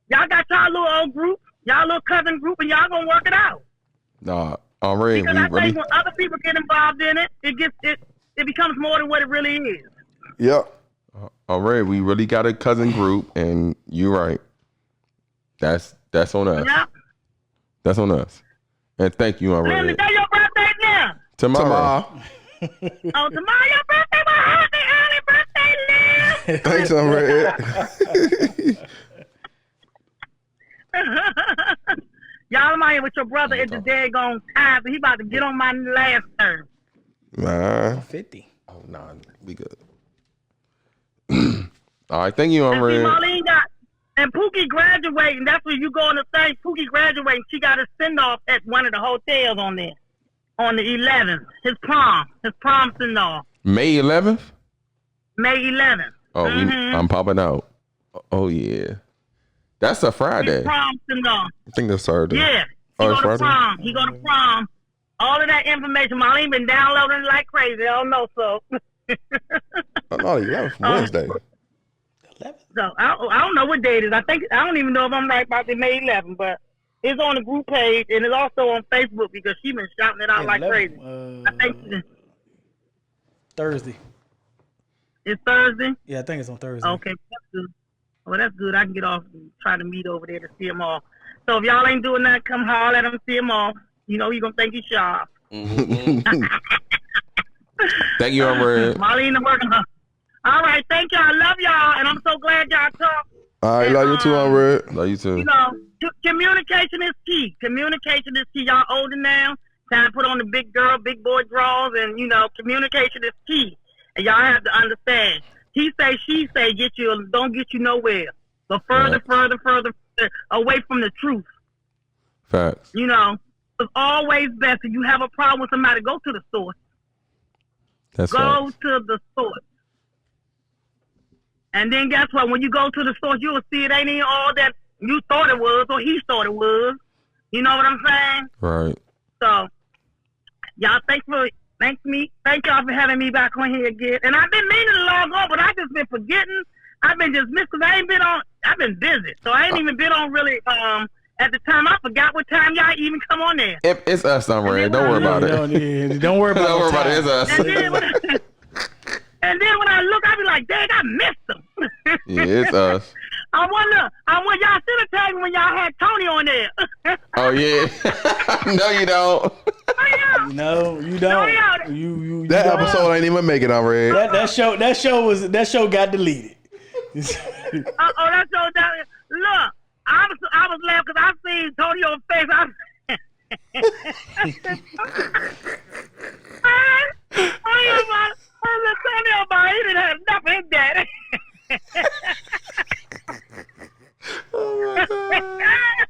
y'all got y'all little old group, y'all little cousin group, and y'all gonna work it out. Nah, already. Because I think when other people get involved in it, it becomes more than what it really is. Yep. Already, we really got a cousin group, and you're right. That's on us. Yep. That's on us. And thank you, Lynn, today your birthday now? Tomorrow. Tomorrow your birthday. Well, happy early birthday, Lynn. Thanks, I'm ready. Y'all am out here with your brother at the daggone time, so he about to get on my last nerve. Nah. 50. Oh, nah, we good. All right, thank you, Amri. And Pookie graduating, that's where you go on the thing. Pookie graduating, she got a send-off at one of the hotels on there. On the 11th. His prom send-off. May 11th? May 11th. Oh, I'm popping out. Oh, yeah. That's a Friday. His prom send-off. I think that's Saturday. Yeah. He go to prom. All of that information. Marlene been downloading it like crazy. I don't know, so. Oh, no, 11th, Wednesday. 11th? So, I don't know what date it is. I don't even know if I'm right about the May 11th, but it's on the group page, and it's also on Facebook because she been shouting it out like crazy. I think Thursday. It's Thursday? Yeah, I think it's on Thursday. Okay, that's good. Well, that's good. I can get off and try to meet over there to see them all. So if y'all ain't doing that, come holler at them, see them all. You're going to think you're sharp. Mm-hmm. Thank you, Amber. Marlene working her. All right, thank y'all. I love y'all, and I'm so glad y'all talked. All right, love you too, Amber. Love you too. Communication is key. Communication is key. Y'all older now. Time to put on the big girl, big boy draws, and, communication is key. And y'all have to understand. He say, she say, don't get you nowhere. But further away from the truth. Facts. It's always best if you have a problem with somebody, go to the source. Go to the source. And then guess what? When you go to the source, you will see it ain't even all that you thought it was or he thought it was. You know what I'm saying? Right. So, y'all, thank y'all for having me back on here again. And I've been meaning to log on, but I just been forgetting. I've been just missing. I've been busy. So I ain't even been on really, at the time. I forgot what time y'all even come on there. It's us, Summer. Don't worry about it. Don't worry about it. It's us. And then when I look, I be like, dang, I missed them. Yeah, it's us. I wonder, y'all should have tagged me when y'all had Tonio on there. Oh, yeah. No, you don't. I No, you don't. You that don't. episode ain't even make it on Red. That show got deleted. That show down. Look, I was laughing because I seen Tonio's face. Tonio, he didn't have enough in that. Oh my God.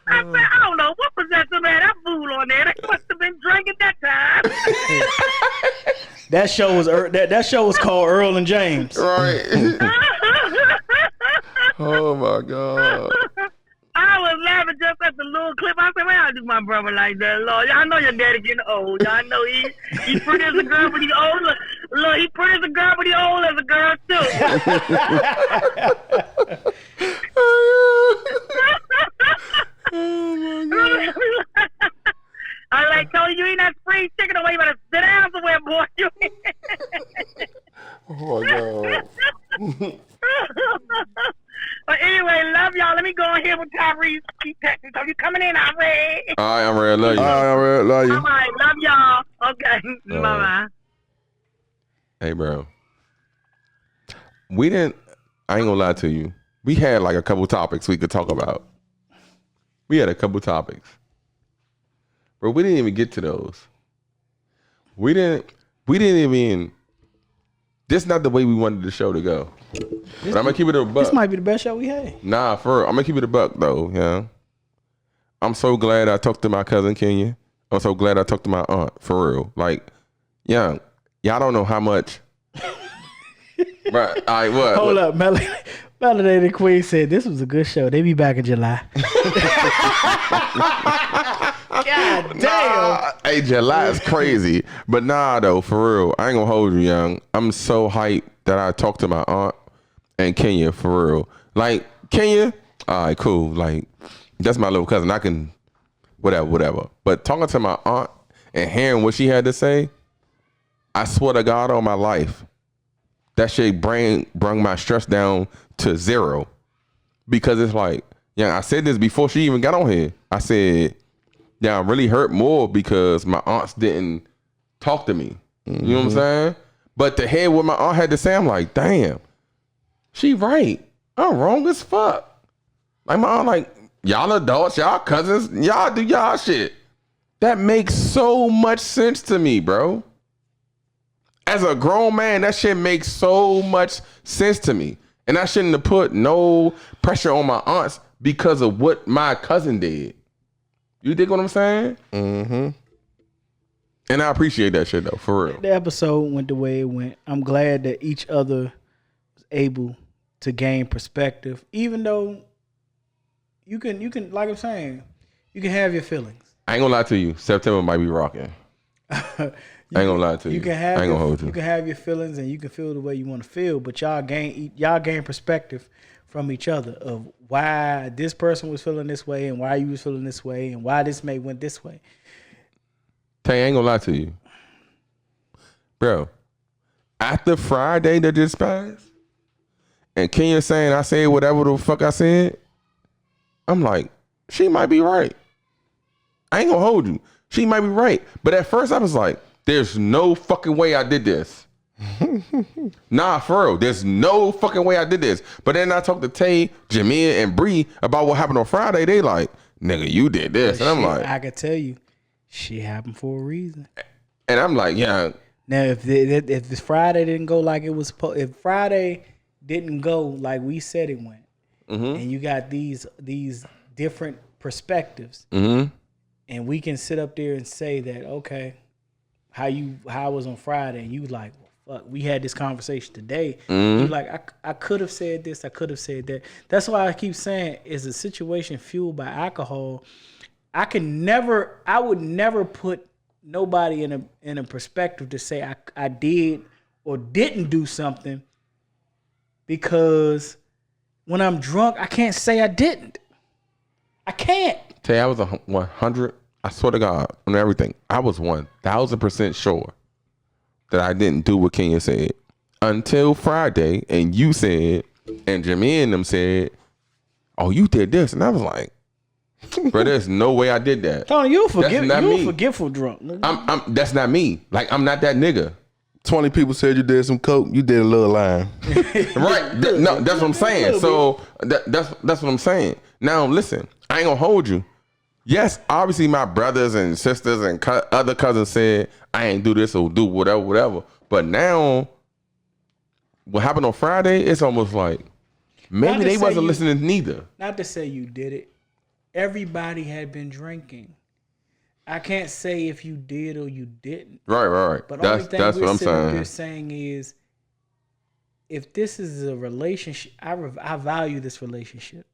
I said, I don't know what possessed him had that fool on there. They must have been drinking that time. That show was called Earl and James. Right. Oh my God. I was laughing just at the little clip. I said, "Man, I do my brother like that, Lord. Y'all know your daddy getting old. Y'all know he pretty as a girl, but he old. Look, he pretty as a girl, but he old as a girl too." Oh my God. I like, Tony, you ain't that spring chicken away. You better sit down somewhere, boy. Oh my God. But anyway, love y'all. Let me go in here with Tyrese. Keep texting. So you coming in, I'm ready. All right, I'm ready. Love you. All right, I'm ready. Love you. All right, love y'all. Okay, bye-bye. Hey, bro. I ain't gonna lie to you. We had like a couple topics we could talk about. We had a couple topics. Bro, we didn't even get to those. We didn't even, this is not the way we wanted the show to go. But I'm gonna keep it a buck. This might be the best show we had. Nah, for real. I'm gonna keep it a buck though, yeah. I'm so glad I talked to my cousin Kenya. I'm so glad I talked to my aunt, for real. Like, y'all don't know how much. Right, all right, what? Hold up, Melody Queen said this was a good show. They be back in July. God damn. Hey, July is crazy. But nah, though, for real. I ain't gonna hold you, young. I'm so hyped that I talked to my aunt and Kenya, for real. Like, Kenya, all right, cool. Like, that's my little cousin. I can, whatever. But talking to my aunt and hearing what she had to say, I swear to God on my life, that shit brung my stress down to 0. Because it's like, I said this before she even got on here. I said, I'm really hurt more because my aunts didn't talk to me. Mm-hmm. You know what I'm saying? But to hear what my aunt had to say, I'm like, damn, she right. I'm wrong as fuck. Like my aunt, like, y'all adults, y'all cousins, y'all do y'all shit. That makes so much sense to me, bro. As a grown man, that shit makes so much sense to me. And I shouldn't have put no pressure on my aunts because of what my cousin did. You dig what I'm saying? Mm-hmm. And I appreciate that shit though, for real. The episode went the way it went. I'm glad that each other was able to gain perspective, even though you can, like I'm saying, you can have your feelings. I ain't gonna lie to you. September might be rocking. I ain't gonna lie to you. I ain't gonna hold you. You can have your feelings and you can feel the way you want to feel, but y'all gain perspective from each other of why this person was feeling this way and why you was feeling this way and why this may went this way. Tay, I ain't gonna lie to you, bro. After Friday that just passed, and Kenya saying I said whatever the fuck I said, I'm like, she might be right. I ain't gonna hold you. She might be right. But at first I was like, there's no fucking way I did this. Nah, for real. There's no fucking way I did this. But then I talked to Tay, Jameer, and Bree about what happened on Friday. They like, nigga, you did this. And I'm like, I can tell you, shit happened for a reason. And I'm like, yeah. Now, if this Friday didn't go like it was supposed, if Friday didn't go like we said it went, and you got these different perspectives, and we can sit up there and say that, okay, how I was on Friday, and you was like, well, fuck, we had this conversation today. You like, I could have said this, I could have said that. That's why I keep saying, is a situation fueled by alcohol. I would never put nobody in a perspective to say I did or didn't do something, because when I'm drunk, I can't say I didn't. I can't. Tay, I was 100. I swear to God, on everything, I was 1,000% sure that I didn't do what Kenya said until Friday, and you said, and Jameer and them said, "Oh, you did this," and I was like, Bro, there's no way I did that. Tony, you forgetful drunk. That's not me. Like, I'm not that nigga. 20 people said you did some coke. You did a little line. Right. No, that's what I'm saying. So that's what I'm saying. Now, listen, I ain't gonna hold you. Yes, obviously my brothers and sisters and other cousins said I ain't do this or do whatever. But now, what happened on Friday, it's almost like maybe they wasn't listening neither. Not to say you did it. Everybody had been drinking. I can't say if you did or you didn't. Right. But that's what I'm saying. What you're saying is, if this is a relationship, I value this relationship.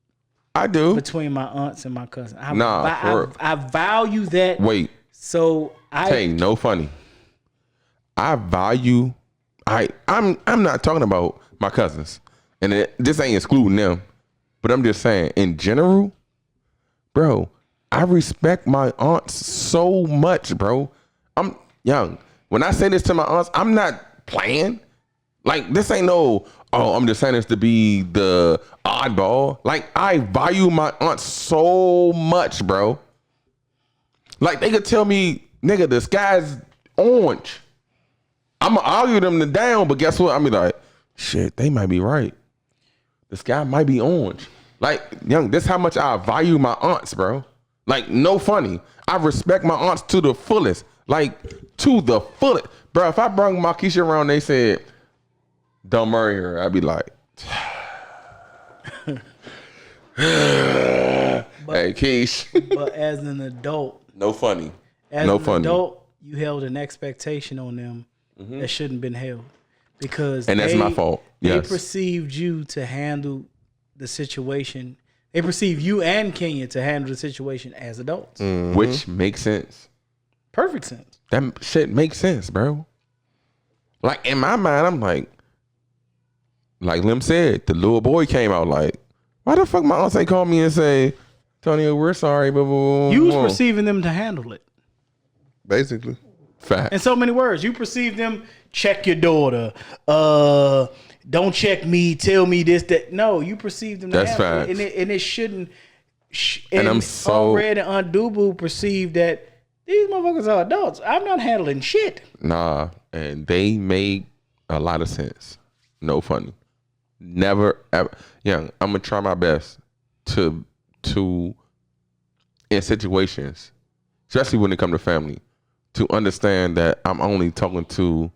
I do. Between my aunts and my cousin. I value that. Wait. So no funny. I value. I'm not talking about my cousins, and this ain't excluding them, but I'm just saying in general, bro. I respect my aunts so much, bro. I'm young. When I say this to my aunts, I'm not playing. Like, this ain't I'm just saying this to be the oddball. Like, I value my aunts so much, bro. Like, they could tell me, nigga, the sky's orange. I'm going to argue them down, but guess what? I mean, like, shit, they might be right. The sky might be orange. Like, young, this how much I value my aunts, bro. Like, no funny. I respect my aunts to the fullest. Like, to the fullest. Bro, if I brought Markeisha around, they said, don't marry her, I'd be like, hey, Keish. But as an adult. No funny. As an adult, you held an expectation on them that shouldn't have been held. Because that's my fault. They perceived you to handle the situation. They perceive you and Kenya to handle the situation as adults. Which makes sense. Perfect sense. That shit makes sense, bro. Like, in my mind, I'm like Lim said, the little boy came out like, why the fuck my aunts ain't call me and say, Tonio, we're sorry, blah, blah, blah. You was perceiving them to handle it. Basically. Fact. In so many words, you perceive them, check your daughter, don't check me, tell me this, that. No, you perceive them to handle it. And it shouldn't. And I'm so. Red and Undubu perceive that these motherfuckers are adults. I'm not handling shit. Nah, and they made a lot of sense. No funny. Never ever. Young, I'm gonna try my best to in situations, especially when it comes to family, to understand that I'm only talking to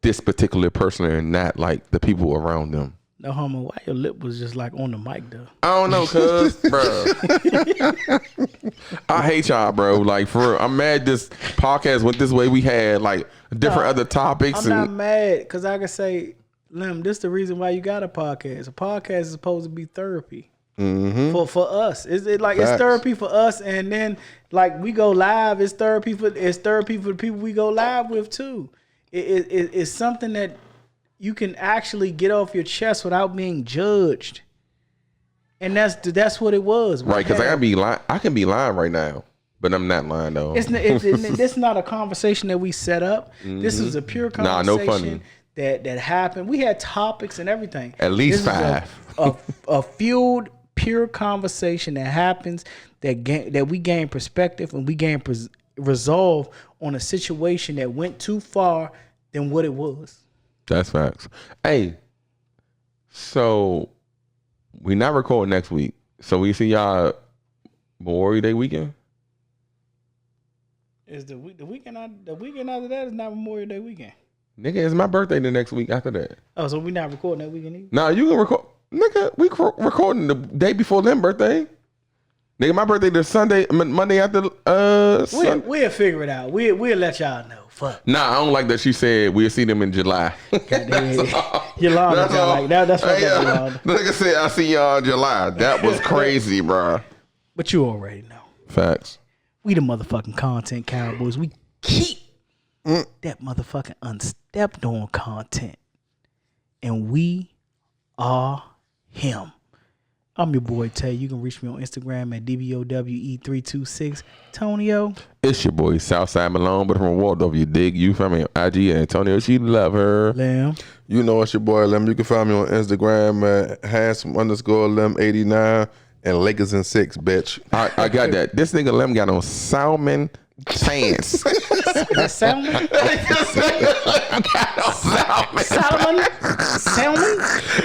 this particular person and not like the people around them. No homo, why your lip was just like on the mic though? I don't know, cuz, bro. I hate y'all, bro. Like, for real, I'm mad this podcast went this way. We had like different other topics. I'm not mad because I can say, Lim, this is the reason why you got a podcast. A podcast is supposed to be therapy. For us. It's therapy for us, and then like we go live, it's therapy for the people we go live with too. It's something that you can actually get off your chest without being judged. And that's what it was. Right, because I can be lying right now, but I'm not lying though. It's not a conversation that we set up. This is a pure conversation no funny. that happened. We had topics and everything. At least 5. A fueled, pure conversation that happens that we gain perspective and we gain resolve on a situation that went too far than what it was. That's facts. Hey, so we not recording next week. So we see y'all Memorial Day weekend. Is the weekend after that is not Memorial Day weekend? Nigga, it's my birthday the next week after that. Oh, so we not recording that weekend either? Nah, you can record. Nigga, we recording the day before them birthday. Nigga, my birthday the Sunday, Monday after. We'll figure it out. We'll let y'all know. Fuck. Nah, I don't like that she said we'll see them in July. That's all. That's what The nigga said I see y'all in July. That was crazy, bro. But you already know. Facts. We the motherfucking content cowboys. We keep that motherfucking unstepped on content. And we are him. I'm your boy Tay. You can reach me on Instagram at DBOWE326. Tonio. It's your boy Southside Malone, but from Waldorf, you dig. You find me on IG and Tonio. She love her. Lim. You know it's your boy Lim. You can find me on Instagram at handsome_Lim89. and Lakers in 6, bitch. I got that. This nigga Lem got on salmon pants. That's salmon? Salmon?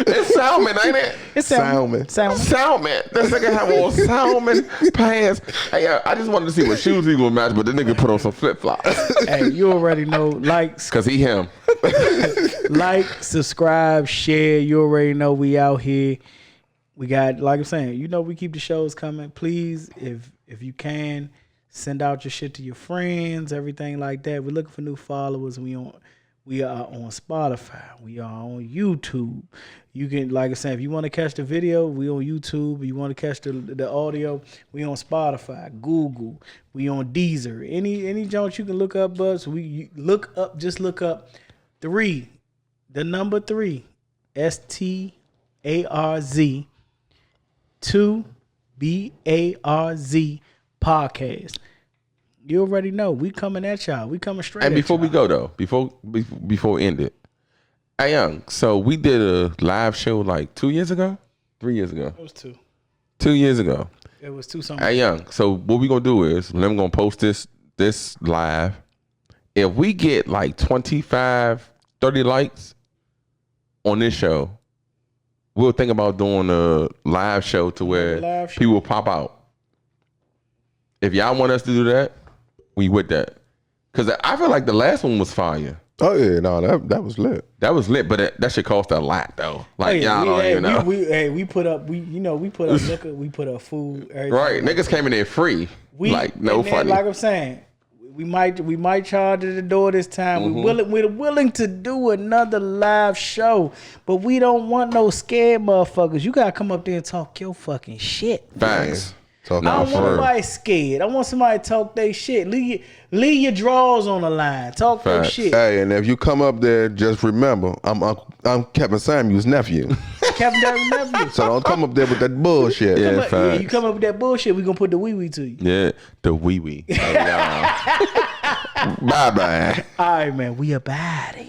It's salmon, ain't it? It's salmon. Salmon. This nigga have on salmon pants. Hey, I just wanted to see what shoes he gonna match, but the nigga put on some flip flops. Hey, you already know. Cause he him. Like, subscribe, share. You already know we out here. We got, like I'm saying, you know we keep the shows coming. Please, if you can, send out your shit to your friends, everything like that. We're looking for new followers. We are on Spotify. We are on YouTube. You can, like I said, if you want to catch the video, we on YouTube. If you want to catch the audio, we on Spotify, Google. We on Deezer. Any joint you can look up, Buzz. Just look up 3, the number 3, STARZ, 2 BARZ podcast. You already know we coming at y'all. We coming straight. And before y'all. we go though, before we end it, hey Young. So we did a live show like 2 years ago, 3 years ago. It was 2. 2 years ago. It was 2 something. Hey Young. So what we gonna do is I'm gonna post this live. If we get like 25, 30 likes on this show, we'll think about doing a live show to where people pop out. If y'all want us to do that, we with that. Cause I feel like the last one was fire. Oh yeah, no, that was lit. That was lit, but that shit cost a lot though. Like y'all don't even know. We put up liquor, we put up food. Right, niggas came in there free. No funny. Like I'm saying, we might charge at the door this time. Mm-hmm. We're willing to do another live show, but we don't want no scared motherfuckers. You gotta come up there and talk your fucking shit. Facts. I don't want nobody scared. I want somebody to talk their shit. Leave your drawers on the line. Talk their shit. Hey, and if you come up there, just remember, I'm Kevin Samuel's nephew. Kevin Samuel's nephew. So don't come up there with that bullshit. You come up with that bullshit, we gonna put the wee to you. Yeah, the wee. Hey, bye. All right, man. We about it.